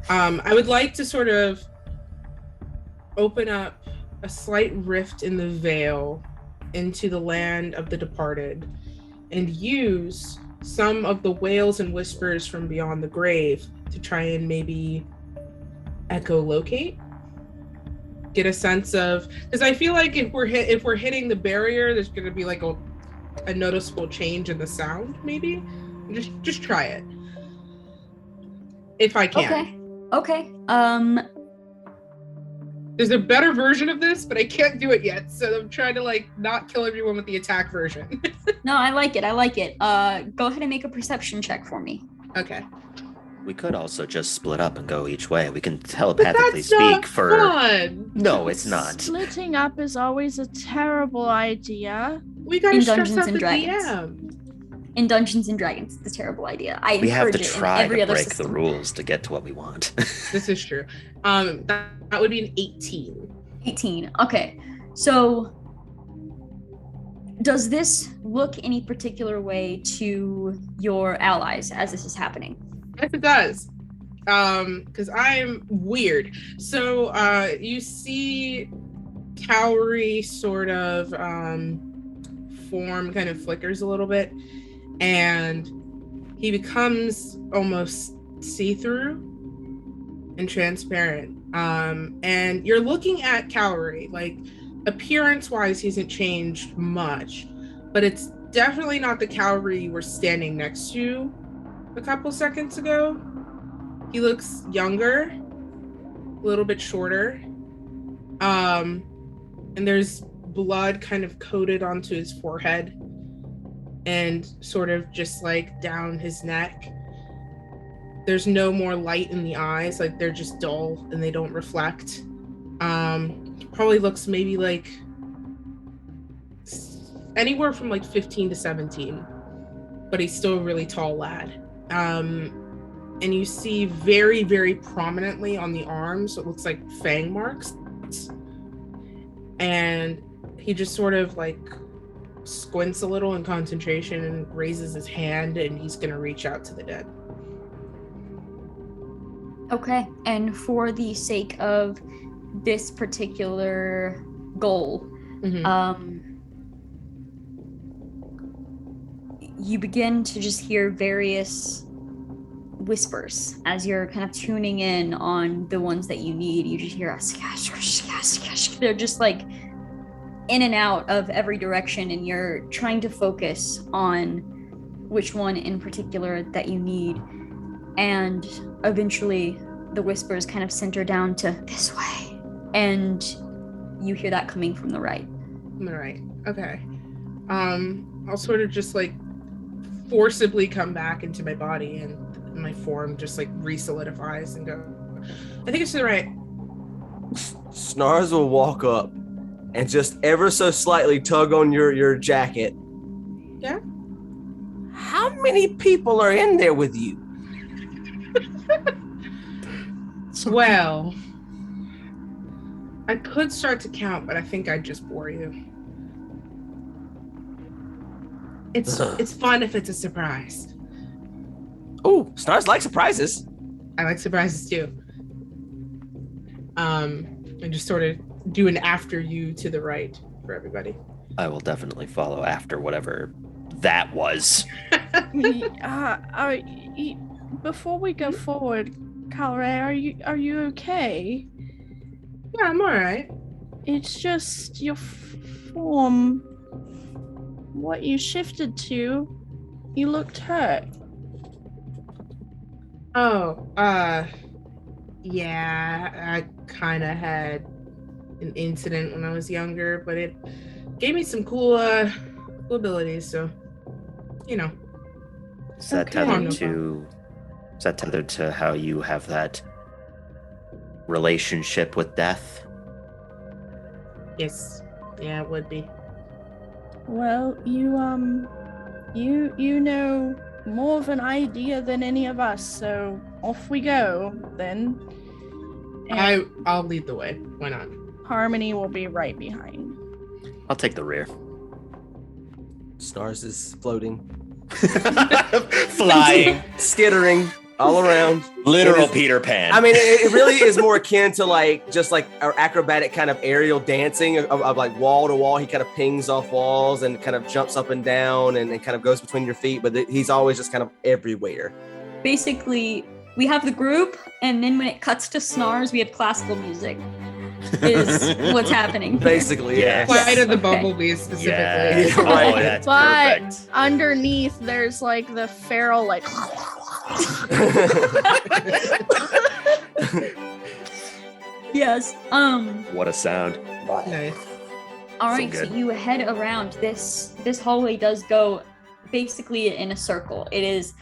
I would like to sort of open up a slight rift in the veil into the land of the departed and use some of the wails and whispers from beyond the grave to try and maybe echolocate, get a sense of, because I feel like if we're hitting the barrier, there's going to be like a noticeable change in the sound. Maybe just try it if I can. Okay. There's a better version of this, but I can't do it yet, so I'm trying to like not kill everyone with the attack version. No, I like it. Go ahead and make a perception check for me. Okay. We could also just split up and go each way. We can telepathically That's not speak for. fun. No, it's not. Splitting up is always a terrible idea. We gotta In stress Dungeons out and the Dragons. DM. In Dungeons and Dragons, it's a terrible idea. We have to encourage it in try every to other break system. the rules to get to what we want. This is true. That would be an 18. 18. Okay. So does this look any particular way to your allies as this is happening? Yes, it does. Because I'm weird. So you see Cowrie sort of form kind of flickers a little bit, and he becomes almost see-through and transparent. And you're looking at Cowrie, like appearance-wise, he hasn't changed much, but it's definitely not the Cowrie you were standing next to a couple seconds ago. He looks younger, a little bit shorter, and there's blood kind of coated onto his forehead and sort of just like down his neck. There's no more light in the eyes, like they're just dull and they don't reflect. Probably looks maybe like anywhere from like 15 to 17, but he's still a really tall lad. And you see very, very prominently on the arms, it looks like fang marks. And he just sort of like squints a little in concentration and raises his hand, and he's gonna reach out to the dead. Okay. And for the sake of this particular goal, you begin to just hear various whispers as you're kind of tuning in on the ones that you need. You just hear they're just like in and out of every direction, and you're trying to focus on which one in particular that you need. And eventually the whispers kind of center down to this way, and you hear that coming from the right. From the right. Okay. I'll sort of just like forcibly come back into my body, and my form just like re-solidifies and go, I think it's to the right. Snars will walk up and just ever so slightly tug on your jacket. Yeah? How many people are in there with you? Well, I could start to count, but I think I'd just bore you. It's fun if it's a surprise. Oh, Snars like surprises. I like surprises too. And just sort of do an after you to the right for everybody. I will definitely follow after whatever that was. Before we go forward, Calray, are you okay? Yeah, I'm all right. It's just your form. What you shifted to, you looked hurt. Oh, yeah, I kind of had an incident when I was younger, but it gave me some cool abilities, so, you know. Is that Okay. tethered to how you have that relationship with death? Yes. Yeah, it would be. Well, you know more of an idea than any of us, so off we go then. And I'll lead the way. Why not? Harmony will be right behind. I'll take the rear. Stars is floating, Flying. skittering all around. Literal It is- Peter Pan. I mean, it really is more akin to like just like an acrobatic kind of aerial dancing of like wall to wall. He kind of pings off walls and kind of jumps up and down and kind of goes between your feet, but he's always just kind of everywhere. Basically, we have the group, and then when it cuts to Snars, we have classical music. Is what's happening here. Basically, Yes. yeah. Flight of the Okay. Bumblebee specifically. Yeah. Yeah, right. Oh, that's But perfect. underneath, there's like the feral, like. Yes. What a sound. Nice. All right. So So, good. you head around. This hallway does go basically in a circle. It is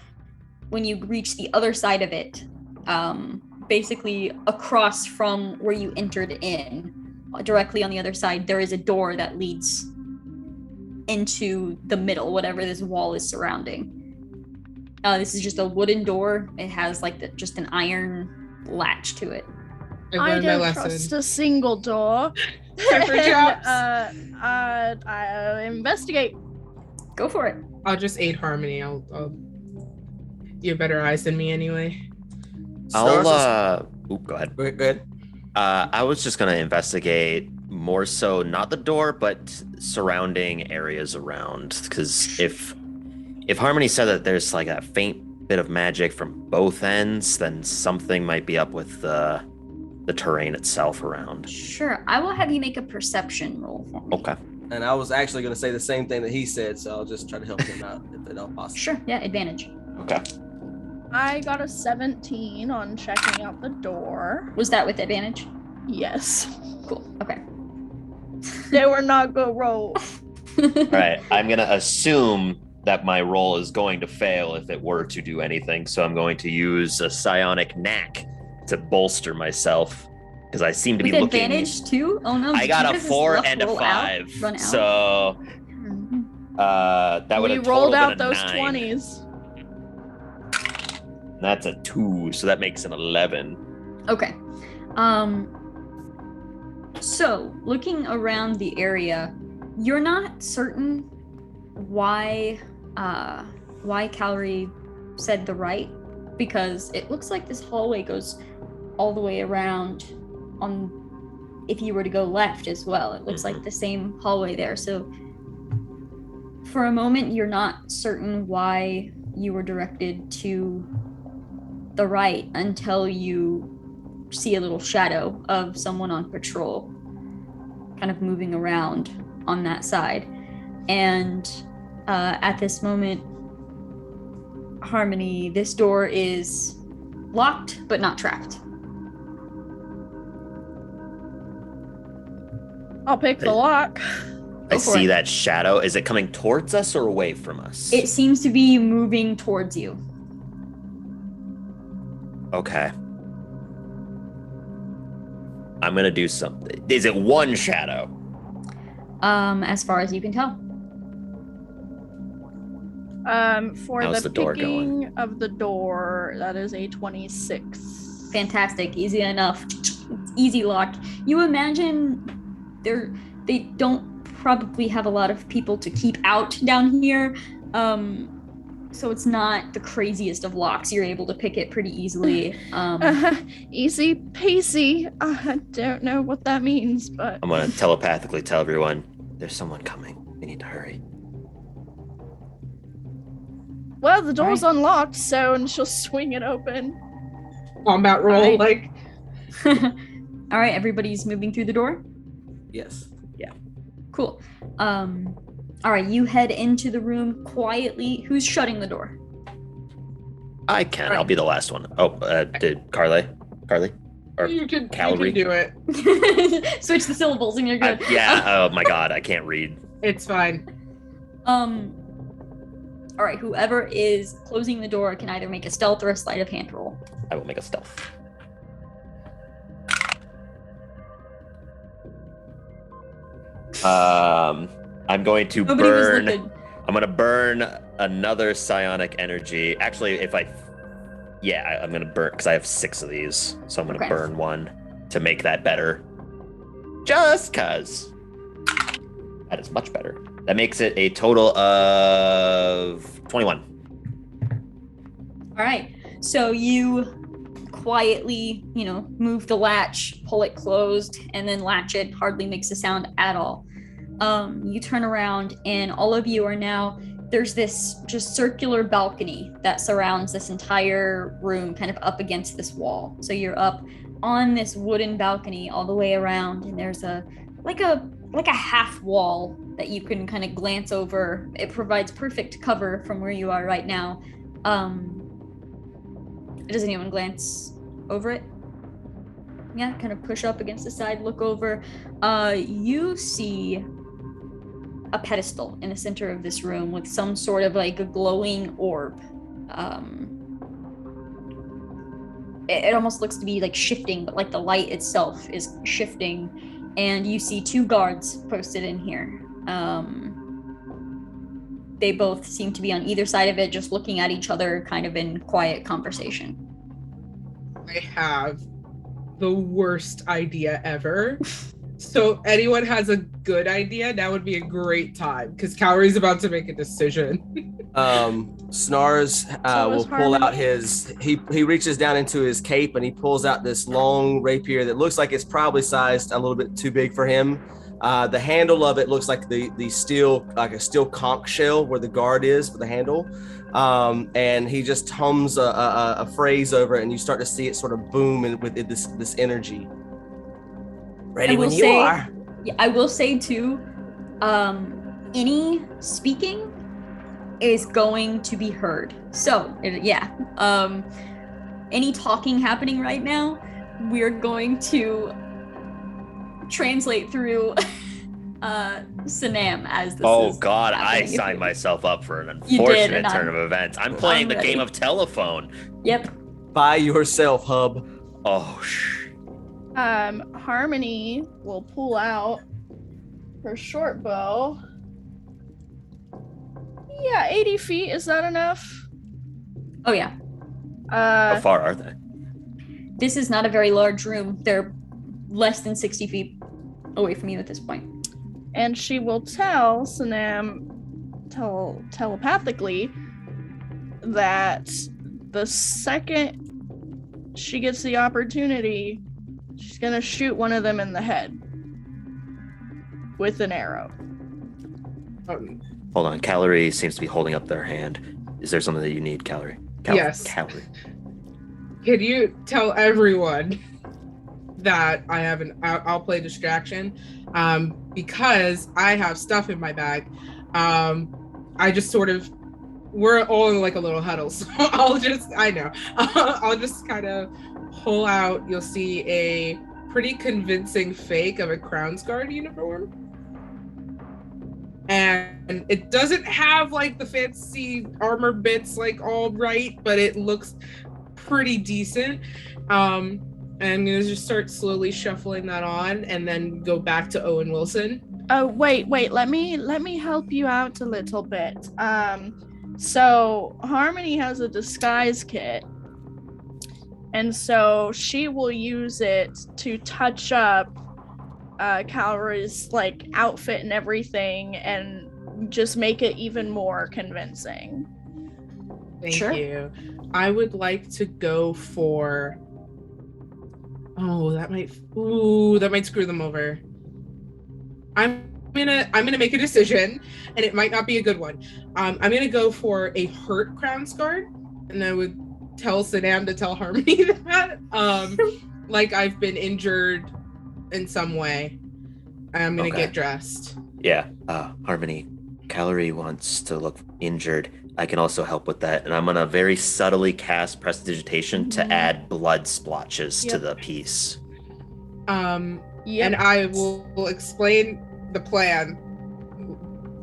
when you reach the other side of it, basically across from where you entered in. Directly on the other side, there is a door that leads into the middle, whatever this wall is surrounding. This is just a wooden door. It has like just an iron latch to it. I've I learned my don't lesson. trust a single door. Pepper traps. I investigate. Go for it. I'll just aid Harmony. I'll you have better eyes than me anyway. Stars Go ahead. Go ahead. I was just gonna investigate more so not the door, but surrounding areas around. Because if Harmony said that there's like a faint bit of magic from both ends, then something might be up with the terrain itself around. Sure. I will have you make a perception roll for me. Okay. And I was actually going to say the same thing that he said, so I'll just try to help him out if at all possible. Sure. Yeah, advantage. Okay. I got a 17 on checking out the door. Was that with advantage? Yes. Cool. Okay. They were not good rolls. All right. I'm gonna assume that my roll is going to fail if it were to do anything, so I'm going to use a psionic knack to bolster myself because I seem to be With looking. advantage too? Oh no. I got did a you just 4 roll and a out, 5, run out? so Mhm. that would We have rolled out been a those 9. 20s. That's a 2, so that makes an 11. Okay. So looking around the area, you're not certain why Calorie said the right, because it looks like this hallway goes all the way around on if you were to go left as well. It looks like the same hallway there. So for a moment you're not certain why you were directed to the right until you see a little shadow of someone on patrol kind of moving around on that side. And at this moment, Harmony, this door is locked but not trapped. I'll pick the lock. I Go for see it. that shadow. Is it coming towards us or away from us? It seems to be moving towards you. Okay. I'm gonna do something. Is it one shadow? As far as you can tell. For How's the the door picking of the door, that is a 26. Fantastic, easy enough. Easy lock. You imagine they don't probably have a lot of people to keep out down here. So it's not the craziest of locks. You're able to pick it pretty easily. Easy peasy. I don't know what that means, but I'm gonna telepathically tell everyone there's someone coming. We need to hurry. well, the door's unlocked, so and she'll swing it open. Combat roll, Alright. like All right, everybody's moving through the door. Yes. Cool. All right, you head into the room quietly. Who's shutting the door? I can. Right. I'll be the last one. Oh, did Carly? Or You can Calorie? do it. Switch the syllables and you're good. Oh my god, I can't read. It's fine. All right, whoever is closing the door can either make a stealth or a sleight of hand roll. I will make a stealth. I'm going to Nobody was burn. looking. I'm gonna burn another psionic energy. Actually, I'm gonna burn because I have 6 of these, so I'm gonna Okay. burn one to make that better. Just cause that is much better. That makes it a total of 21. All right, so you quietly, move the latch, pull it closed, and then latch it. Hardly makes a sound at all. You turn around, and all of you are now. There's this just circular balcony that surrounds this entire room, kind of up against this wall. So you're up on this wooden balcony all the way around, and there's a half wall that you can kind of glance over. It provides perfect cover from where you are right now. Does anyone glance over it? Yeah, kind of push up against the side, look over. You see a pedestal in the center of this room with some sort of like a glowing orb. It almost looks to be like shifting, but like the light itself is shifting. And you see 2 guards posted in here. They both seem to be on either side of it, just looking at each other kind of in quiet conversation. I have the worst idea ever. So anyone has a good idea, now would be a great time because Cowrie's about to make a decision. Snars will pull out he reaches down into his cape and he pulls out this long rapier that looks like it's probably sized a little bit too big for him. The handle of it looks like the steel, like a steel conch shell where the guard is for the handle. And he just hums a phrase over it, and you start to see it sort of boom with this energy. Ready when you are. Yeah, I will say too, any speaking is going to be heard. So any talking happening right now, we're going to translate through Sanam as this Oh is god, I happening. signed myself up for an You did, unfortunate and turn of events. I'm playing the ready. game of telephone. Yep. By yourself, Hub. Oh Harmony will pull out her short bow. Yeah, 80 feet, is that enough? Oh yeah. how far are they? This is not a very large room. They're less than 60 feet away from you at this point. And she will tell Sanam telepathically that the second she gets the opportunity, she's gonna shoot one of them in the head with an arrow. Hold on, Calorie seems to be holding up their hand. Is there something that you need, Calorie? Yes. Calorie. Can you tell everyone that I have I'll play distraction because I have stuff in my bag. I just sort of, we're all in like a little huddle, so I'll just kind of pull out. You'll see a pretty convincing fake of a Crown's Guard uniform. And it doesn't have like the fancy armor bits like all right, but it looks pretty decent. And I'm gonna just start slowly shuffling that on and then go back to Owen Wilson. Oh wait, let me help you out a little bit. So Harmony has a disguise kit, and so she will use it to touch up Calorie's like outfit and everything and just make it even more convincing. Thank Sure. you. I would like to go for that might screw them over. I'm gonna make a decision, and it might not be a good one. I'm gonna go for a hurt Crown's Guard, and I would tell Sanam to tell Harmony that like I've been injured in some way. I'm gonna Okay. get dressed. Yeah. Harmony, Calorie wants to look injured. I can also help with that. And I'm going to very subtly cast Prestidigitation to add blood splotches to the piece. Yep. And I will explain the plan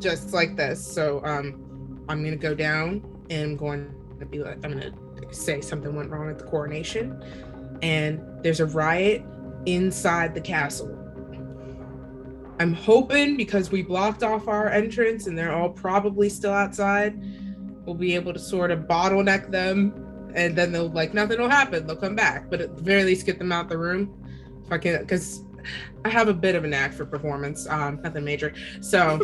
just like this. So I'm gonna go down and I'm going to say something went wrong at the coronation, and there's a riot inside the castle. I'm hoping because we blocked off our entrance and they're all probably still outside, we'll be able to sort of bottleneck them, and then they'll nothing will happen. They'll come back, but at the very least get them out the room if I can, because I have a bit of a knack for performance. Nothing major. So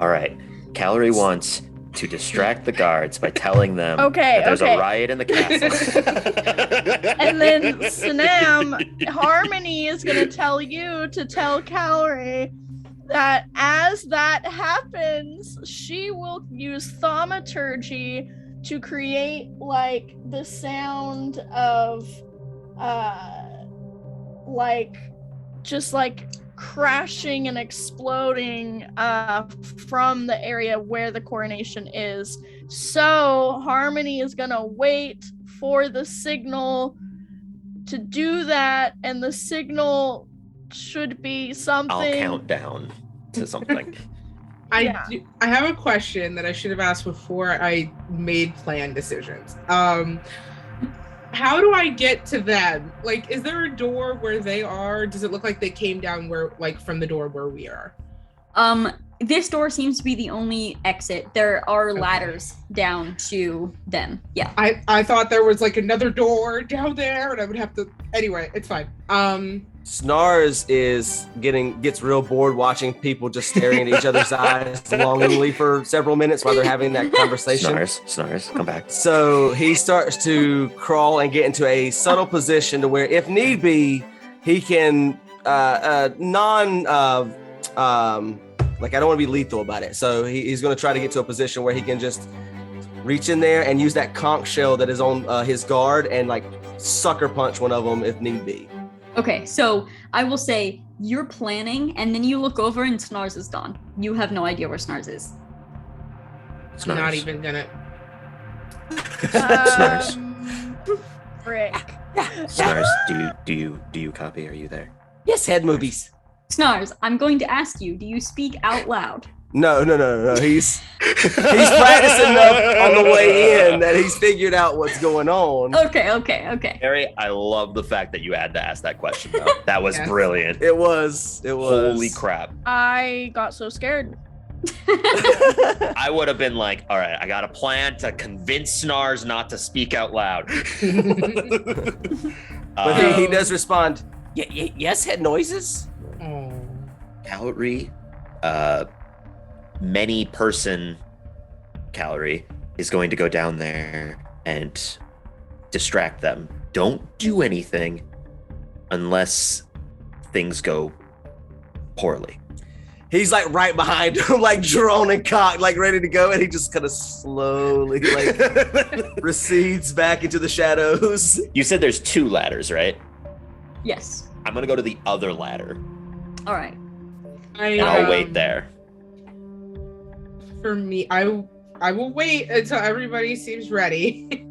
All right. Calorie wants to distract the guards by telling them that there's a riot in the castle. And then Sanam, Harmony is going to tell you to tell Calorie that as that happens, she will use thaumaturgy to create the sound of just crashing and exploding from the area where the coronation is. So Harmony is gonna wait for the signal to do that, and the signal should be something. I'll count down to something. I have a question that I should have asked before I made plan decisions. How do I get to them? Is there a door where they are? Does it look like they came down from the door where we are? This door seems to be the only exit. There are ladders down to them. Yeah. I thought there was another door down there, and I would have to. Anyway, it's fine. Snars gets real bored watching people just staring at each other's eyes longingly for several minutes while they're having that conversation. Snars, come back. So he starts to crawl and get into a subtle position to where, if need be, he can I don't want to be lethal about it. So he's going to try to get to a position where he can just reach in there and use that conch shell that is on his guard and sucker punch one of them if need be. Okay, so I will say you're planning, and then you look over and Snars is gone. You have no idea where Snars is. I'm not even gonna. Snars. Frick. Snars, do you copy? Are you there? Yes, head movies. Snars, I'm going to ask you, do you speak out loud? No. He's practicing enough on the way in that he's figured out what's going on. Okay. Harry, I love the fact that you had to ask that question, though. That was brilliant. It was. Holy crap. I got so scared. I would have been like, all right, I got a plan to convince Snars not to speak out loud. But he does respond, yes, head noises. Oh. Calorie, many person Calorie is going to go down there and distract them. Don't do anything unless things go poorly. He's right behind him, drawn and cocked, ready to go, and he just kind of slowly recedes back into the shadows. You said there's 2 ladders, right? Yes. I'm gonna go to the other ladder. All right. And I'll wait there. For me, I will wait until everybody seems ready.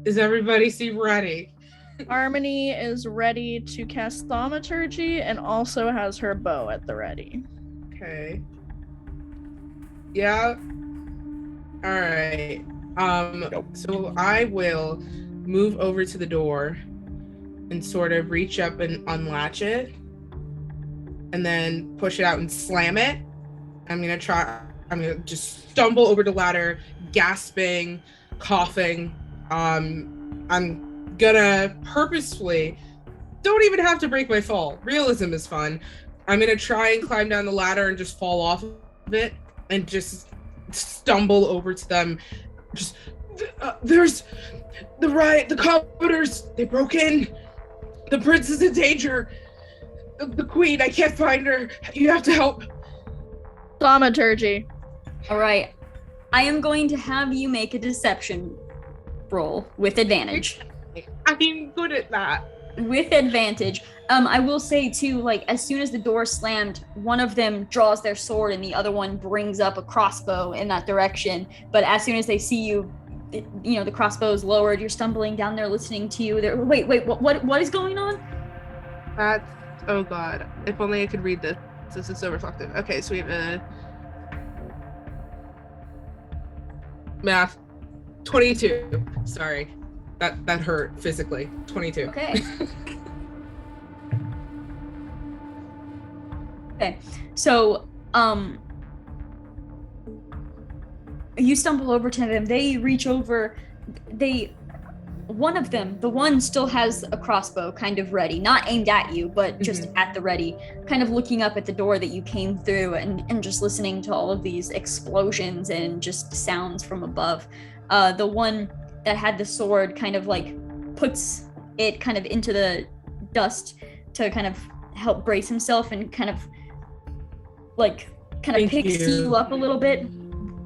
Does everybody seem ready? Harmony is ready to cast thaumaturgy and also has her bow at the ready. Okay. Yeah. All right. So I will move over to the door and sort of reach up and unlatch it, and then push it out and slam it. I'm gonna just stumble over the ladder, gasping, coughing. I'm gonna purposefully, don't even have to break my fall. Realism is fun. I'm gonna try and climb down the ladder and just fall off of it and just stumble over to them. Just, there's the riot, the commoners, they broke in. The prince is in danger. The queen, I can't find her. You have to help. Thaumaturgy. All right. I am going to have you make a deception roll with advantage. I'm good at that. With advantage. I will say too, like as soon as the door slammed, one of them draws their sword and the other one brings up a crossbow in that direction. But as soon as they see you, the crossbow is lowered. You're stumbling down there, listening to you. Wait, what is going on? That's, oh god. If only I could read this. This is so reflective. Okay, so we have a math 22. Sorry. That hurt physically. 22. Okay. Okay. So, you stumble over to them. They reach over. One of them, the one still has a crossbow kind of ready, not aimed at you, but just at the ready, kind of looking up at the door that you came through and just listening to all of these explosions and just sounds from above. The one that had the sword kind of like puts it kind of into the dust to kind of help brace himself and kind of picks you up a little bit.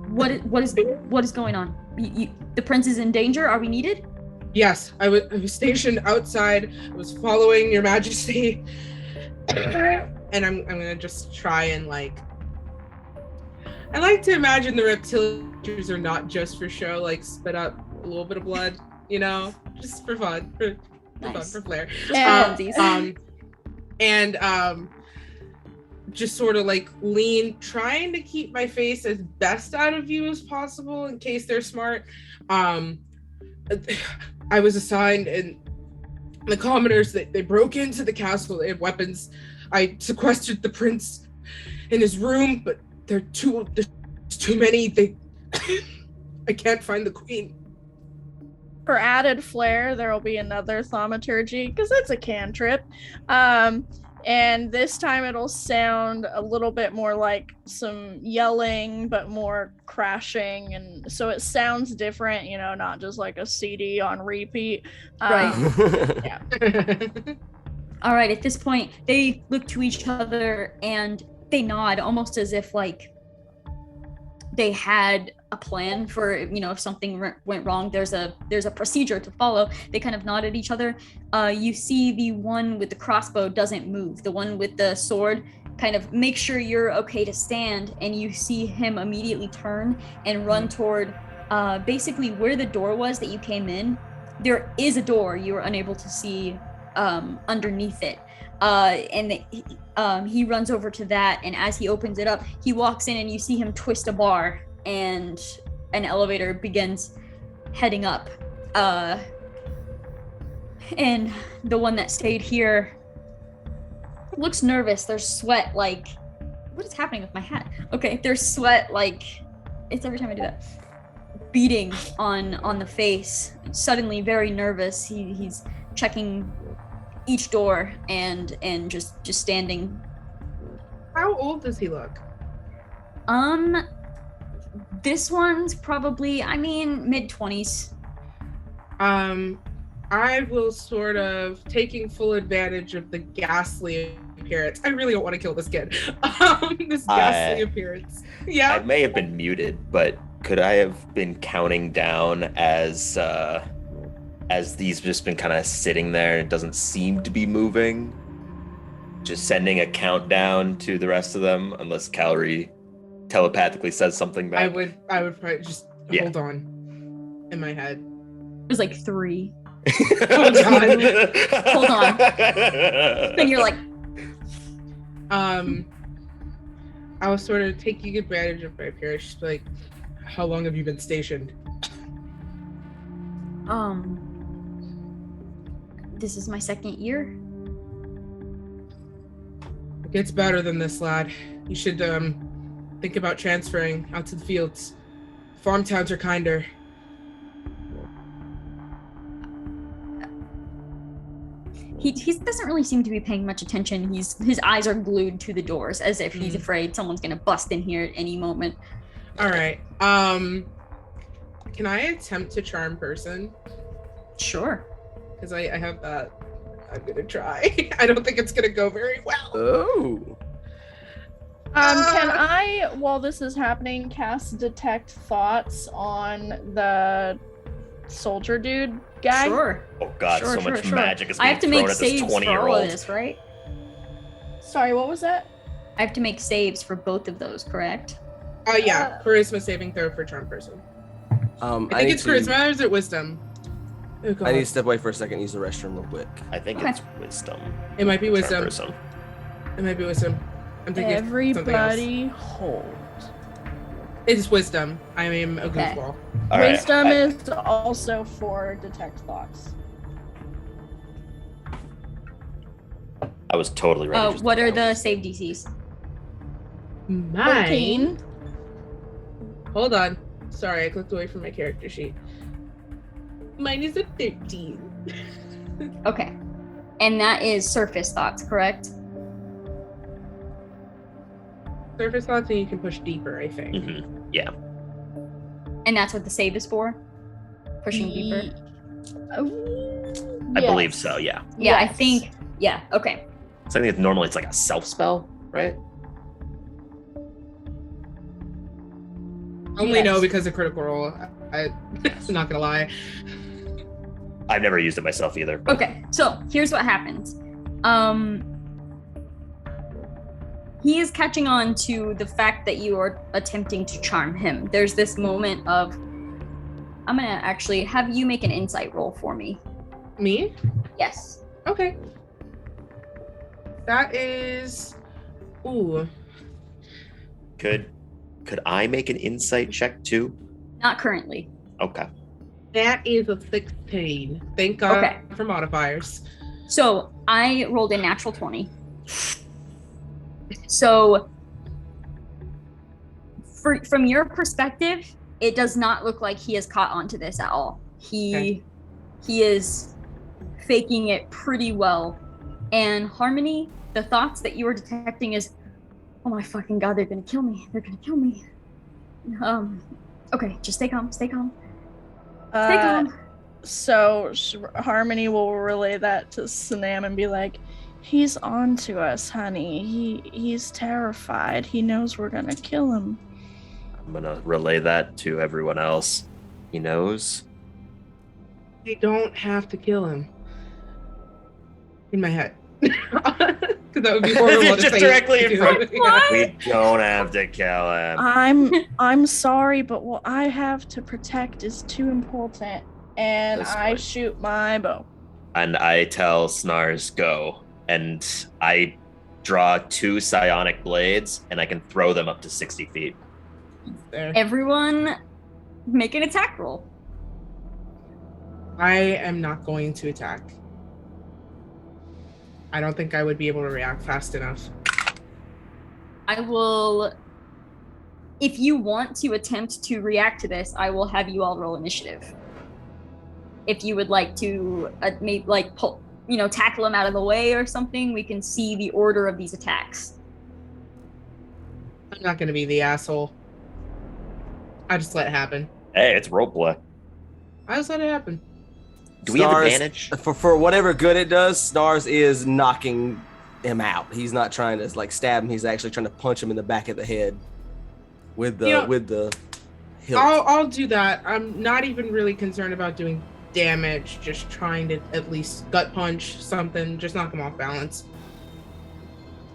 What is going on? The prince is in danger. Are we needed? Yes, I was stationed outside. I was following Your Majesty, and I'm gonna just try and I like to imagine the reptilians are not just for show, like spit up a little bit of blood, just for fun, for flair. Just sort of lean, trying to keep my face as best out of view as possible in case they're smart. I was assigned, and the commoners, they broke into the castle. They had weapons. I sequestered the prince in his room, but there's too many. I can't find the queen. For added flair, there will be another thaumaturgy, because it's a cantrip. And this time it'll sound a little bit more like some yelling, but more crashing. And so it sounds different, not just like a CD on repeat. Right. Yeah. All right. At this point, they look to each other and they nod, almost as if they had a plan for, if something went wrong, there's a procedure to follow. They kind of nod at each other. You see the one with the crossbow doesn't move. The one with the sword kind of makes sure you're okay to stand, and you see him immediately turn and run toward basically where the door was that you came in. There is a door you were unable to see underneath it. And he runs over to that, and as he opens it up, he walks in and you see him twist a bar, and an elevator begins heading up. And the one that stayed here looks nervous. There's sweat, what is happening with my hat? Okay, there's sweat, it's every time I do that, beating on the face. Suddenly very nervous. He's checking each door and just standing. How old does he look? This one's probably, mid-20s. I will sort of, taking full advantage of the ghastly appearance. I really don't want to kill this kid. This ghastly appearance. Yeah. I may have been muted, but could I have been counting down as these just been kind of sitting there and it doesn't seem to be moving? Just sending a countdown to the rest of them, unless Calorie telepathically says something back. I would probably just hold on in my head. It was 3. Oh god. Hold on. And you're I was sort of taking advantage of my appearance, just how long have you been stationed? This is my second year. It gets better than this, lad. You should think about transferring out to the fields. Farm towns are kinder. He doesn't really seem to be paying much attention. His eyes are glued to the doors, as if he's afraid someone's gonna bust in here at any moment. All right. Can I attempt to charm person? Sure. Because I have that. I'm gonna try. I don't think it's gonna go very well. Oh. Can I, while this is happening, cast Detect Thoughts on the soldier dude? guy? Sure. Oh god, Sure, so sure, much sure. magic is I being have to thrown make at this saves for all of 20-year-old. this, right? Sorry, what was that? I have to make saves for both of those, correct? Oh yeah, charisma saving throw for charm person. I think need it's charisma or is it wisdom? Oh, God. I need to step away for a second and use the restroom real quick. I think Okay. it's wisdom. It might be Charm wisdom. person. It might be wisdom. I'm thinking of something else. Everybody hold. It's wisdom. I am a Okay. goofball. All right, Wisdom is also for detect thoughts. I was totally ready. just What to are go. the save DCs? Mine. 13. Hold on. Sorry, I clicked away from my character sheet. Mine is a 13. Okay. And that is surface thoughts, correct? Surface thoughts, and you can push deeper, I think. Mhm. Yeah. And that's what the save is for? Pushing deeper? I believe so, yeah. Yeah, I Yes. think, yeah, okay. So I think normally it's like a self spell, right? Only Yes. know because of critical role. I'm not gonna lie. I've never used it myself either. But Okay, so here's what happens. He is catching on to the fact that you are attempting to charm him. There's this moment of, I'm gonna actually have you make an insight roll for me. Me? Yes. Okay. That is. Ooh. Could I make an insight check too? Not currently. Okay. That is a 16. Thank God Okay. for modifiers. So I rolled a natural 20. So from your perspective, it does not look like he has caught on to this at all. He is faking it pretty well. And Harmony, the thoughts that you are detecting is, oh my fucking god, they're gonna kill me. They're gonna kill me. Okay, just stay calm, stay calm. Stay calm. So Harmony will relay that to Sanam and be like, he's on to us, honey. He's terrified. He knows we're gonna kill him. I'm gonna relay that to everyone else. He knows. You don't have to kill him. In my head. Because that would be horrible to Just say directly in to front. him. We don't have to kill him. I'm sorry, but what I have to protect is too important. And That's I fine. shoot my bow. And I tell Snars go, and I draw 2 psionic blades, and I can throw them up to 60 feet. There. Everyone, make an attack roll. I am not going to attack. I don't think I would be able to react fast enough. I will, if you want to attempt to react to this, I will have you all roll initiative. If you would like to maybe like pull, tackle him out of the way or something, we can see the order of these attacks. I'm not going to be the asshole. I just let it happen. Hey, it's roleplay. I just let it happen. Do we have Snars- advantage? For whatever good it does, Snars is knocking him out. He's not trying to like stab him. He's actually trying to punch him in the back of the head with the hilt. I'll do that. I'm not even really concerned about doing damage. Just trying to at least gut punch something. Just knock him off balance.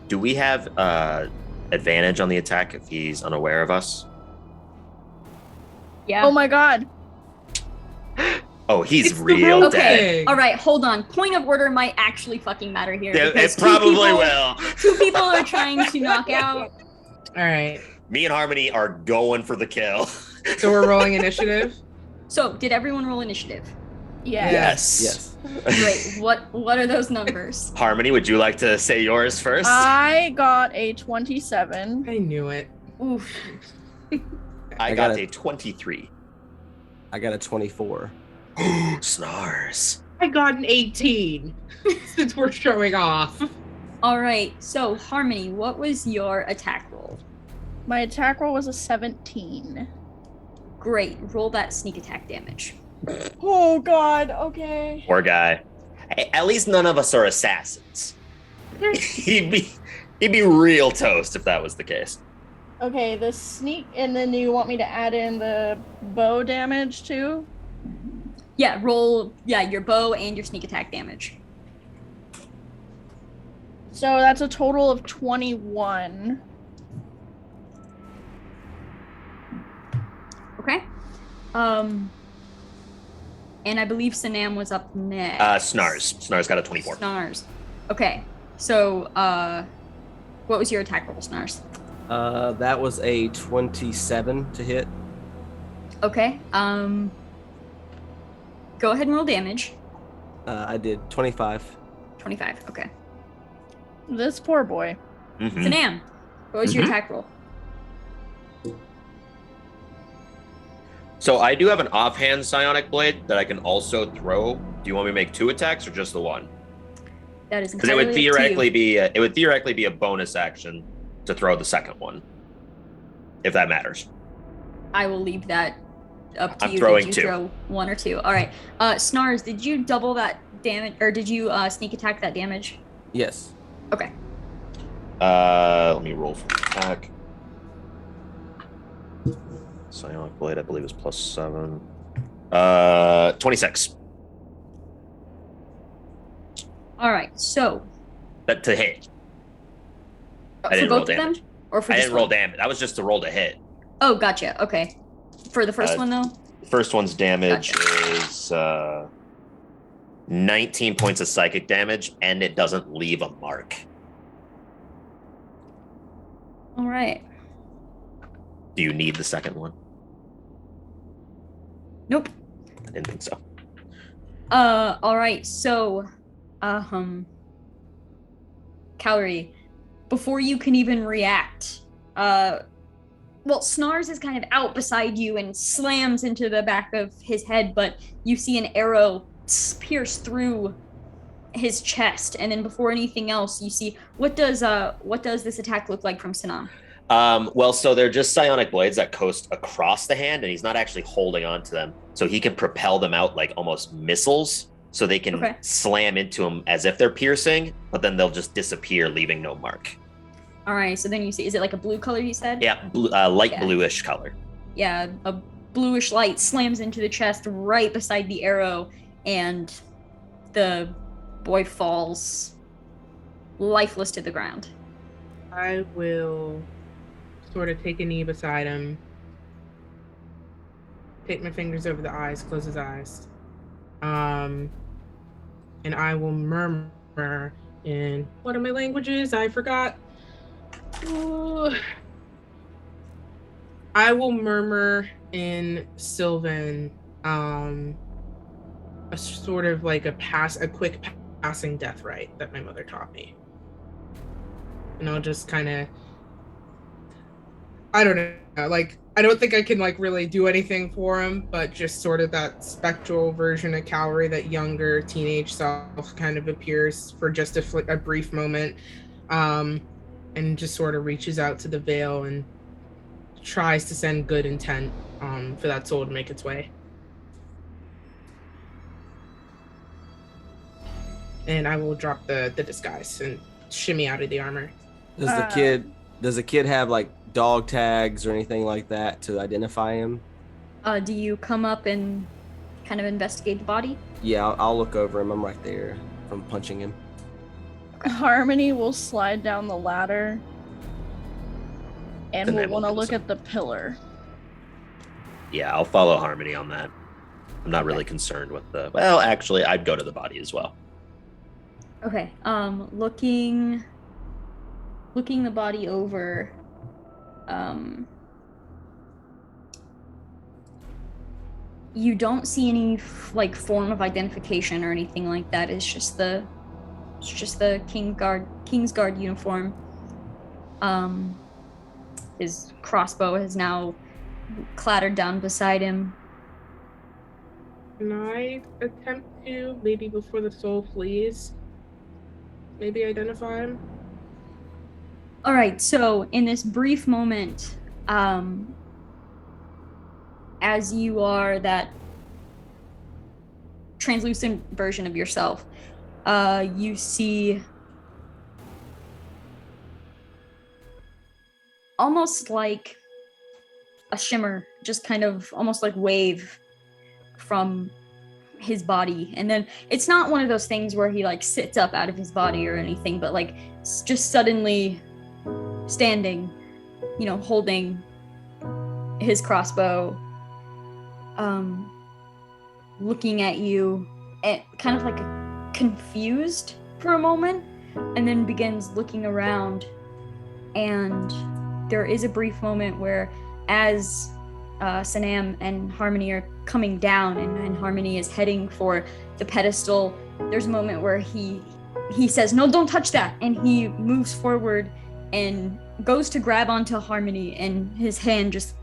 Do we have advantage on the attack if he's unaware of us? Yeah. Oh my god. Oh, he's It's the real rope dead. thing. All right, hold on. Point of order might actually fucking matter here. Yeah, because it probably people, will. 2 people are trying to knock out. All right. Me and Harmony are going for the kill. So we're rolling initiative. So, did everyone roll initiative? Yeah. Yes. Great. What are those numbers? Harmony, would you like to say yours first? I got a 27. I knew it. Oof. I I got got a 23. I got a 24. Snars. I got an 18. Since we're showing off. All right. So, Harmony, what was your attack roll? My attack roll was a 17. Great. Roll that sneak attack damage. Oh god, okay. Poor guy. Hey, at least none of us are assassins. he'd be real toast if that was the case. Okay, the sneak, and then you want me to add in the bow damage too? Yeah, roll, your bow and your sneak attack damage. So that's a total of 21. Okay. And I believe Sanam was up next. Snars got a 24. Snars. Okay. So, what was your attack roll, Snars? That was a 27 to hit. Okay. Go ahead and roll damage. I did 25. 25. Okay. This poor boy. Mm-hmm. Sanam, what was your attack roll? So I do have an offhand psionic blade that I can also throw. Do you want me to make 2 attacks or just the one? That is Because entirely it would theoretically be a bonus action to throw the second one, if that matters. I will leave that up to I'm you. throwing Did you 2. throw 1 or 2? All right. Snars, did you double that damage, or did you sneak attack that damage? Yes. Okay. Let me roll for attack. Psionic blade, I believe, is +7. 26. All right. So. That to hit. I For didn't roll both of them, damage. or for I just didn't roll one? damage. That was just to roll to hit. Oh, gotcha. Okay. For the first one, though. First one's damage Gotcha. is 19 points of psychic damage, and it doesn't leave a mark. All right. Do you need the second one? Nope. I didn't think so. All right. So, Calorie, before you can even react, Snars is kind of out beside you and slams into the back of his head, but you see an arrow pierce through his chest, and then before anything else, you see what does this attack look like from Sanam? So they're just psionic blades that coast across the hand, and he's not actually holding on to them, so he can propel them out like almost missiles, so they can slam into them as if they're piercing, but then they'll just disappear, leaving no mark. All right, so then you see, is it like a blue color you said? Yeah, light bluish color. Yeah, a bluish light slams into the chest right beside the arrow, and the boy falls lifeless to the ground. I will sort of take a knee beside him, take my fingers over the eyes, close his eyes, and I will murmur in, what are my languages? I forgot. Ooh. I will murmur in Sylvan, a sort of like a quick passing death rite that my mother taught me. And I'll just kind of, I don't know, like, I don't think I can like really do anything for him, but just sort of that spectral version of Calorie, that younger teenage self kind of appears for just a brief moment, and just sort of reaches out to the veil and tries to send good intent for that soul to make its way. And I will drop the disguise and shimmy out of the armor. Does the kid have like dog tags or anything like that to identify him? Do you come up and kind of investigate the body? Yeah, I'll look over him. I'm right there from punching him. Harmony will slide down the ladder and will want to look at the pillar. Yeah, I'll follow Harmony on that. I'm not really concerned with well, actually, I'd go to the body as well. Okay. Looking the body over. You don't see any like form of identification or anything like that. It's just the King's Guard uniform. His crossbow has now clattered down beside him. Can I attempt to, maybe before the soul flees, maybe identify him? All right, so in this brief moment, as you are that translucent version of yourself, you see almost like a shimmer, just kind of almost like wave from his body, and then it's not one of those things where he like sits up out of his body or anything, but like just suddenly standing, holding his crossbow, looking at you, and kind of like confused for a moment, and then begins looking around. And there is a brief moment where, as Sanam and Harmony are coming down, and Harmony is heading for the pedestal, there's a moment where he says, "No, don't touch that," and he moves forward and goes to grab onto Harmony, and his hand just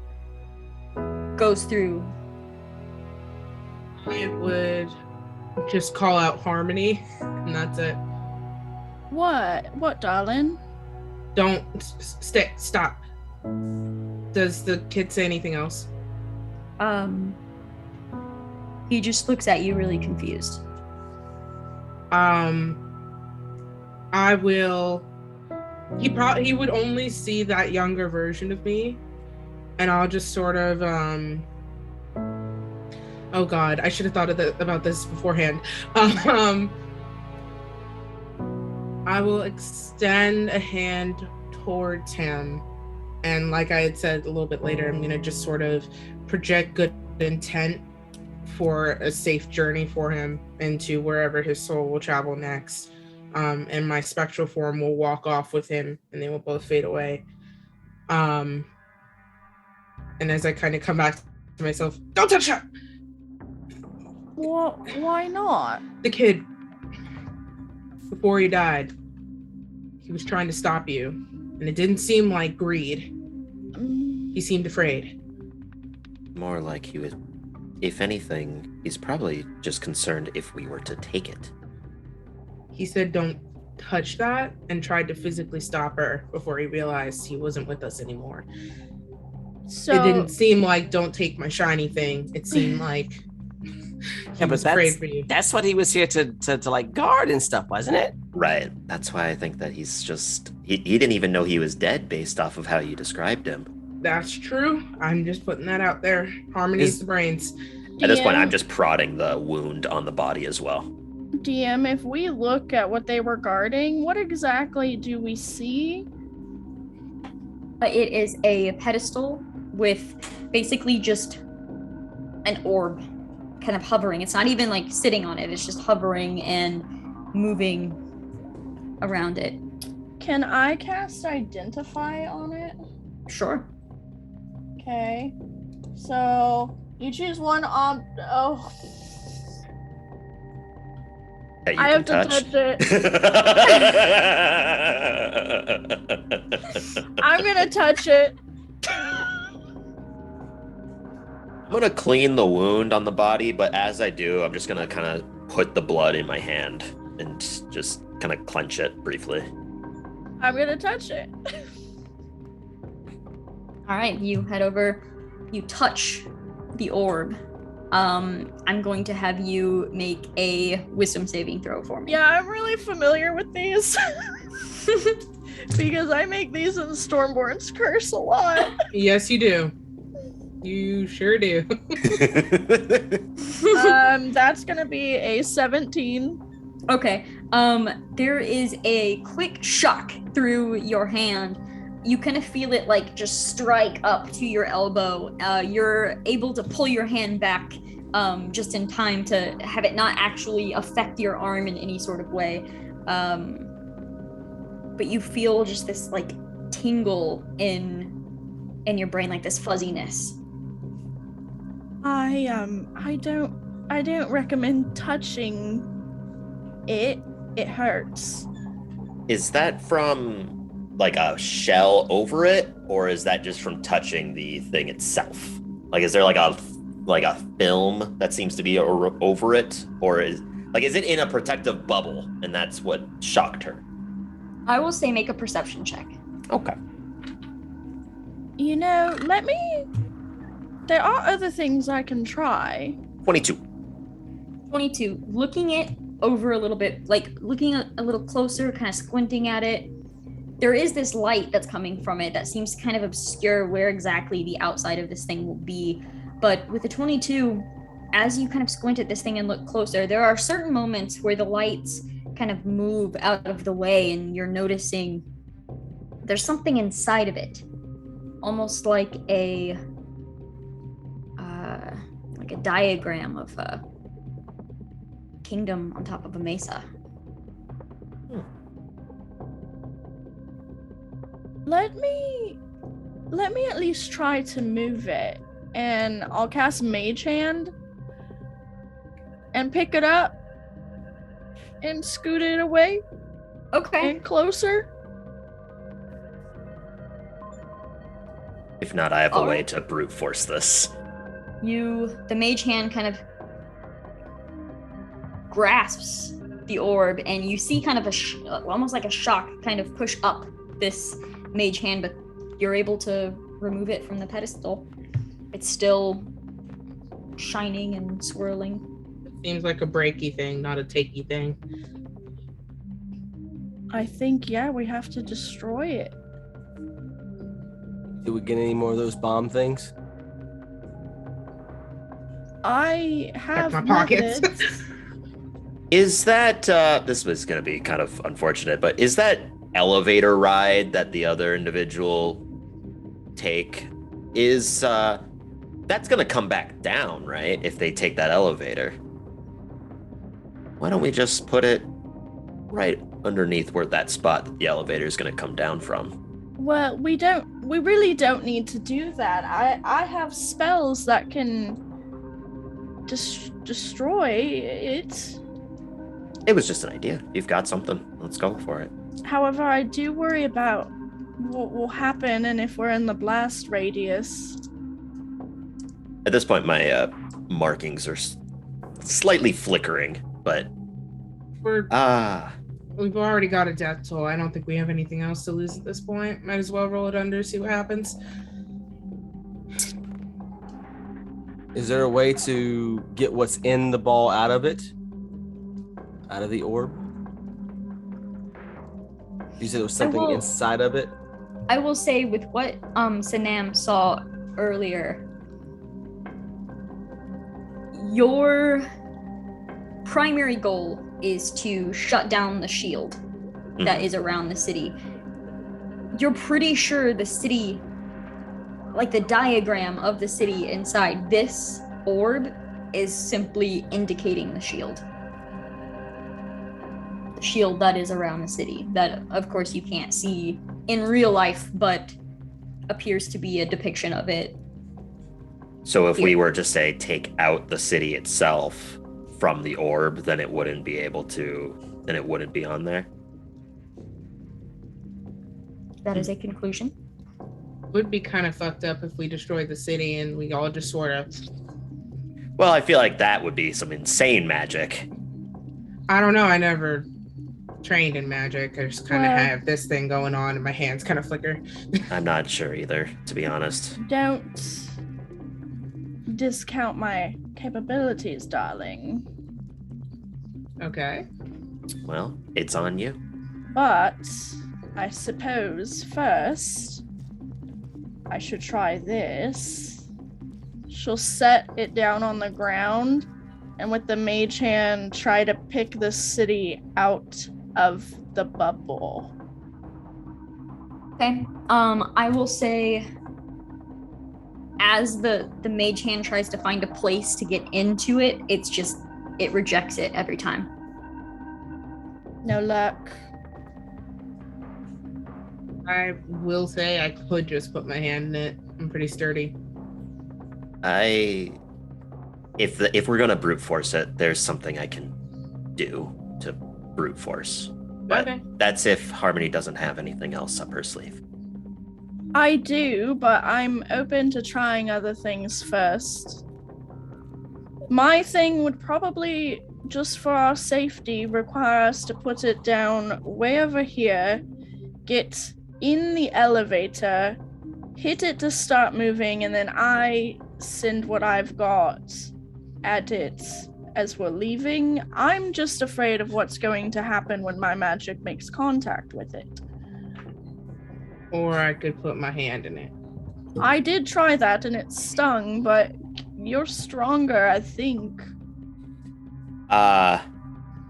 goes through. I would just call out Harmony, and that's it. What, darling? Don't stop. Does the kid say anything else? He just looks at you really confused. I will. He would only see that younger version of me, and I'll just sort of oh God, I should have thought about this beforehand. I will extend a hand towards him, and like I had said a little bit later, I'm gonna just sort of project good intent for a safe journey for him into wherever his soul will travel next. And my spectral form will walk off with him, and they will both fade away. And as I kind of come back to myself, don't touch that! What? Why not? The kid, before he died, he was trying to stop you, and it didn't seem like greed. He seemed afraid. More like he was, if anything, he's probably just concerned if we were to take it. He said don't touch that, and tried to physically stop her before he realized he wasn't with us anymore. So it didn't seem like don't take my shiny thing. It seemed like he was afraid for you. That's what he was here to like guard and stuff, wasn't it? Right. That's why I think that he's just he didn't even know he was dead based off of how you described him. That's true. I'm just putting that out there. Harmony's the brains. At this point, I'm just prodding the wound on the body as well. DM, if we look at what they were guarding, what exactly do we see? It is a pedestal with basically just an orb kind of hovering. It's not even like sitting on it. It's just hovering and moving around it. Can I cast Identify on it? Sure. Okay. So you choose one Oh. That you I can have to touch it. I'm gonna touch it. I'm gonna clean the wound on the body, but as I do, I'm just gonna kind of put the blood in my hand and just kind of clench it briefly. I'm gonna touch it. All right, you head over, you touch the orb. I'm going to have you make a wisdom saving throw for me. Yeah, I'm really familiar with these. Because I make these in Stormborn's Curse a lot. Yes, you do. You sure do. That's gonna be a 17. Okay. There is a quick shock through your hand. You kind of feel it like just strike up to your elbow. You're able to pull your hand back just in time to have it not actually affect your arm in any sort of way. But you feel just this like tingle in your brain, like this fuzziness. I don't recommend touching it. It hurts. Is that from like a shell over it, or is that just from touching the thing itself? Like, is there like a film that seems to be over it, or is it in a protective bubble, and that's what shocked her? I will say make a perception check. Okay. You know, there are other things I can try. 22. 22. Looking it over a little bit, like looking a little closer, kind of squinting at it, there is this light that's coming from it that seems to kind of obscure where exactly the outside of this thing will be. But with the 22, as you kind of squint at this thing and look closer, there are certain moments where the lights kind of move out of the way and you're noticing there's something inside of it, almost like a diagram of a kingdom on top of a mesa. Let me at least try to move it, and I'll cast Mage Hand and pick it up and scoot it away Okay. and closer. If not, I have a All way right. to brute force this. The mage hand kind of grasps the orb, and you see kind of almost like a shock kind of push up this mage hand, but you're able to remove it from the pedestal. It's still shining and swirling. Seems like a breaky thing, not a takey thing. I think, yeah, we have to destroy it. Did we get any more of those bomb things? I have Check my pockets. methods. Is that this was going to be kind of unfortunate, but is that elevator ride that the other individual take is that's going to come back down, right? If they take that elevator. Why don't we just put it right underneath where that spot that the elevator is going to come down from? Well, we really don't need to do that. I have spells that can destroy it. It was just an idea. You've got something. Let's go for it. However, I do worry about what will happen and if we're in the blast radius. At this point, my markings are slightly flickering, but We've already got a death toll. I don't think we have anything else to lose at this point. Might as well roll it under, see what happens. Is there a way to get what's in the ball out of it? Out of the orb? You said there was something inside of it? I will say with what Sanam saw earlier, your primary goal is to shut down the shield that is around the city. You're pretty sure the city, like the diagram of the city inside this orb, is simply indicating the shield. The shield that is around the city, that of course you can't see in real life, but appears to be a depiction of it. So if we were to say take out the city itself from the orb, then it wouldn't be on there. That is a conclusion. Would be kind of fucked up if we destroyed the city and we all just sort of... Well, I feel like that would be some insane magic. I don't know. I never trained in magic. I just kind of have this thing going on and my hands kind of flicker. I'm not sure either, to be honest. Don't discount my capabilities, darling. Okay. Well, it's on you. But I suppose first I should try this. She'll set it down on the ground and with the mage hand try to pick the city out of the bubble. Okay. I will say, as the mage hand tries to find a place to get into it, it rejects it every time. No luck. I will say I could just put my hand in it. I'm pretty sturdy. If we're gonna brute force it, there's something I can do to brute force. But Okay. that's if Harmony doesn't have anything else up her sleeve. I do, but I'm open to trying other things first. My thing would probably, just for our safety, require us to put it down way over here, get in the elevator, hit it to start moving, and then I send what I've got at it as we're leaving. I'm just afraid of what's going to happen when my magic makes contact with it. Or I could put my hand in it. I did try that and it stung, but You're stronger, I think.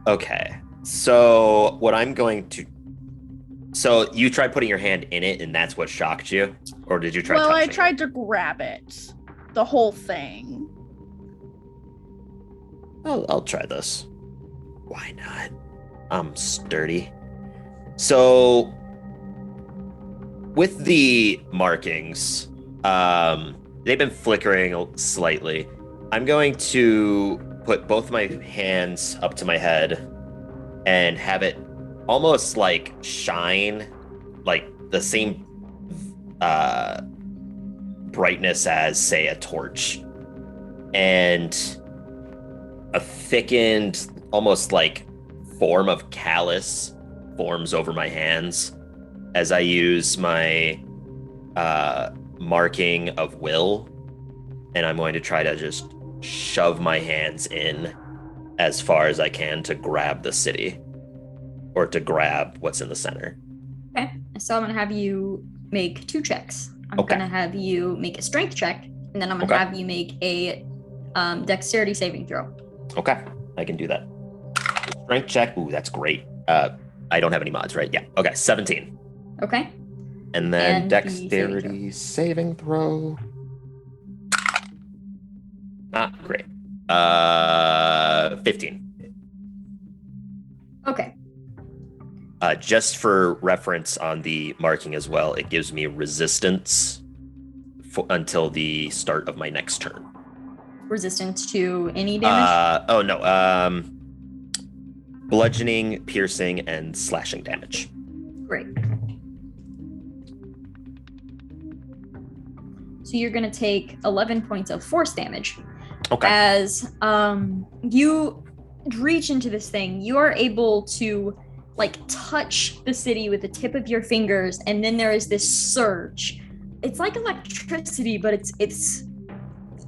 Okay. So what I'm going to... So you tried putting your hand in it and that's what shocked you? Or did you try touching I tried to grab it. The whole thing. I'll try this. Why not? I'm sturdy. So with the markings, they've been flickering slightly. I'm going to put both my hands up to my head and have it almost like shine, like the same brightness as, say, a torch. And a thickened, almost like form of callus forms over my hands as I use my marking of will. And I'm going to try to just shove my hands in as far as I can to grab the city or to grab what's in the center. Okay, so I'm gonna have you make 2 checks. I'm Okay. gonna have you make a strength check, and then I'm gonna have you make a dexterity saving throw. Okay, I can do that. Strength check. Ooh, that's great. I don't have any mods, right? Yeah. Okay, 17. Okay. And then And the dexterity saving throw. Not great. 15. Okay. Just for reference on the marking as well, it gives me resistance until the start of my next turn. Resistance to any damage? Bludgeoning, piercing, and slashing damage. Great. So you're going to take 11 points of force damage. Okay. As you reach into this thing, you are able to like touch the city with the tip of your fingers, and then there is this surge. It's like electricity, but it's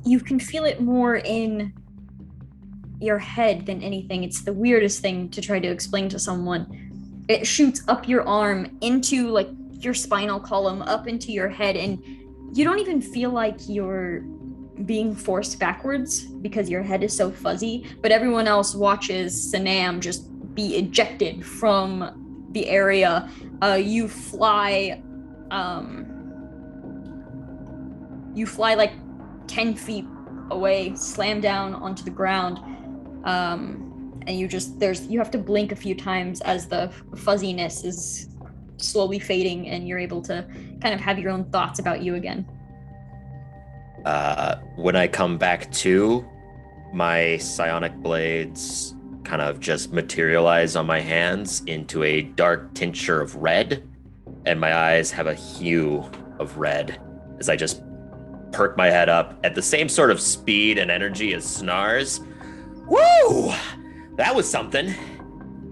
you can feel it more in your head than anything. It's the weirdest thing to try to explain to someone. It shoots up your arm into like your spinal column, up into your head, and you don't even feel like you're being forced backwards because your head is so fuzzy, but everyone else watches Sanam just be ejected from the area. You fly like 10 feet away, slam down onto the ground, and you have to blink a few times as the fuzziness is slowly fading, and you're able to kind of have your own thoughts about you again. When I come back to, my psionic blades kind of just materialize on my hands into a dark tincture of red, and my eyes have a hue of red as I just perk my head up at the same sort of speed and energy as Snars. Woo! That was something.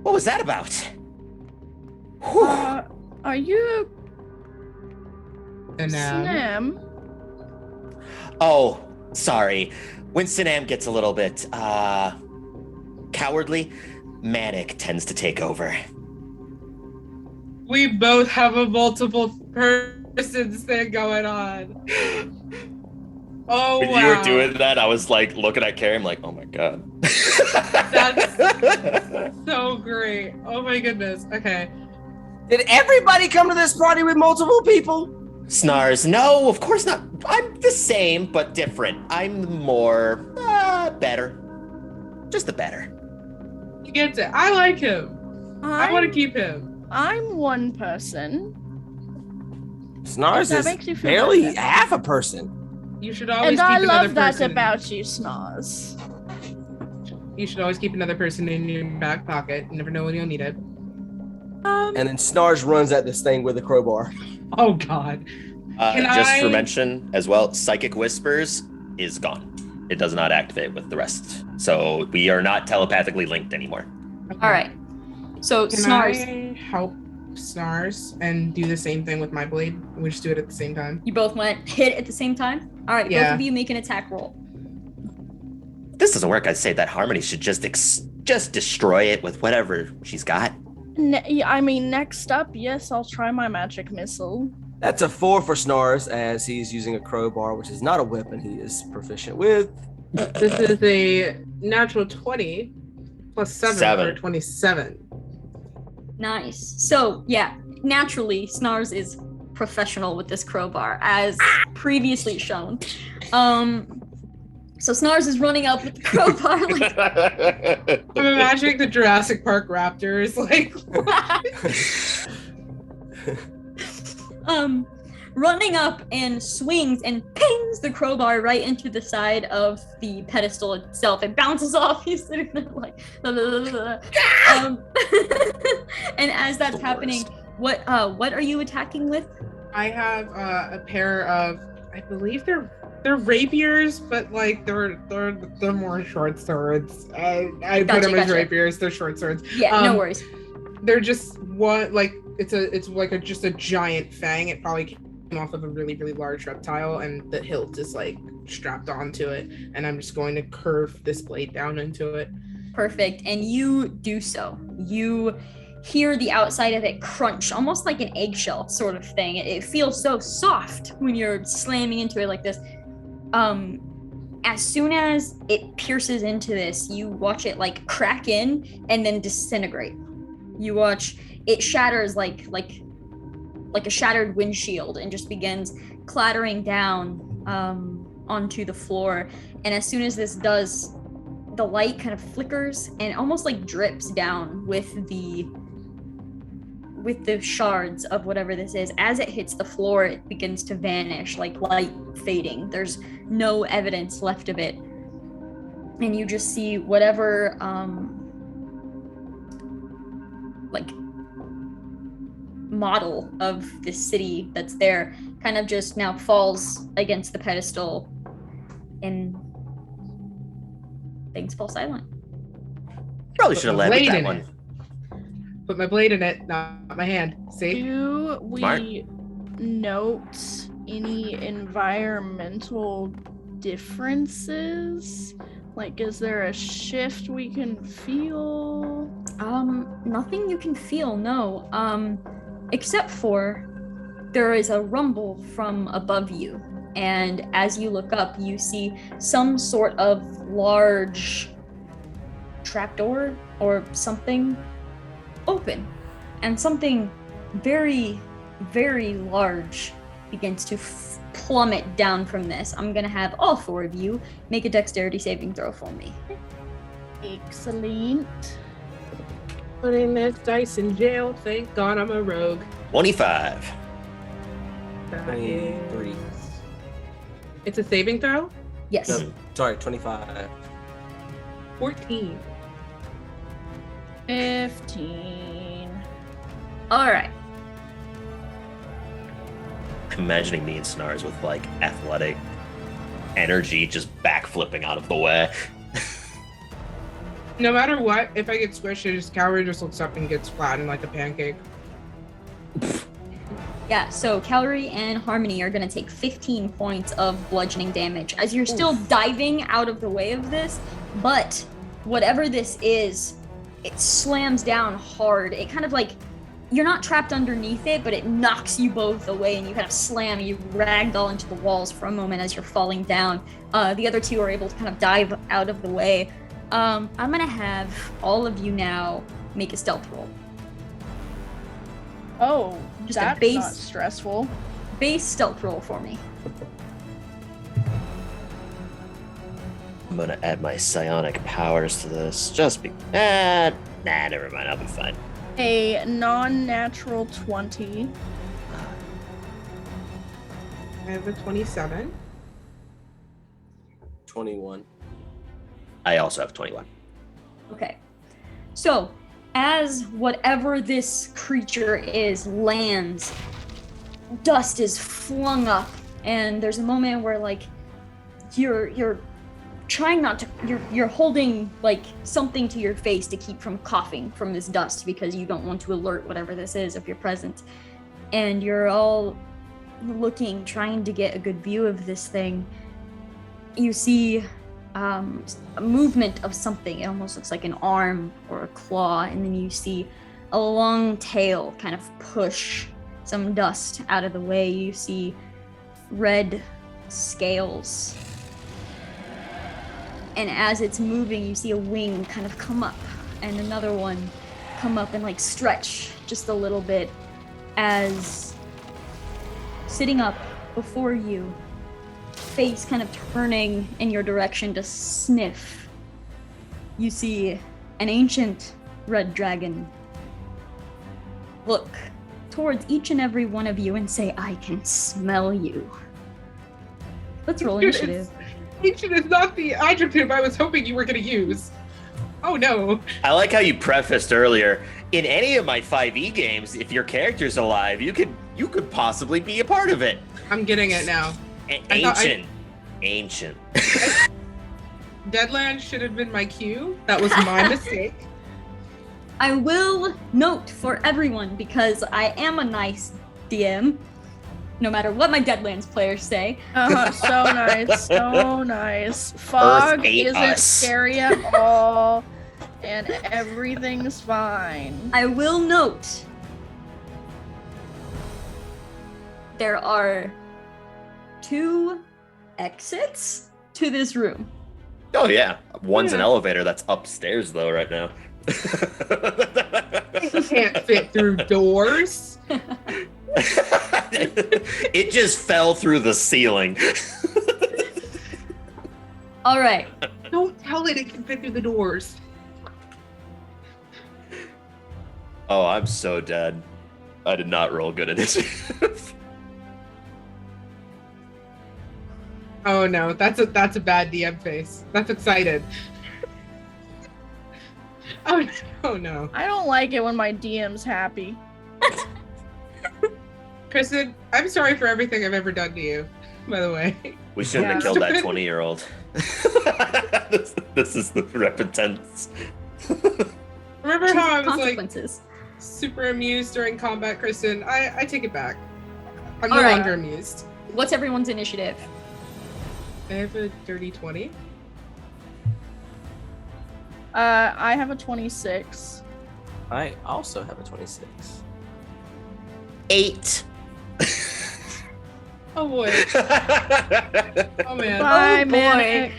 What was that about? Are you Sanam? Oh, sorry. When Sanam gets a little bit, cowardly, manic tends to take over. We both have a multiple persons thing going on. Oh, When wow. you were doing that, I was like looking at Carrie, I'm like, oh my god. That's so great. Oh my goodness. Okay. Did everybody come to this party with multiple people? Snars, no, of course not. I'm the same, but different. I'm more, better. Just the better. He gets it. I like him. I want to keep him. I'm one person. Snars That is makes you feel barely better. half a person. You should always And keep I another love that person. about you, Snars. You should always keep another person in your back pocket. You never know when you'll need it. And then Snars runs at this thing with a crowbar. Oh God. Just for mention as well, Psychic Whispers is gone. It does not activate with the rest. So we are not telepathically linked anymore. All right. So Can Snars, I help Snars and do the same thing with my blade? We just do it at the same time. you both went hit at the same time. All right, both Yeah. of you make an attack roll. This doesn't work. I'd say that Harmony should just destroy it with whatever she's got. Next up, yes, I'll try my magic missile. That's a 4 for Snars, as he's using a crowbar, which is not a weapon he is proficient with. This is a natural 20 plus 7 for 27. Nice. So, yeah, naturally, Snars is professional with this crowbar, as previously shown. So Snars is running up with the crowbar. Like, I'm imagining the Jurassic Park raptors, like. Running up and swings and pings the crowbar right into the side of the pedestal itself. It bounces off. He's sitting there like, and as that's happening, what are you attacking with? I have a pair of, I believe they're rapiers, but like they're more short swords. I put them as rapiers. They're short swords. Yeah, no worries. They're just one, like it's like just a giant fang. It probably came off of a really, really large reptile, and the hilt is like strapped onto it, and I'm just going to curve this blade down into it. Perfect. And you do so. You hear the outside of it crunch, almost like an eggshell sort of thing. It feels so soft when you're slamming into it like this. As soon as it pierces into this, you watch it like crack in and then disintegrate. You watch it shatters like a shattered windshield and just begins clattering down onto the floor. And as soon as this does, the light kind of flickers and almost like drips down with the shards of whatever this is. As it hits the floor, it begins to vanish, like light fading. There's no evidence left of it. And you just see whatever like model of this city that's there kind of just now falls against the pedestal and things fall silent. Probably should have led with that one. Put my blade in it, not my hand. See? Do we Smart. note any environmental differences? Like, is there a shift we can feel? Nothing you can feel, no. Except for there is a rumble from above you. And as you look up, you see some sort of large trapdoor or something open, and something very, very large begins to plummet down from this. I'm gonna have all 4 of you make a dexterity saving throw for me. Excellent. Putting this dice in jail. Thank God I'm a rogue. 25. That 23. is- It's a saving throw? Yes. No, sorry, 25. 14. 15. All right. Imagining me and Snars with like athletic energy just backflipping out of the way. No matter what, if I get squished, Calorie just looks up and gets flattened like a pancake. Yeah, so Calorie and Harmony are going to take 15 points of bludgeoning damage as you're still diving out of the way of this, but whatever this is, it slams down hard. It kind of like, you're not trapped underneath it, but it knocks you both away and you kind of slam, you ragdoll into the walls for a moment as you're falling down. The other 2 are able to kind of dive out of the way. I'm going to have all of you now make a stealth roll. Oh, Just a that's base- not stressful. Base stealth roll for me. I'm gonna add my psionic powers to this. Just be never mind, I'll be fine. A non-natural 20. I have a 27. 21. I also have 21. Okay. So, as whatever this creature is lands, dust is flung up, and there's a moment where like you're trying not to, you're holding like something to your face to keep from coughing from this dust because you don't want to alert whatever this is of your presence. And you're all looking, trying to get a good view of this thing. You see a movement of something. It almost looks like an arm or a claw, and then you see a long tail kind of push some dust out of the way. You see red scales. And as it's moving, you see a wing kind of come up and another one come up and like stretch just a little bit as sitting up before you, face kind of turning in your direction to sniff, you see an ancient red dragon look towards each and every one of you and say, "I can smell you." Let's roll initiative. Ancient is not the adjective I was hoping you were going to use. Oh no. I like how you prefaced earlier. In any of my 5e games, if your character's alive, you could possibly be a part of it. I'm getting it now. Ancient. Deadlands should have been my cue. That was my mistake. I will note for everyone, because I am a nice DM, no matter what my Deadlands players say. So nice, so nice. Fog isn't us. scary at all, and everything's fine. I will note there are 2 exits to this room. Oh yeah, one's an elevator that's upstairs though right now. You can't fit through doors. It just fell through the ceiling. All right. Don't tell it can fit through the doors. Oh, I'm so dead. I did not roll good initiative. Oh no, that's a bad DM face. That's excited. Oh no. I don't like it when my DM's happy. Kristen, I'm sorry for everything I've ever done to you, by the way. We shouldn't have killed that 20-year-old. This is the repentance. Remember how I was like Consequences. super amused during combat, Kristen? I take it back. I'm no All right. longer amused. What's everyone's initiative? I have a dirty 20. I have a 26. I also have a 26. 8. Oh boy. Oh man. Bye, boy. Manic.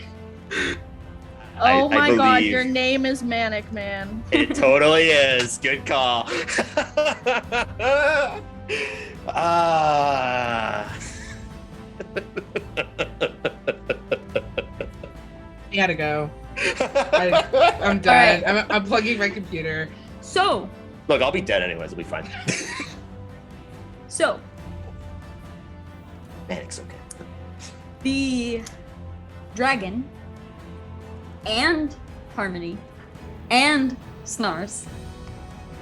I Oh my god, believe. your name is Manic Man. It totally is. Good call. You gotta go. I'm done. I'm plugging my computer. So, Look, I'll be dead anyways. It'll be fine. Manic's okay. the dragon and Harmony and Snars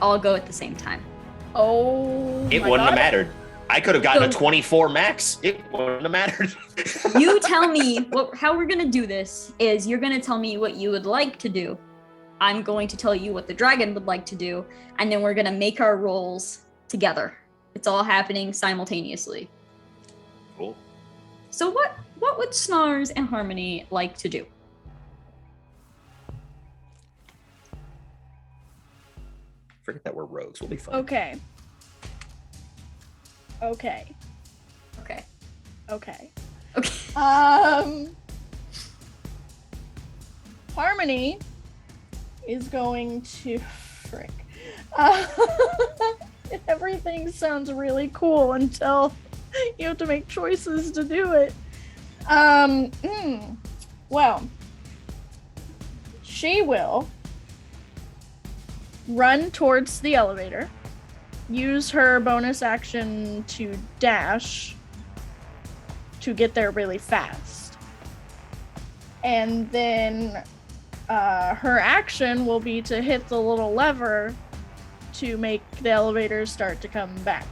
all go at the same time. Oh It my wouldn't have god. mattered. I could have gotten a So- 24 max. It wouldn't have mattered. You tell me how we're gonna do this is you're gonna tell me what you would like to do. I'm going to tell you what the dragon would like to do, and then we're gonna make our rolls together. It's all happening simultaneously. Cool. So what would Snars and Harmony like to do? Forget that we're rogues. We'll be fine. Okay. Okay. Okay. Okay. Okay. Harmony is going to frick. Everything sounds really cool until you have to make choices to do it. Well, she will run towards the elevator, use her bonus action to dash to get there really fast. And then her action will be to hit the little lever to make the elevator start to come back.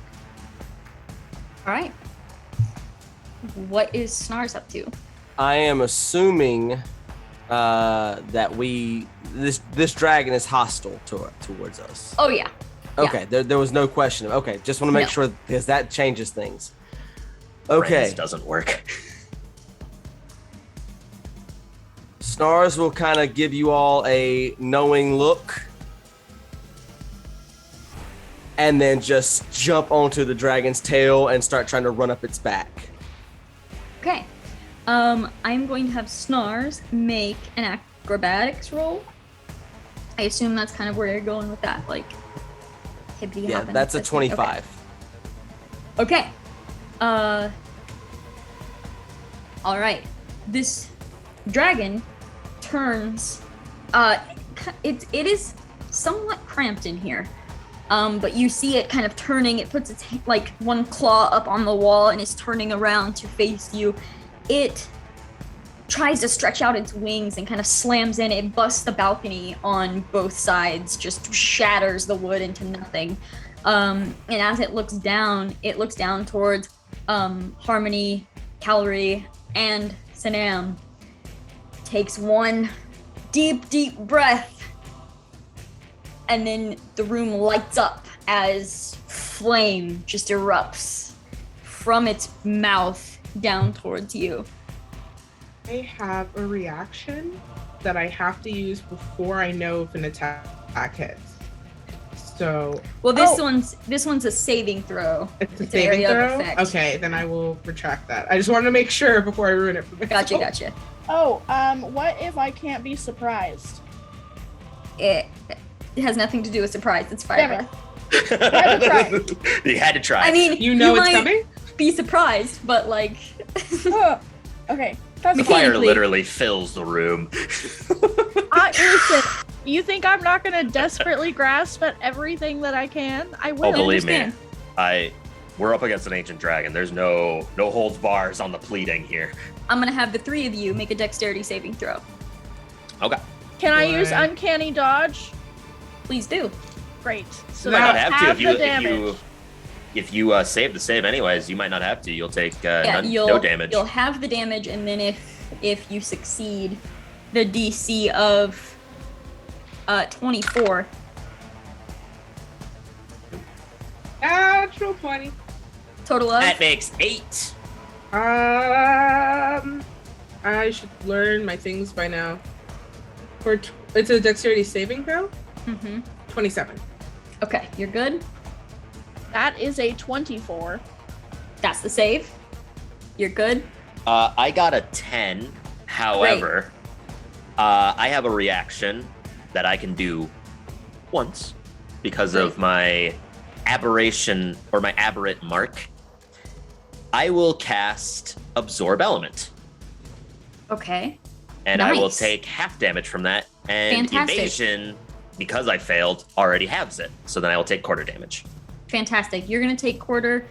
All right. What is Snars up to? I am assuming that this dragon is hostile towards us. Oh yeah. Okay, there was no question. Okay, just want to make No. sure because that changes things. Okay, Friends doesn't work. Snars will kind of give you all a knowing look. and then just jump onto the dragon's tail and start trying to run up its back. Okay. I'm going to have Snars make an acrobatics roll. I assume that's kind of where you're going with that, like hippity Yeah, hopping. that's a 25. Okay. All right. This dragon turns. It is somewhat cramped in here. But you see it kind of turning. It puts its like one claw up on the wall and is turning around to face you. It tries to stretch out its wings and kind of slams in. It busts the balcony on both sides, just shatters the wood into nothing. And as it looks down towards Harmony, Calorie, and Sanam. Takes one deep breath. And then the room lights up as flame just erupts from its mouth down towards you. I have a reaction that I have to use before I know if an attack hits. So Well, this one's a saving throw. it's a It's saving area of throw. effect. Okay, then I will retract that. I just wanted to make sure before I ruin it for myself. Gotcha. Oh, what if I can't be surprised? It has nothing to do with surprise. It's fire Damn it. breath. I had to try. You had to try. I mean, You know it's might coming? be surprised, but like, Oh, okay. That's the fine. fire mechanically- literally fills the room. Listen, you think I'm not gonna desperately grasp at everything that I can? I will. Oh, believe me, understand. we're up against an ancient dragon. There's no holds bars on the pleading here. I'm gonna have the three of you make a dexterity saving throw. Okay. Can I use Boy. uncanny dodge? Please do. Great. So You might not that's have to half the damage. if you save the save anyways. You might not have to. You'll take You'll no damage. You'll have the damage, and then if you succeed, the DC of 24. Natural 20. Total of That makes 8. I should learn my things by now. It's a dexterity saving throw? Mm-hmm. 27. Okay, you're good. That is a 24. That's the save. You're good. I got a 10. However, I have a reaction that I can do once because of my aberration or my aberrant mark. I will cast Absorb Element. Okay. And I will Nice. take half damage from that. And Fantastic. evasion, because I failed, already halves it. So then I will take quarter damage. Fantastic. You're gonna take quarter.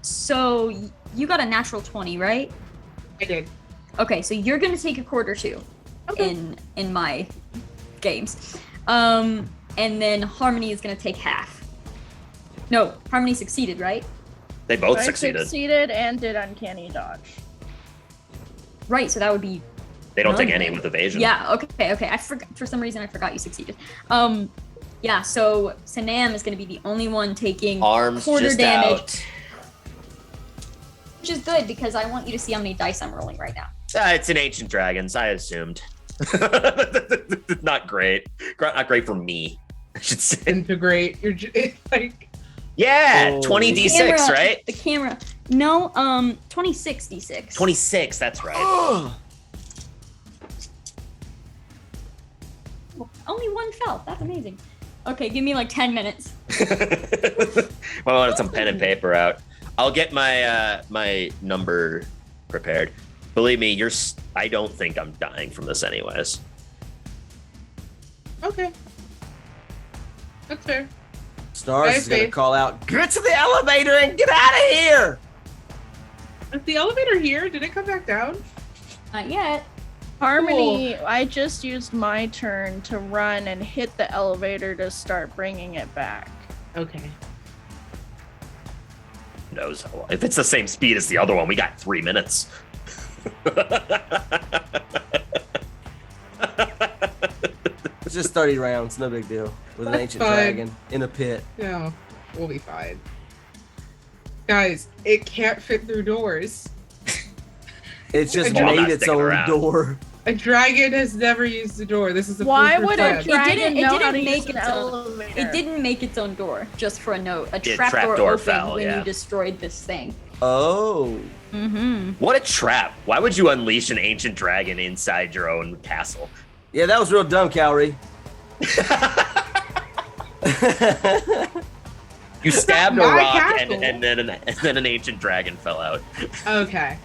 So you got a natural 20, right? I did. Okay, so you're gonna take a quarter too. Okay. In my games. And then Harmony is gonna take half. No, Harmony succeeded, right? They both I succeeded. succeeded and did uncanny dodge. Right, so that would be They don't take none any then. with evasion. Yeah, okay. I forgot, for some reason I forgot you succeeded. Yeah, so Sanam is gonna be the only one taking Arms quarter just damage, out. which is good because I want you to see how many dice I'm rolling right now. It's an ancient dragons, I assumed. Not great. Not great for me, I should say. Integrate. You're like, Yeah, Oh. 20d6, Camera- right? The camera. No, 26 d6. 26, that's right. Only one fell. That's amazing. Okay, give me like 10 minutes. Well, I wanted some pen and paper out. I'll get my my number prepared. Believe me, I don't think I'm dying from this anyways. okay. That's fair. Stars is gonna faith. call out, "Get to the elevator and get out of here!" Is the elevator here? Did it come back down? Not yet. Harmony, I just used my turn to run and hit the elevator to start bringing it back. Okay. Who knows if it's the same speed as the other one? We got 3 minutes. It's just 30 rounds, no big deal. With an That's ancient fine. dragon in a pit. No, we'll be fine. Guys, it can't fit through doors. It's just Well, I'm made not its sticking own around. door. A dragon has never used the door. This is a Why foolproof would a plan. dragon know how to didn't use make an its own. elevator? It didn't make its own door. Just for a note, a Yeah, trapdoor trapdoor opened fell, when yeah. you destroyed this thing. Oh. Mm-hmm. What a trap! Why would you unleash an ancient dragon inside your own castle? Yeah, that was real dumb, Calorie. You stabbed a My rock castle. and then an ancient dragon fell out. Okay.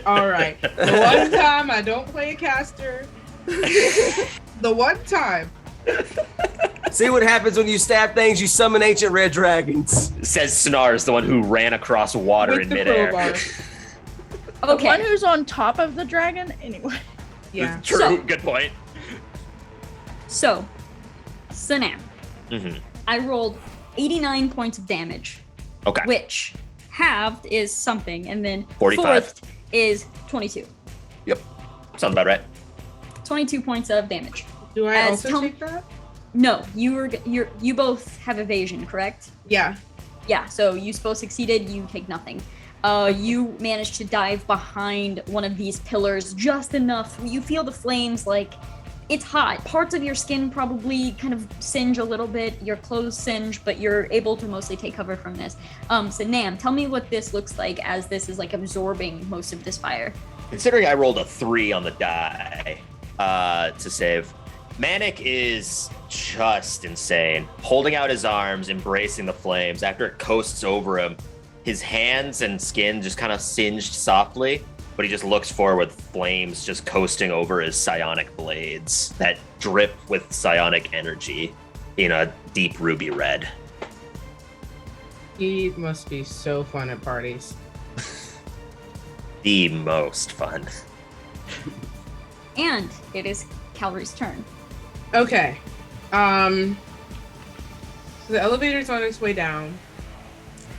All right. The one time I don't play a caster. The one time. See what happens when you stab things? You summon ancient red dragons. Says Snars, the one who ran across water With in the midair. crowbar. The Okay. one who's on top of the dragon? Anyway. Yeah. True. So- Good point. So, Sanam, Mm-hmm. I rolled 89 points of damage, Okay. which halved is something, and then 45. fourth is 22. Sounds about right. 22 points of damage. Do I As also Tom- take that? No, you both have evasion, correct? Yeah. Yeah, so you both succeeded, you take nothing. You managed to dive behind one of these pillars just enough. You feel the flames, like, it's hot. Parts of your skin probably kind of singe a little bit, your clothes singe, but you're able to mostly take cover from this. So Nam, tell me what this looks like as this is like absorbing most of this fire. Considering I rolled a 3 on the die to save, Manic is just insane. Holding out his arms, embracing the flames. After it coasts over him, his hands and skin just kind of singed softly, but he just looks forward with flames just coasting over his psionic blades that drip with psionic energy in a deep ruby red. He must be so fun at parties. The most fun. And it is Calvary's turn. Okay. So the elevator's on its way down.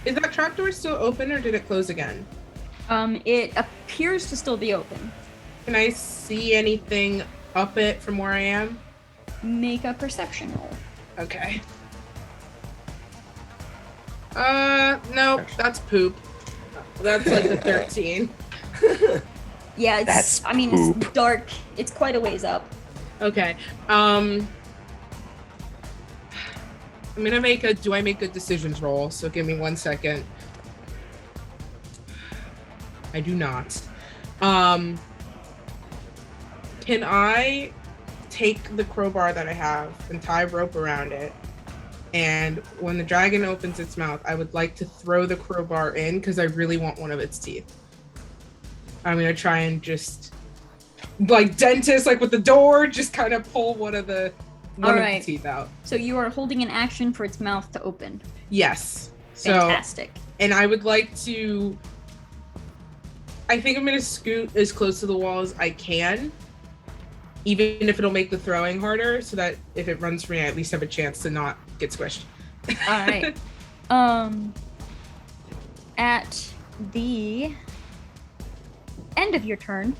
Is that trapdoor still open or did it close again? It appears to still be open. Can I see anything up it from where I am? Make a perception roll. Okay. No, that's poop. That's like a 13. Yeah, it's, That's I mean, it's dark. It's quite a ways up. Okay. I'm gonna make a do I make good decisions roll, so give me 1 second. I do not. Can I take the crowbar that I have and tie rope around it? And when the dragon opens its mouth, I would like to throw the crowbar in because I really want one of its teeth. I'm gonna try and just like dentist, like with the door, just kind of pull one of the teeth out. So you are holding an action for its mouth to open. Yes. So Fantastic. and I would like to. I think I'm gonna scoot as close to the wall as I can, even if it'll make the throwing harder, so that if it runs for me, I at least have a chance to not get squished. All right. At the end of your turn,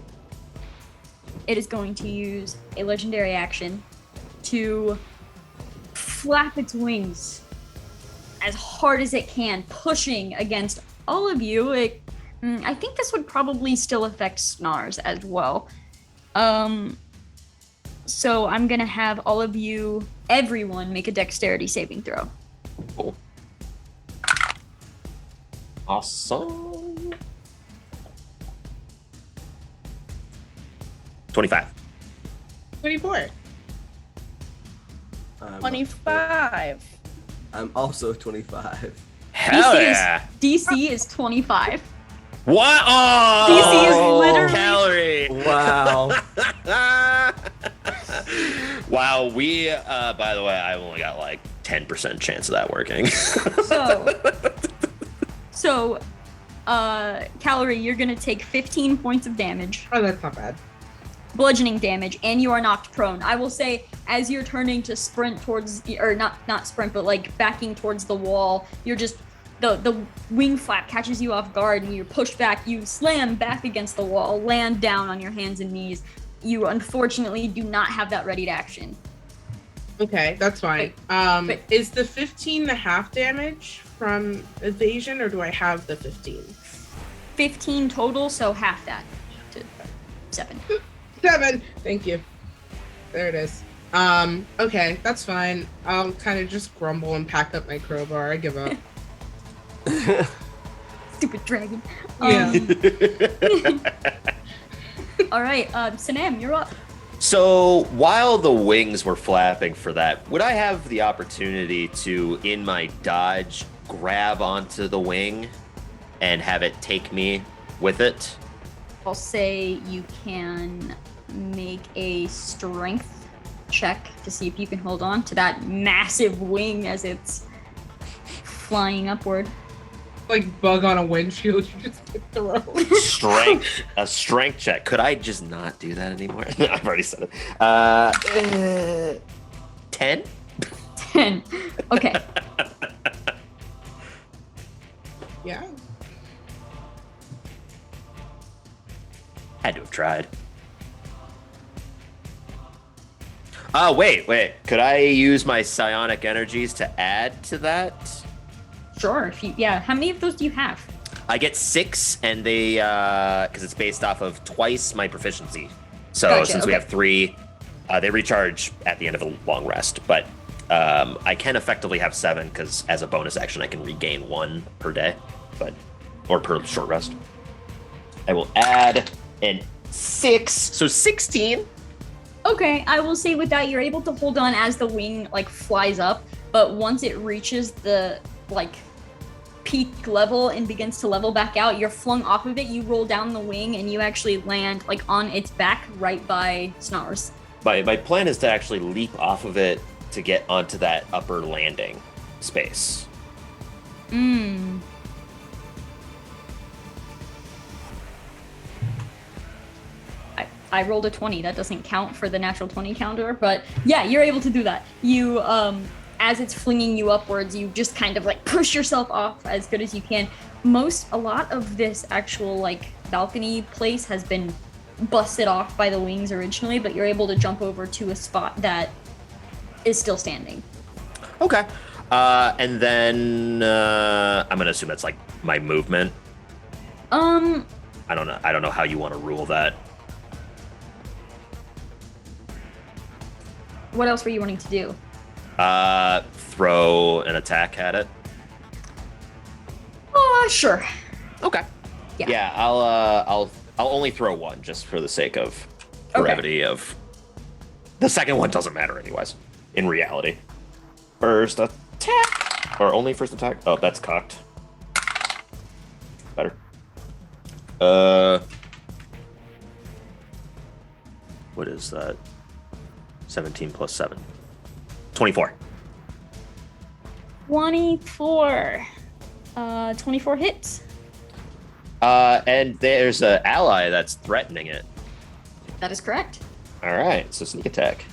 it is going to use a legendary action to flap its wings as hard as it can, pushing against all of you. I think this would probably still affect Snars as well. So I'm gonna have all of you, everyone, make a dexterity saving throw. Cool. Awesome. 25. 24. 25. I'm also 25. Hell yeah. DC is 25. What? Oh! DC is literally- Calorie. Wow. Wow, we, by the way, I've only got like 10% chance of that working. So, Calorie, you're gonna take 15 points of damage, Oh, that's not bad. bludgeoning damage, and you are knocked prone. I will say, as you're turning to sprint towards the, or not sprint, but like backing towards the wall, you're just, the wing flap catches you off guard and you're pushed back. You slam back against the wall, land down on your hands and knees. You unfortunately do not have that ready to action. Okay, that's fine. but- Is the 15 the half damage from evasion, or do I have the 15? 15 total, so half that to 7. 7. Thank you. There it is. Okay, that's fine. I'll kind of just grumble and pack up my crowbar. I give up. Stupid dragon. Yeah. All right, Sanam, you're up. So while the wings were flapping for that, would I have the opportunity to, in my dodge, grab onto the wing and have it take me with it? I'll say you can make a strength check to see if you can hold on to that massive wing as it's flying upward. Like bug on a windshield, you just hit the road. A strength check. Could I just not do that anymore? I've already said it. 10? 10. Okay. Yeah. Had to have tried. Oh, wait. Could I use my psionic energies to add to that? Sure. If you, yeah. How many of those do you have? I get 6, and they, because it's based off of twice my proficiency. So Gotcha, since we okay. have 3, they recharge at the end of a long rest. But I can effectively have 7, because as a bonus action, I can regain 1 per day, or per short rest. I will add an 6, so 16. Okay, I will say with that, you're able to hold on as the wing like flies up, but once it reaches the like peak level and begins to level back out, you're flung off of it, you roll down the wing, and you actually land like on its back right by Snars. My plan is to actually leap off of it to get onto that upper landing space. I rolled a 20. That doesn't count for the natural 20 counter, but yeah, you're able to do that. You, as it's flinging you upwards, you just kind of like push yourself off as good as you can. A lot of this actual like balcony place has been busted off by the wings originally, but you're able to jump over to a spot that is still standing. Okay. And then I'm gonna assume that's like my movement. I don't know how you want to rule that. What else were you wanting to do? Throw an attack at it. Sure. Okay. Yeah, I'll only throw 1 just for the sake of brevity. Of the second one doesn't matter anyways. In reality, first attack or only first attack. Oh, that's cocked. Better. What is that? 17 plus 7. 24. 24. 24 hits. And there's an ally that's threatening it. That is correct. All right, so sneak attack.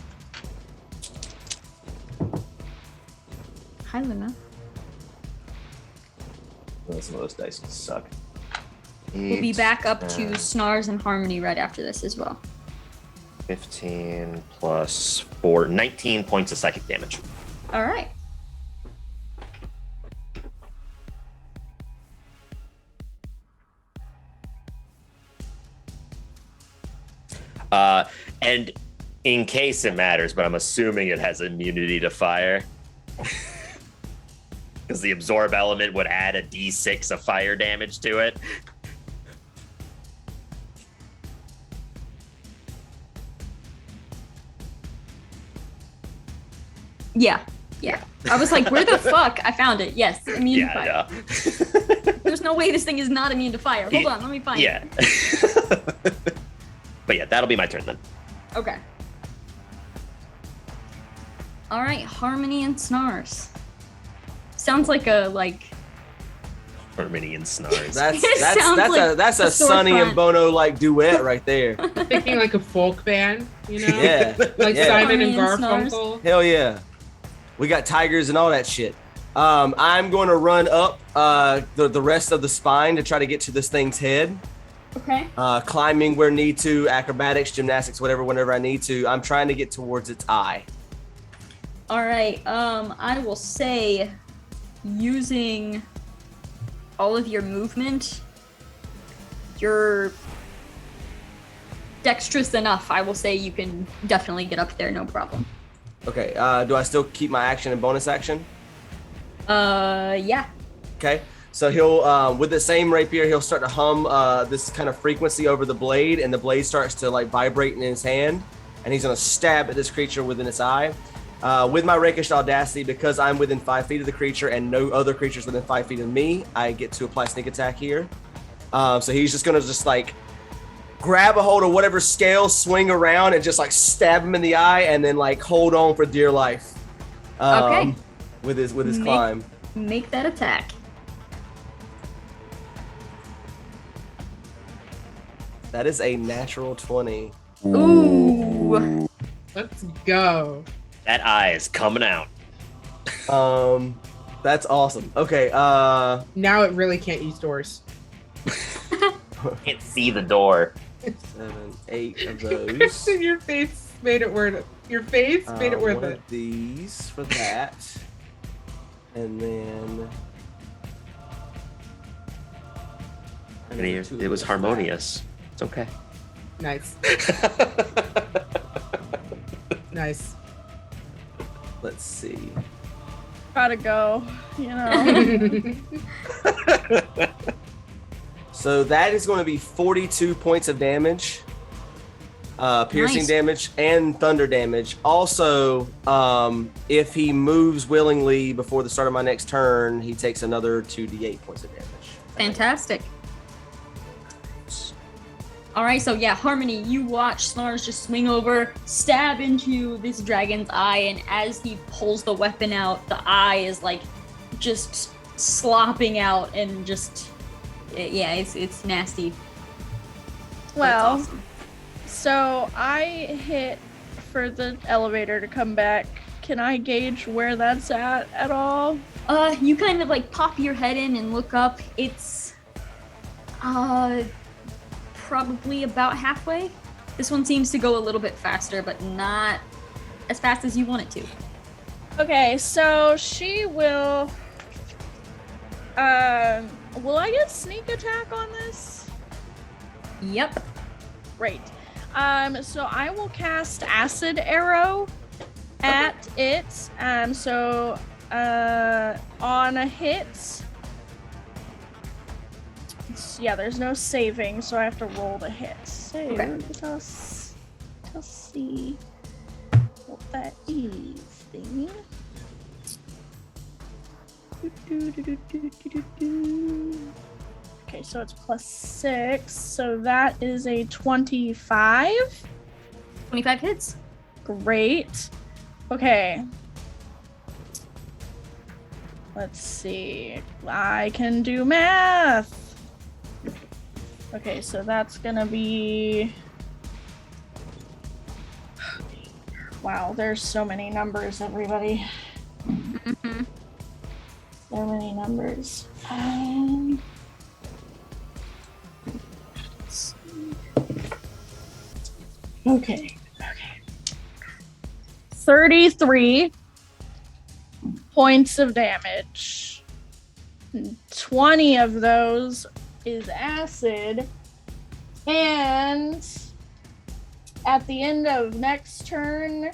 Hi, Luna. Some of those dice suck. We'll be back up to Snars and Harmony right after this as well. 15 plus 4, 19 points of psychic damage. All right. And in case it matters, but I'm assuming it has immunity to fire. Because the absorb element would add a d6 of fire damage to it. Yeah. I was like, where the fuck? I found it. Yes, immune to fire. No. There's no way this thing is not immune to fire. Hold on, let me find it. But yeah, that'll be my turn then. Okay. All right, Harmony and Snars. Sounds like a Harmony and Snars. That's a Sonny and Bono like duet right there. Thinking like a folk band, you know? Yeah. Like yeah. Simon and Harmony and Garfunkel. Hell yeah. We got tigers and all that shit. I'm going to run up the rest of the spine to try to get to this thing's head. Okay. Climbing where need to, acrobatics, gymnastics, whenever I need to. I'm trying to get towards its eye. All right. I will say, using all of your movement, you're dexterous enough, I will say you can definitely get up there, no problem. Okay. Do I still keep my action and bonus action? Yeah. Okay. So he'll, with the same rapier, he'll start to hum this kind of frequency over the blade, and the blade starts to like vibrate in his hand, and he's gonna stab at this creature within its eye. With my rakish audacity, because I'm within 5 feet of the creature and no other creatures within 5 feet of me, I get to apply sneak attack here. So he's just gonna like grab a hold of whatever scale, swing around, and just like stab him in the eye, and then like hold on for dear life. Okay. With his climb. Make that attack. That is a natural 20. Ooh. Let's go. That eye is coming out. That's awesome. Okay. Now it really can't use doors. Can't see the door. 7, 8 of those. Your face made it worth it. Your face made it worth One it. of these for that, and then. And it was harmonious. It's okay. Nice. Nice. Let's see. Gotta go, you know. So that is going to be 42 points of damage, piercing Nice. damage, and thunder damage. Also, if he moves willingly before the start of my next turn, he takes another 2d8 points of damage. Fantastic. All right, so yeah, Harmony, you watch Snarls just swing over, stab into this dragon's eye, and as he pulls the weapon out, the eye is like just slopping out and just, yeah, it's nasty. But Well, it's awesome. so I hit for the elevator to come back. Can I gauge where that's at all? You kind of like pop your head in and look up. It's probably about halfway. This one seems to go a little bit faster, but not as fast as you want it to. Okay, so she will I get sneak attack on this? Yep. Great. So I will cast acid arrow at it. So on a hit. Yeah, there's no saving, so I have to roll the hit. So Okay. let's see what that is then. Okay, so it's +6, so that is a 25. 25 hits. Great. Okay. Let's see. I can do math. Okay, so that's gonna be... Wow, there's so many numbers, everybody. Mm-hmm. So many numbers. Let's see. Okay. 33 points of damage. 20 of those is acid. And at the end of next turn,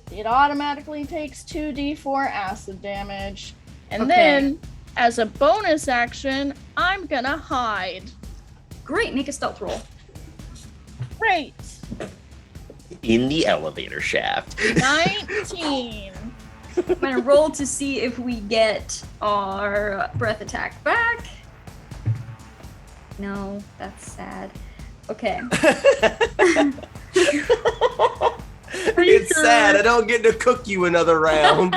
it automatically takes 2d4 acid damage. And Okay. then, as a bonus action, I'm gonna hide. Great, make a stealth roll. Great. In the elevator shaft. 19. I'm gonna roll to see if we get our breath attack back. No, that's sad. Okay. It's sad. I don't get to cook you another round.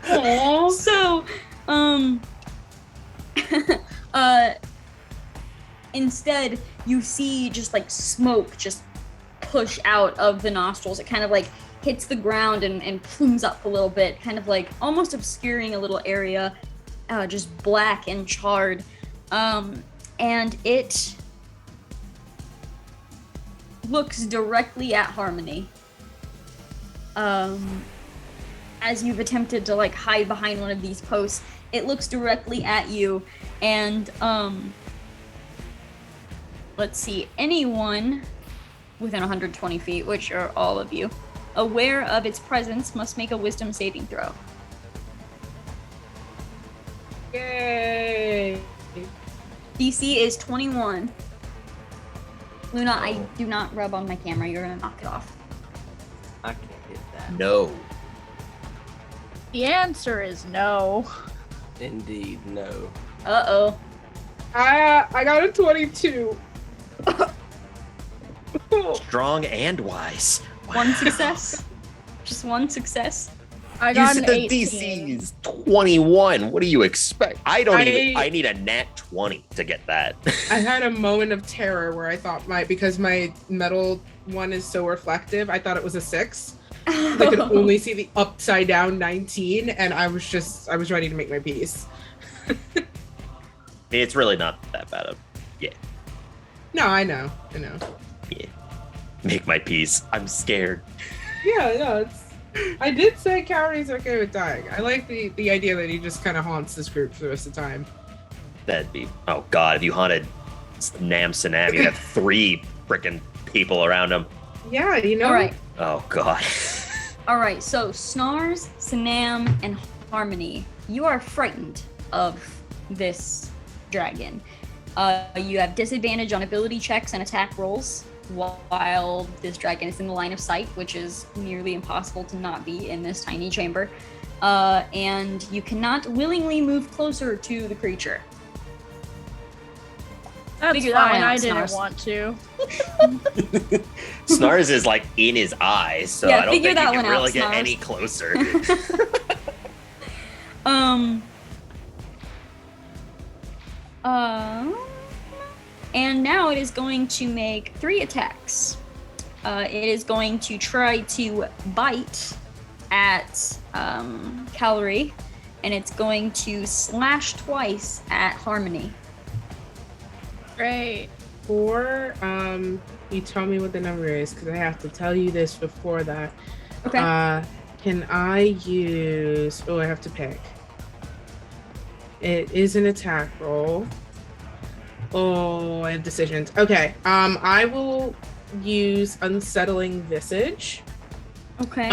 So, instead, you see just like smoke just push out of the nostrils. It kind of like hits the ground and plumes up a little bit, kind of like almost obscuring a little area, just black and charred. And it looks directly at Harmony. As you've attempted to like hide behind one of these posts, it looks directly at you, and let's see, anyone within 120 feet, which are all of you, aware of its presence, must make a wisdom saving throw. Yay! DC is 21. Luna, I do not rub on my camera. You're gonna knock it off. I can't hit that. No. The answer is no. Indeed, no. Uh-oh. I got a 22. Strong and wise. One success. Just one success. I You got said an the 18. DC is 21. What do you expect? I I need a nat 20 to get that. I had a moment of terror where I thought because my metal one is so reflective, I thought it was a 6. I could only see the upside down 19, and I was ready to make my peace. It's really not that bad. No, I know. Yeah. Make my peace. I'm scared. Yeah, no, I did say Cowrie's okay with dying. I like the idea that he just kind of haunts this group for the rest of the time. That'd be. Oh God! If you haunted Nam Sanam, you'd have 3 freaking people around him. Yeah, All right. Oh God. All right. So Snars, Sanam, and Harmony, you are frightened of this dragon. You have disadvantage on ability checks and attack rolls while this dragon is in the line of sight, which is nearly impossible to not be in this tiny chamber. And you cannot willingly move closer to the creature. That's Figure that one fine. out, I didn't Snars. want to. Snars is like in his eyes, so Yeah, I don't figure think that you can one out, really get Snars. any closer. And now it is going to make 3 attacks. It is going to try to bite at Calorie, and it's going to slash twice at Harmony. Great. Or you tell me what the number is, because I have to tell you this before that. Okay. Can I use? Oh, I have to pick. It is an attack roll. Oh, I have decisions. Okay. I will use Unsettling Visage. Okay.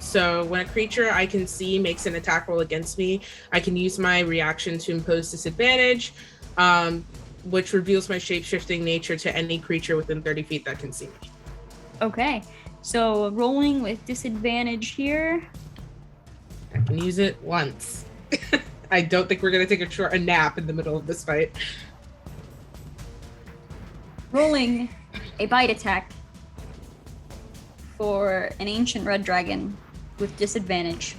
So when a creature I can see makes an attack roll against me, I can use my reaction to impose disadvantage, which reveals my shape-shifting nature to any creature within 30 feet that can see me. Okay. So rolling with disadvantage here. I can use it once. I don't think we're gonna take a nap in the middle of this fight. Rolling a bite attack for an ancient red dragon with disadvantage.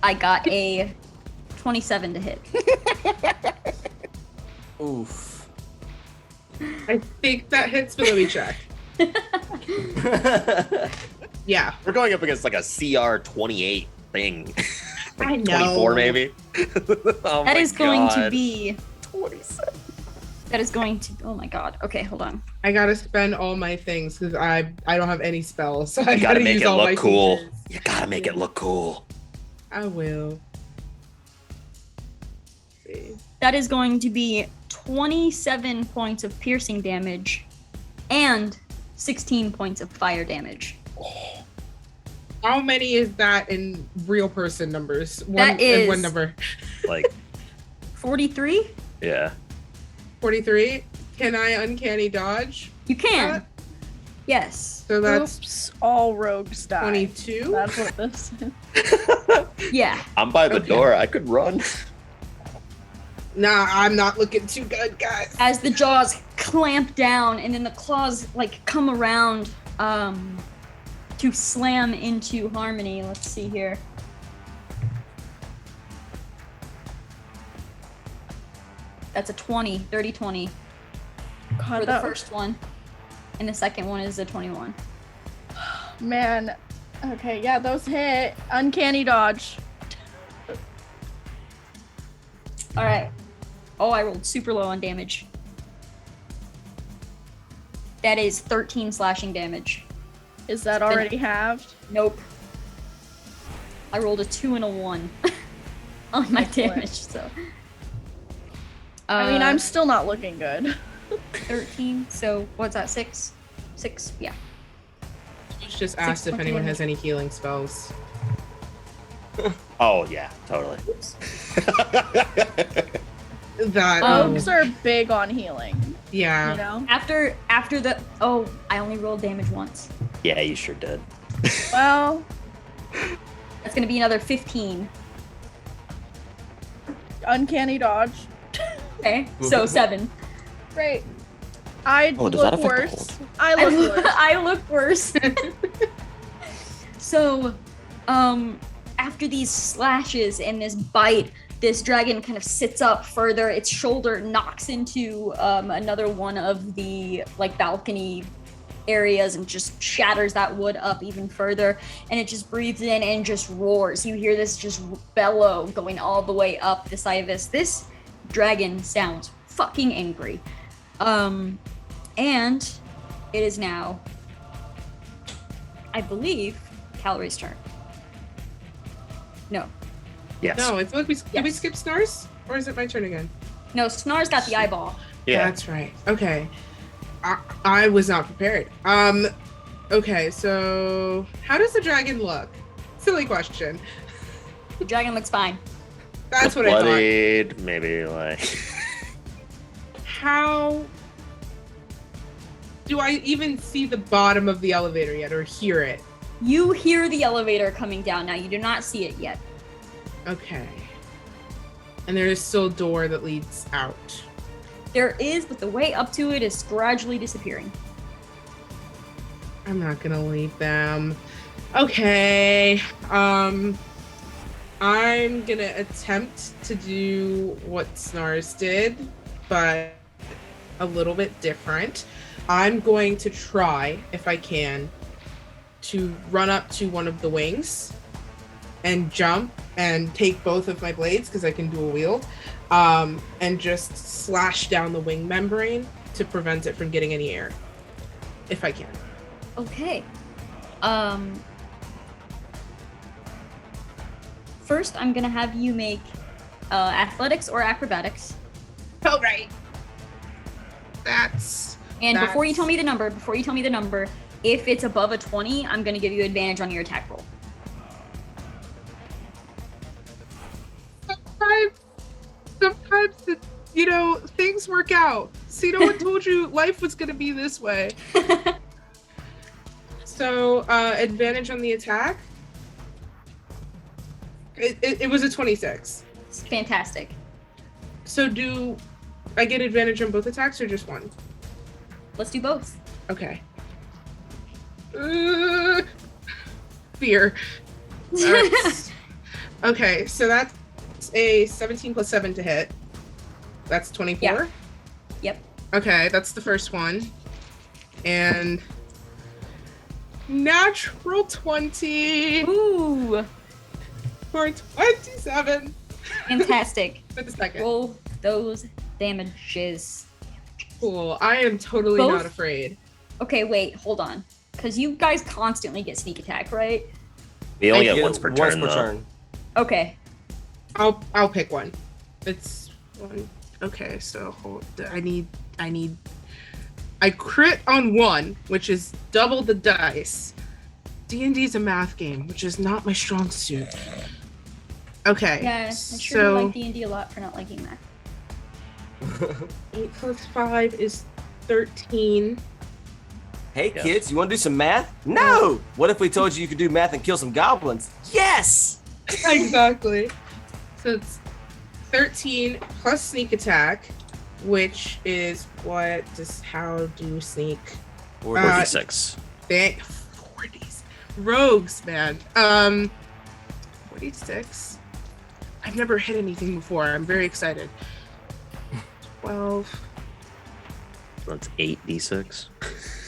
I got a 27 to hit. Oof. I think that hits, but let me check. Yeah. We're going up against like a CR 28 thing. Like I know. 24 maybe. Oh That my is going to God. be. 27. That is going to. Oh my god. Okay, hold on. I gotta spend all my things because I don't have any spells, so I You gotta make use it all my look cool. features. You gotta make it look cool. I will. Let's see. That is going to be 27 points of piercing damage and 16 points of fire damage. How many is that in real person numbers? That is- one number. Like, 43? yeah. 43. Can I uncanny dodge? You can. that? Yes. So that's Oops, all rogues die. 22. That's what this is. Yeah. I'm by the Okay. door. I could run. Nah, I'm not looking too good, guys. As the jaws clamp down and then the claws like come around to slam into Harmony. Let's see here. That's a 20, 30-20 God, for the that first one. And the second one is a 21. man. Okay, yeah, those hit. Uncanny dodge. All right. Oh, I rolled super low on damage. That is 13 slashing damage. Is that already halved? Nope. I rolled a 2 and a 1 on my Excellent. damage, so. I mean, I'm still not looking good. 13. So what's that? 6? 6. Yeah. It's just asked if 6 anyone damage. has any healing spells. Oh yeah, totally. Oops. That Oaks are big on healing. yeah. You know. After the I only rolled damage once. Yeah, you sure did. Well, That's gonna be another 15. uncanny dodge. Okay, so 7. Great. I Oh, does that look affect the worse. I look worse. I look worse. So, after these slashes and this bite, this dragon kind of sits up further. Its shoulder knocks into another one of the like balcony areas and just shatters that wood up even further. And it just breathes in and just roars. You hear this just bellow going all the way up the side of this. This dragon sounds fucking angry. And it is now, I believe, Calorie's turn. No. Yes. No, I feel like did we Yes. skip Snars? Or is it my turn again? No, Snar's got the eyeball. Yeah. That's right. Okay. I was not prepared. Okay, so how does the dragon look? Silly question. The dragon looks fine. That's what I thought. Bloodied, maybe like. How do I even see the bottom of the elevator yet or hear it? You hear the elevator coming down now. You do not see it yet. Okay. And there is still a door that leads out. There is, but the way up to it is gradually disappearing. I'm not gonna leave them. Okay. I'm gonna attempt to do what Snars did, but a little bit different. I'm going to try, if I can, to run up to one of the wings and jump and take both of my blades because I can dual wield, and just slash down the wing membrane to prevent it from getting any air, if I can. Okay. First, I'm gonna have you make athletics or acrobatics. Oh, right. That's And before you That's- tell me the number, if it's above a 20, I'm gonna give you advantage on your attack roll. sometimes things work out. See, no one told you life was gonna be this way. So, advantage on the attack. It was a 26. It's fantastic. So do I get advantage on both attacks or just one? Let's do both. Okay. Fear. That's- okay, so that's a 17 plus 7 to hit. That's 24? Yeah. Yep. Okay, that's the first one. And natural 20 Ooh, for 27 fantastic. for the second. Roll those damages. Cool. I am totally Both? not afraid. Okay, wait, hold on. Because you guys constantly get sneak attack, right? We only I get once per turn, though. turn. Okay. I'll pick one. It's one. Okay, so I crit on 1, which is double the dice. D&D is a math game, which is not my strong suit. Okay. Yeah, I sure do so like D&D a lot for not liking that. 8 plus 5 is 13. Hey Yeah. kids, you want to do some math? No. What if we told you could do math and kill some goblins? Yes. Exactly. So it's 13 plus sneak attack, which is how do sneak? Or Uh, 46. 40s. Rogues, man. 46. I've never hit anything before. I'm very excited. 12, That's 8d6.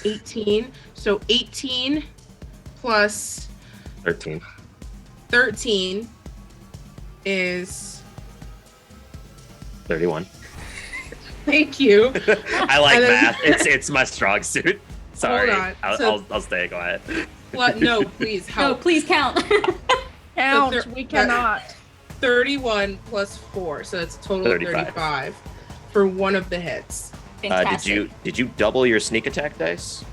18. So 18 plus 13. 13 is 31. thank you. I like And then- math. It's my strong suit. Sorry. on. I'll stay quiet. What? No, please No, help. please count. Count. there- We cannot. 31 plus 4, so that's a total 35. of 35 for one of the hits. Fantastic. Did you double your sneak attack dice?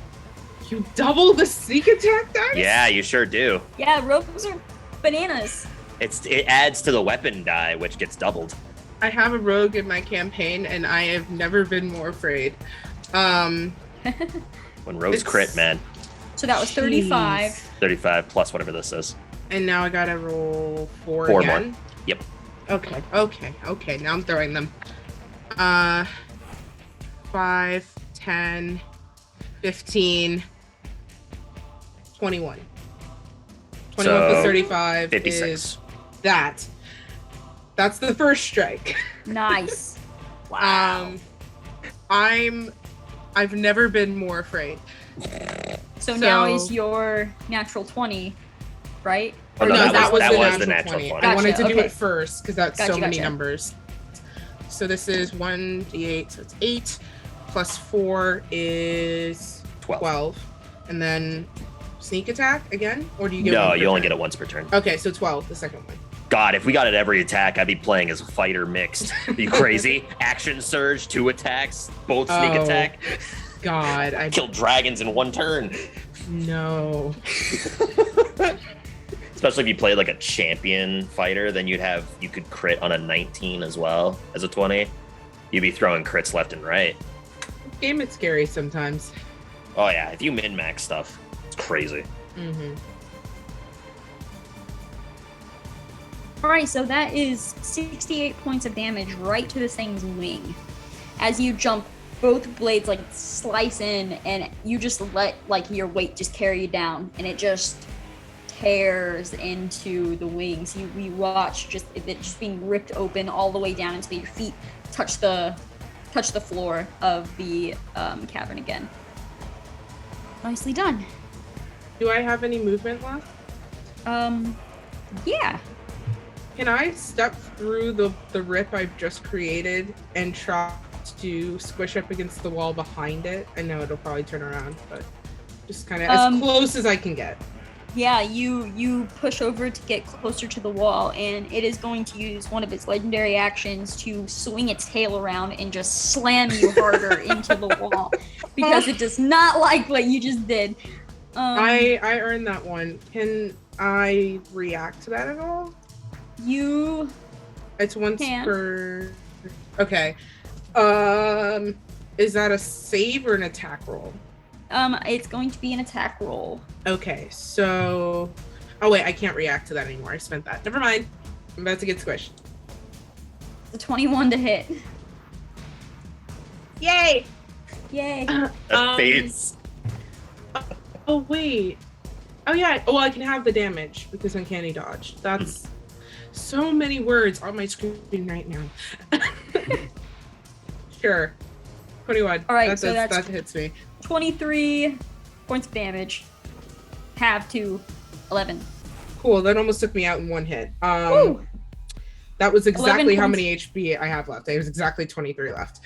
You double the sneak attack dice? Yeah, you sure do. Yeah, rogues are bananas. It adds to the weapon die, which gets doubled. I have a rogue in my campaign, and I have never been more afraid. When rogues crit, man. So that was 35. 35 plus whatever this is. And now I gotta roll 4 Four again. more. Yep. Okay. Now I'm throwing them. 5, 10, 15, 21. 21 plus 35 56. is that. That's the first strike. Nice. Wow. I've never been more afraid. So now is your natural 20, right? Oh, Or no, no, that was the the natural natural 20. 20. I wanted to do Gotcha, it first because that's so Gotcha, many gotcha. numbers. So this is 1d8, so it's 8 plus 4 is 12. And then sneak attack again, or do you get? No, one per you only turn? get it once per turn. Okay, so 12, the second one. God, if we got it every attack, I'd be playing as a fighter mixed. Are you crazy? Action surge, 2 attacks, both sneak Oh. attack. God, I Kill dragons in 1 turn. no. Especially if you played like a champion fighter, then you could crit on a 19 as well as a 20. You'd be throwing crits left and right. Game is scary sometimes. Oh yeah, if you min-max stuff, it's crazy. Mm-hmm. All right, so that is 68 points of damage right to this thing's wing. As you jump, both blades like slice in, and you just let like your weight just carry you down, and it just tears into the wings. We watch it just being ripped open all the way down until your feet touch the floor of the cavern again. Nicely done. Do I have any movement left? Yeah. Can I step through the rip I've just created and try to squish up against the wall behind it? I know it'll probably turn around, but just kind of as close as I can get. Yeah, you push over to get closer to the wall, and it is going to use one of its legendary actions to swing its tail around and just slam you harder into the wall because it does not like what you just did. I earned that one. Can I react to that at all? You It's once can. per. Okay. Is that a save or an attack roll? It's going to be an attack roll. Okay, so. Oh wait, I can't react to that anymore. I spent that. Never mind. I'm about to get squished. The 21 to hit. Yay! Yay. That face. Oh wait. Oh yeah. Oh, I can have the damage because uncanny dodge. That's so many words on my screen right now. Sure. 21. All right, that, so that that's- hits me. 23 points of damage. Half to 11. Cool. That almost took me out in one hit. Woo! That was exactly how points. many HP I have left. I was exactly 23 left.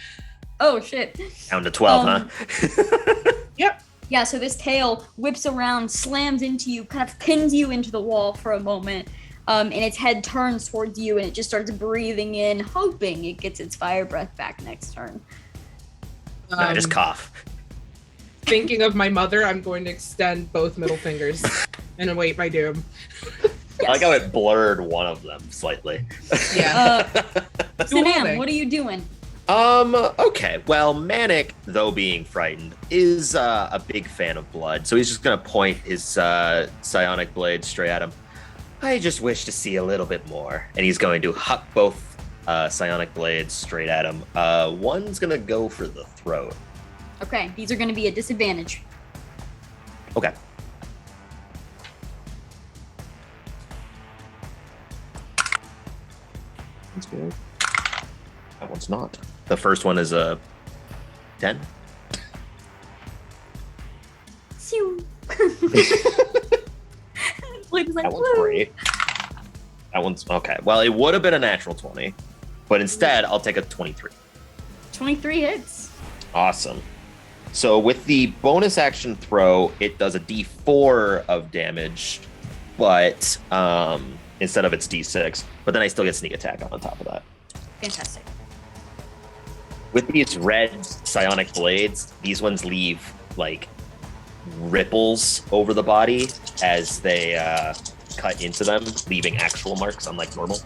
Oh shit. Down to 12, huh? Yep. Yeah, so this tail whips around, slams into you, kind of pins you into the wall for a moment, and its head turns towards you, and it just starts breathing in, hoping it gets its fire breath back next turn. No, I just cough. Thinking of my mother, I'm going to extend both middle fingers and await my doom. I like how it blurred one of them slightly. Yeah. Sanam, what are you doing? Okay. Well, Manic, though being frightened, is a big fan of blood, so he's just gonna point his psionic blade straight at him. I just wish to see a little bit more, and he's going to huck both psionic blades straight at him. One's gonna go for the throat. Okay, these are going to be a disadvantage. Okay. That's good. That one's not. The first one is a 10. Phew. Like, That one's woo. great. That one's okay. Well, it would have been a natural 20, but instead I'll take a 23. 23 hits. Awesome. So with the bonus action throw, it does a D4 of damage, but instead of its D6. But then I still get sneak attack on top of that. Fantastic. With these red psionic blades, these ones leave like ripples over the body as they cut into them, leaving actual marks unlike normal.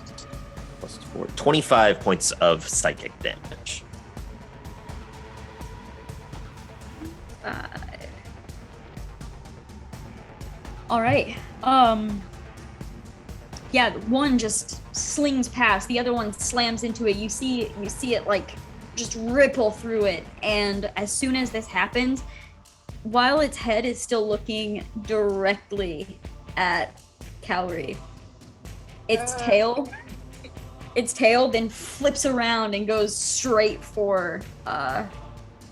Plus 4, 25 points of psychic damage. All right. Yeah, one just slings past, the other one slams into it. You see it like just ripple through it, and as soon as this happens, while its head is still looking directly at Calorie, its tail then flips around and goes straight for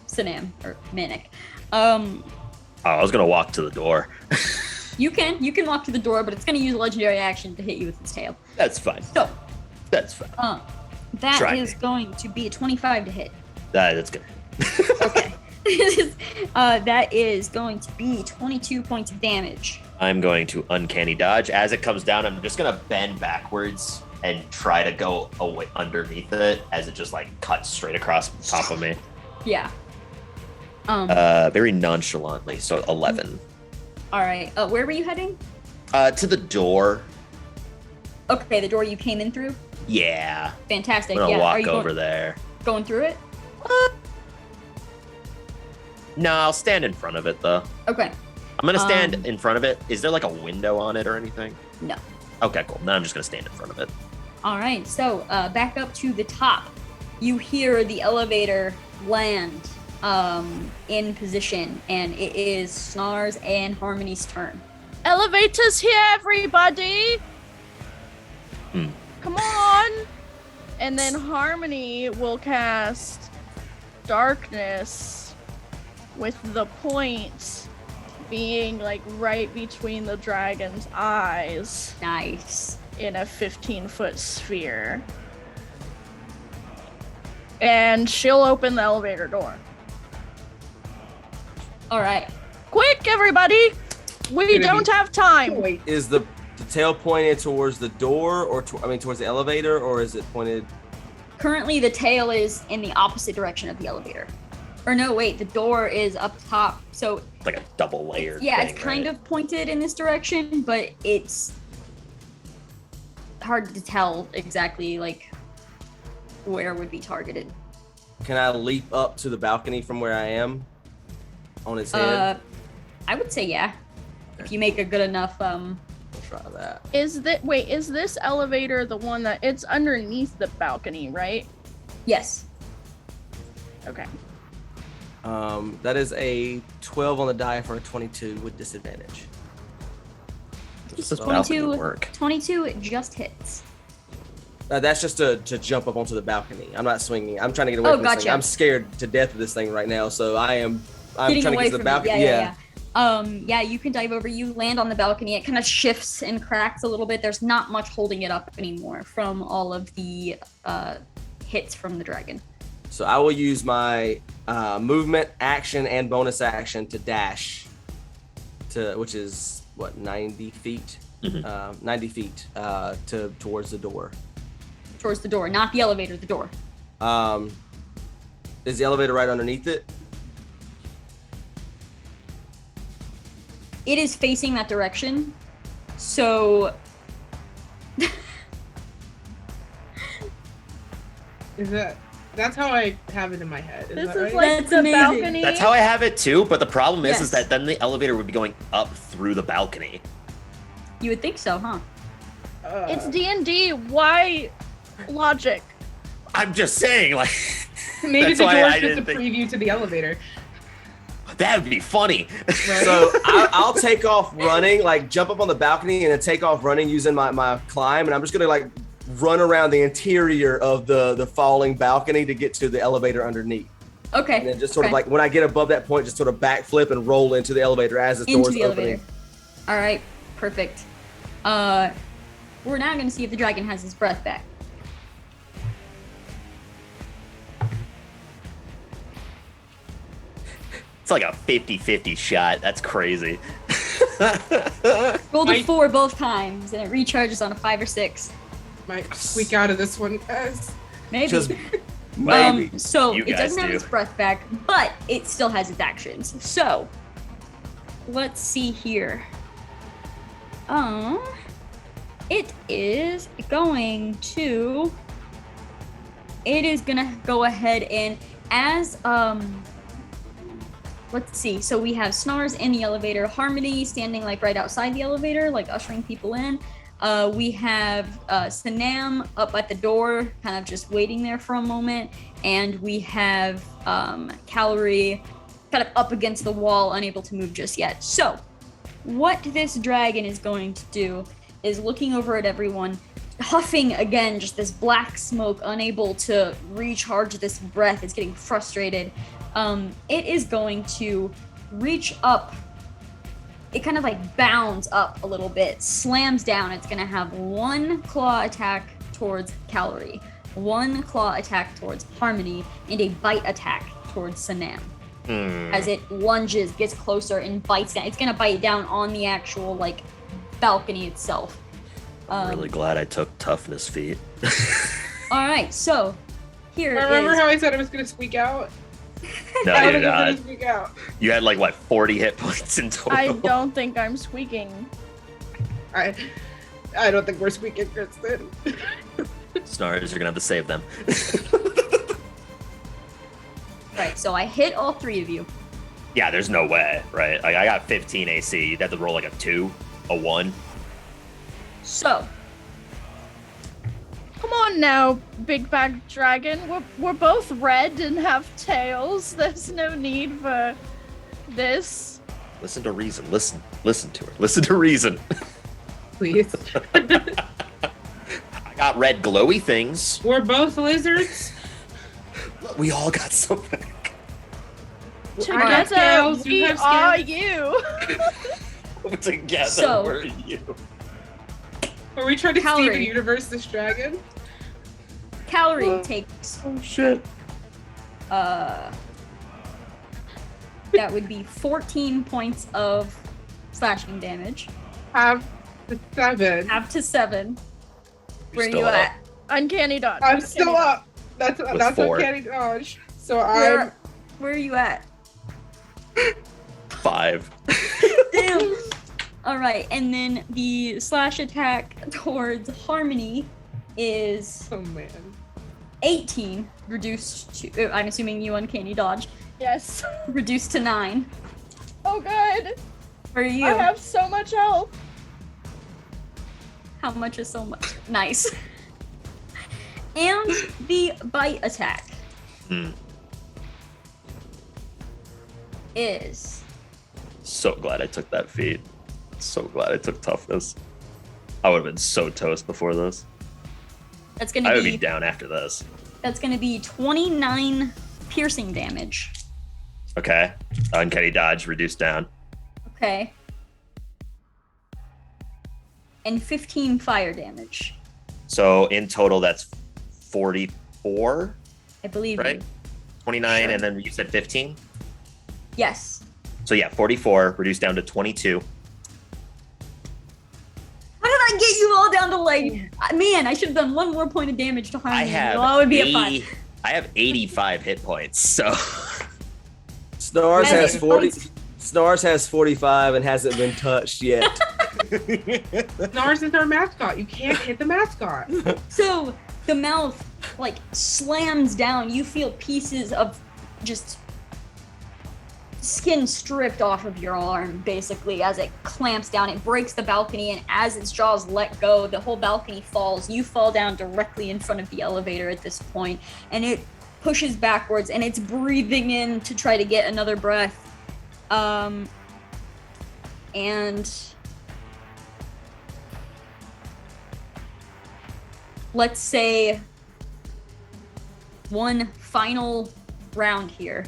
Sanam or Manic. Oh, I was gonna walk to the door. You can walk to the door, but it's gonna use a legendary action to hit you with its tail. That's fine. So that's fine. That is going to be a 25 to hit. That's good. Okay. That is going to be 22 points of damage. I'm going to uncanny dodge. As it comes down, I'm just gonna bend backwards and try to go away underneath it as it just like cuts straight across the top of me. Yeah. Very nonchalantly. So 11. All right. Where were you heading? To the door. Okay, the door you came in through. Yeah. Fantastic. I'm gonna yeah. Are walk you over there. Going through it? No, I'll stand in front of it though. Okay. I'm gonna stand in front of it. Is there like a window on it or anything? No. Okay, cool. Now I'm just gonna stand in front of it. All right. So back up to the top. You hear the elevator land in position, and it is Snar's and Harmony's turn. Elevators here, everybody! Come on! And then Harmony will cast Darkness with the point being like right between the dragon's eyes Nice. in a 15-foot sphere. And she'll open the elevator door. All right. Quick, everybody! We don't have time! Wait. Is the tail pointed towards the door, or towards the elevator, or is it pointed? Currently, the tail is in the opposite direction of the elevator. Or no, wait, the door is up top. So Like a double layered. yeah, thing, it's kind right? of pointed in this direction, but it's hard to tell exactly like where would be targeted. Can I leap up to the balcony from where I am? On its head? I would say yeah. If you make a good enough I'll try that. Is this elevator the one that it's underneath the balcony, right? yes. Okay. That is a 12 on the die for a 22 with disadvantage. Does this So- balcony 22 work? 22 it just hits. That's just to jump up onto the balcony. I'm not swinging. I'm trying to get away Oh, from this gotcha. thing. I'm scared to death of this thing right now, so I'm Getting trying to away get to the from balcony. it. Yeah, you can dive over. You land on the balcony. It kind of shifts and cracks a little bit. There's not much holding it up anymore from all of the hits from the dragon. So I will use my movement, action, and bonus action to dash which is what, 90 feet? 90 feet towards the door. Towards the door, not the elevator, the door. Is the elevator right underneath it? It is facing that direction. So That's how I have it in my head. Is This that is right? like That's the amazing. balcony. That's how I have it too, but the problem is Yes. that then the elevator would be going up through the balcony. you would think so, huh? It's D&D. Why logic? I'm just saying, like, Maybe that's the why door's I just a didn't think preview to the elevator. that would be funny. So I'll take off running, like jump up on the balcony and then take off running using my climb, and I'm just gonna like run around the interior of the falling balcony to get to the elevator underneath. Okay. And then just sort of okay. like when I get above that point, just sort of backflip and roll into the elevator as the into door's the opening. elevator. All right, perfect. We're now going to see if the dragon has his breath back. It's like a 50-50 shot. That's crazy. Rolled a 4 both times, and it recharges on a 5 or 6. Might squeak out of this one, guys. Maybe. Just Maybe. So You it guys doesn't have do. its breath back, but it still has its actions. So let's see here. It is gonna go ahead and as let's see. So we have Snars in the elevator, Harmony standing like right outside the elevator, like ushering people in. We have Sanam up at the door, kind of just waiting there for a moment, and we have Calorie kind of up against the wall, unable to move just yet. So what this dragon is going to do is looking over at everyone, huffing again, just this black smoke, unable to recharge this breath. It's getting frustrated. It is going to reach up. It kind of like bounds up a little bit, slams down. It's going to have one claw attack towards Calorie, one claw attack towards Harmony, and a bite attack towards Sanam. As it lunges, gets closer, and bites down. It's going to bite down on the actual like balcony itself. I'm really glad I took toughness feat. All right, so here Remember is... how I said I was gonna squeak out? No, I you was did gonna not. squeak out. You had like, what, 40 hit points in total? I don't think I'm squeaking. I don't think we're squeaking, Kristen. Snars, you're gonna have to save them. Right, so I hit all three of you. Yeah, there's no way, right? Like, I got 15 AC. You'd have to roll like a 2, a 1. So, Come on now, big bag dragon. We're both red and have tails. There's no need for this. Listen to reason. Listen to her. Listen to reason. Please. I got red glowy things. We're both lizards. Look, we all got something. I got Together, scales, we you have are scales. you. Together, So- we're you. Are we trying to Calorie. Steven Universe this dragon? Calorie takes Oh shit. that would be 14 points of slashing damage. Have the 7. Up to 7. Where are still you up. at? Uncanny dodge. I'm Uncanny still dodge. up. That's 4. uncanny dodge. So Where are you at? 5. Damn. All right, and then the slash attack towards Harmony is oh man. 18, reduced to. I'm assuming you uncanny dodge. Yes. Reduced to 9. Oh god. Where are you? I have so much health. How much is so much? Nice. And the bite attack is So glad I took that feat. So glad I took toughness. I would have been so toast before this. that's gonna I would be be down after this. that's gonna be 29 piercing damage. Okay. Uncanny dodge reduced down. Okay. And 15 fire damage. So in total, that's 44, I believe. right? you. 29, Sure. and then you said 15. Yes. So yeah, 44 reduced down to 22. How did I get you all down to like? Man, I should have done one more point of damage to Harmony. I have Well, that would be a 80 5. I have 85 hit points. So Snars Yeah, has it 40. points. Snars has 45 and hasn't been touched yet. Nars is our mascot. You can't hit the mascot. So the mouth like slams down. You feel pieces of just skin stripped off of your arm, basically, as it clamps down. It breaks the balcony, and as its jaws let go, the whole balcony falls. You fall down directly in front of the elevator at this point, and it pushes backwards, and it's breathing in to try to get another breath. And let's say one final round here.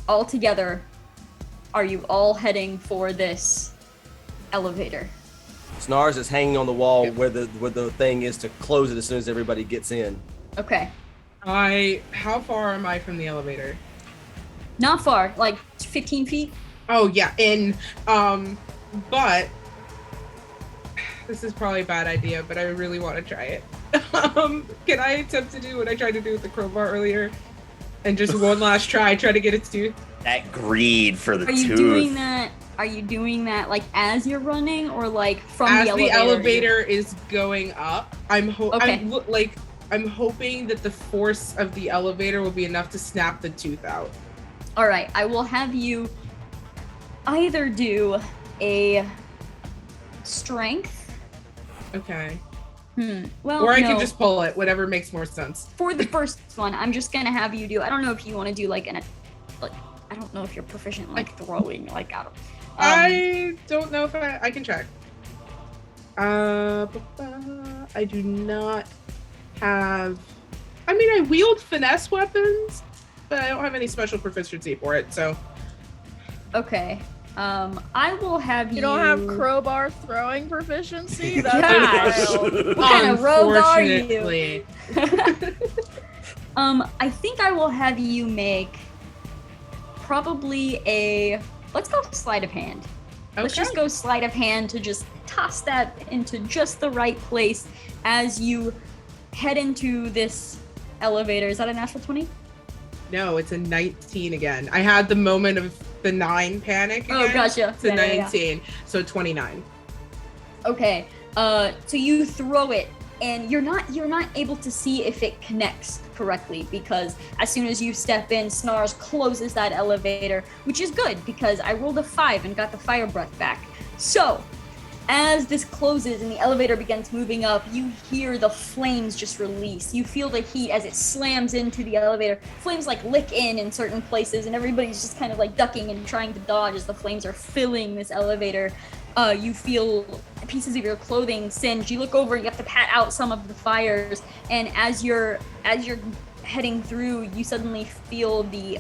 All together, are you all heading for this elevator? Snars is hanging on the wall where the thing is to close it as soon as everybody gets in. Okay. How far am I from the elevator? Not far, like 15 feet. Oh yeah, but this is probably a bad idea, but I really want to try it. Can I attempt to do what I tried to do with the crowbar earlier? And just one last try to get its tooth? That greed for the Are you tooth. doing that? Are you doing that like as you're running, or like from As the elevator? is going up, I'm hoping that the force of the elevator will be enough to snap the tooth out. All right, I will have you either do a strength. Okay. Well, or I no. can just pull it, whatever makes more sense. For the first one, I'm just gonna have you do. I don't know if you want to do like I don't know if you're proficient like throwing like out of. I don't know if I can check. I do not have. I mean, I wield finesse weapons, but I don't have any special proficiency for it. So. Okay. I will have you. You don't have crowbar throwing proficiency? Gosh. What kind of rogue are you? I think I will have you make probably let's go sleight of hand. Okay. Let's just go sleight of hand to just toss that into just the right place as you head into this elevator. Is that a natural 20? No, it's a 19 again. I had the moment of the 9 panic again. Oh, gotcha. To 19, so 29. Okay, so you throw it, and you're not able to see if it connects correctly, because as soon as you step in, Snarls closes that elevator, which is good because I rolled a 5 and got the fire breath back. So as this closes and the elevator begins moving up, you hear the flames just release. You feel the heat as it slams into the elevator. Flames like lick in certain places, and everybody's just kind of like ducking and trying to dodge as the flames are filling this elevator. You feel pieces of your clothing singe. You look over and you have to pat out some of the fires, and as you're heading through, you suddenly feel the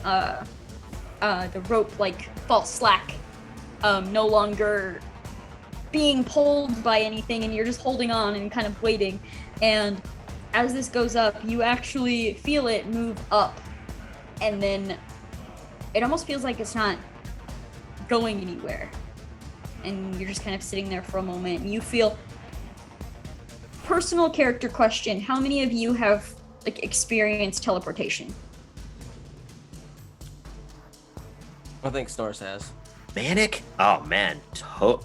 rope like fall slack, no longer being pulled by anything, and you're just holding on and kind of waiting. And as this goes up, you actually feel it move up, and then it almost feels like it's not going anywhere, and you're just kind of sitting there for a moment, and you feel. Personal character question: how many of you have like experienced teleportation? I think Stars has. Manic? Oh man,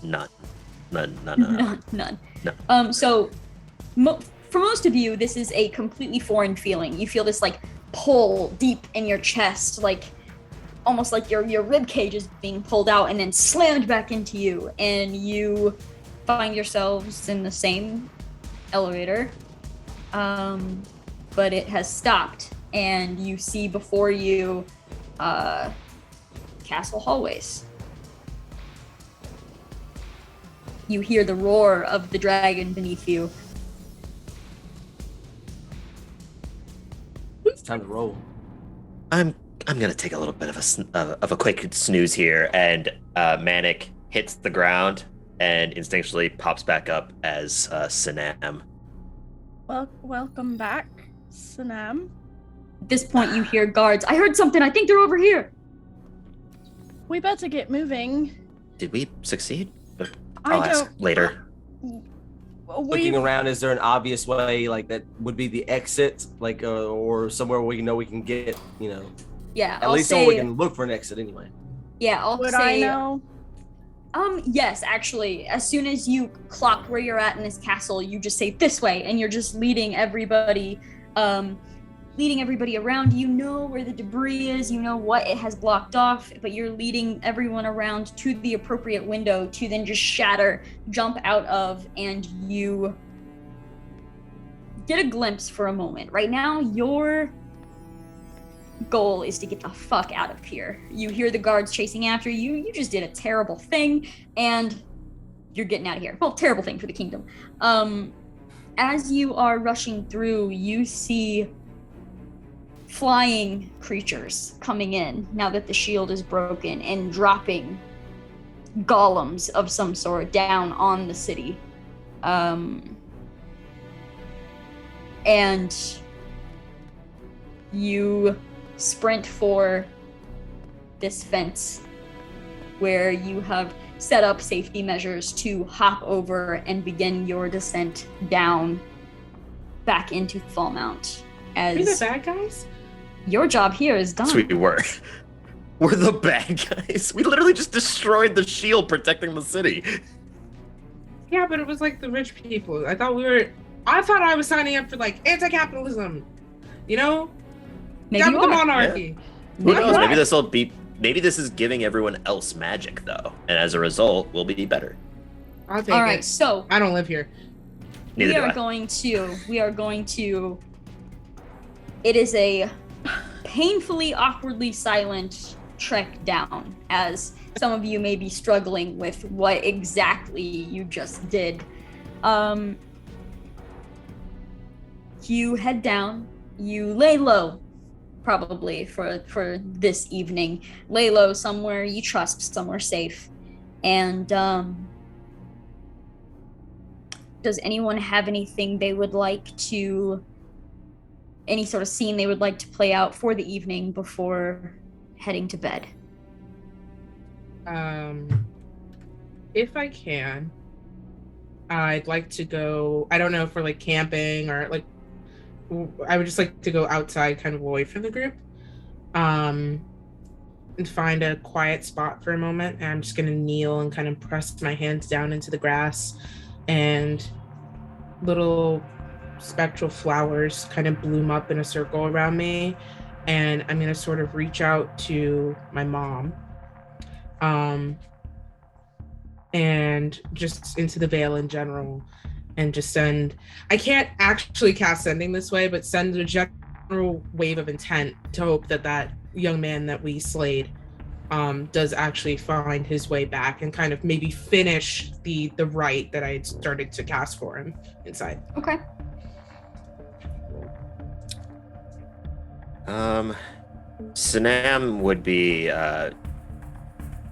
none. None. No. So for most of you, this is a completely foreign feeling. You feel this like pull deep in your chest, like almost like your rib cage is being pulled out and then slammed back into you, and you find yourselves in the same elevator, but it has stopped, and you see before you castle hallways. You hear the roar of the dragon beneath you. It's time to roll. I'm gonna take a little bit of a quick snooze here, and Manic hits the ground and instinctually pops back up as Sanam. Welcome back, Sanam. At this point, you hear guards. I heard something. I think they're over here. We better get moving. Did we succeed? I'll ask later. Looking around, is there an obvious way, like that would be the exit, like, or somewhere we know we can get, Yeah, at least somewhere we can look for an exit anyway. Yeah, I'll Would say. I know? Yes, actually, as soon as you clock where you're at in this castle, you just say this way, and you're just leading everybody around. You know where the debris is, you know what it has blocked off, but you're leading everyone around to the appropriate window to then just jump out of, and you get a glimpse for a moment. Right now, your goal is to get the fuck out of here. You hear the guards chasing after you. You just did a terrible thing, and you're getting out of here. Well, terrible thing for the kingdom. As you are rushing through, you see flying creatures coming in now that the shield is broken and dropping golems of some sort down on the city. And you sprint for this fence where you have set up safety measures to hop over and begin your descent down back into Fallmount. Are we the As bad guys? your job here is done. Yes, we were. We're the bad guys. We literally just destroyed the shield protecting the city. Yeah, but it was like the rich people. I thought I was signing up for like anti-capitalism. You know? Maybe Down you with the are. monarchy. Who Maybe knows? you Maybe are. maybe this is giving everyone else magic though, and as a result, we'll be better. I'll take All right, it. so I don't live here. Neither do I. we are going to it is a painfully awkwardly silent trek down, as some of you may be struggling with what exactly you just did. You head down, you lay low probably for this evening. Lay low somewhere you trust, somewhere safe. And does anyone have anything they would like to, any sort of scene they would like to play out for the evening before heading to bed? If I can, I'd like to go, I don't know, for like camping or like, I would just like to go outside kind of away from the group. And find a quiet spot for a moment. And I'm just going to kneel and kind of press my hands down into the grass, and little spectral flowers kind of bloom up in a circle around me. And I'm going to sort of reach out to my mom, and just into the veil in general, and just send, I can't actually cast sending this way, but send a general wave of intent to hope that that young man that we slayed does actually find his way back and kind of maybe finish the rite that I had started to cast for him inside. Okay. Sanam would be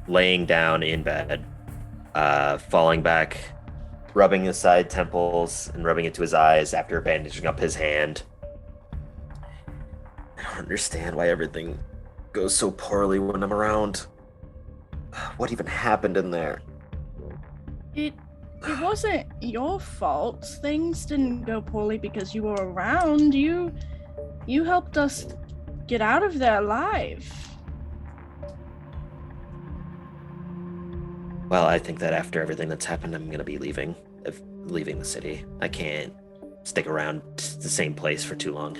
laying down in bed, falling back, rubbing his side temples and rubbing into his eyes after bandaging up his hand. I don't understand why everything goes so poorly when I'm around. What even happened in there? It wasn't your fault. Things didn't go poorly because you were around. You helped us get out of there alive. Well, I think that after everything that's happened, I'm gonna be leaving the city. I can't stick around the same place for too long.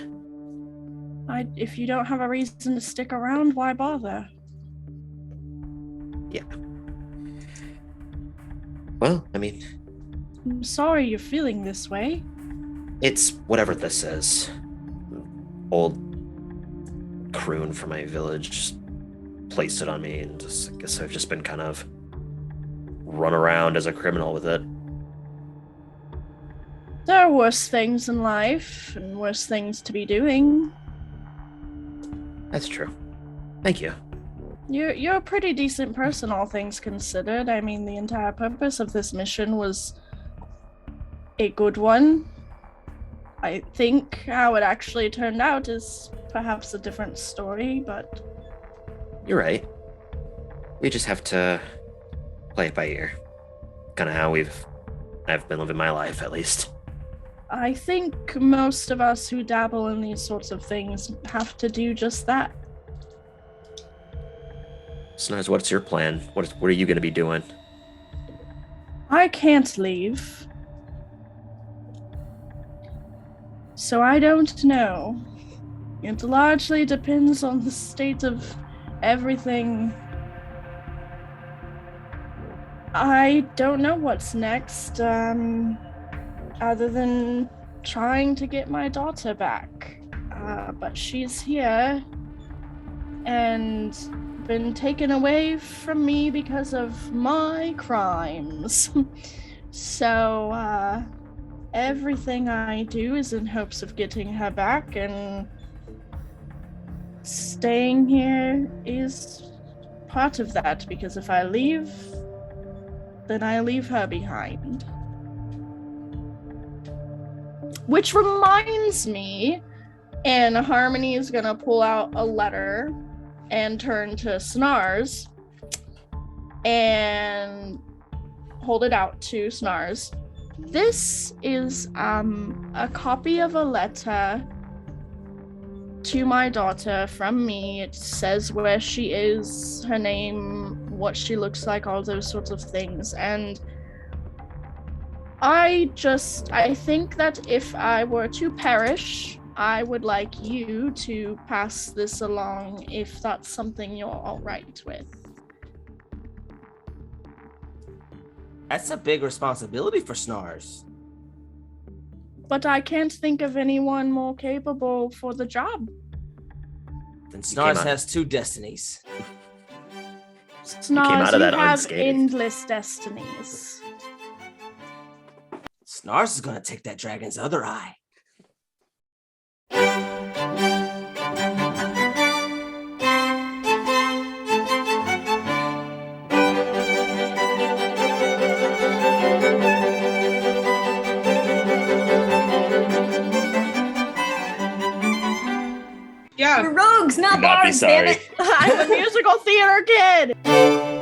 If you don't have a reason to stick around, why bother? Yeah. Well, I mean, I'm sorry you're feeling this way. it's whatever this is. Old croon from my village just placed it on me, and I guess I've just been kind of run around as a criminal with it. There are worse things in life and worse things to be doing. That's true. Thank you. You're a pretty decent person, all things considered. I mean, the entire purpose of this mission was a good one. I think how it actually turned out is perhaps a different story, but... You're right. We just have to play it by ear. Kind of how I've been living my life, at least. I think most of us who dabble in these sorts of things have to do just that. Snars, what's your plan? What are you going to be doing? I can't leave. So I don't know. It largely depends on the state of everything. I don't know what's next, other than trying to get my daughter back. But she's here and been taken away from me because of my crimes. So, everything I do is in hopes of getting her back, and staying here is part of that, because if I leave, then I leave her behind. Which reminds me, and Harmony is gonna pull out a letter and turn to Snars and hold it out to Snars. This is a copy of a letter to my daughter from me. It says where she is, her name, what she looks like, all those sorts of things. And I think that if I were to perish, I would like you to pass this along if that's something you're all right with. That's a big responsibility for Snars. But I can't think of anyone more capable for the job. Then Snars has two destinies. Snars, out of you that have unscathed. endless destinies. Snars is gonna take that dragon's other eye. Yeah. We're rogues, not Do not be bards, damn sorry. it. I'm a musical theater kid!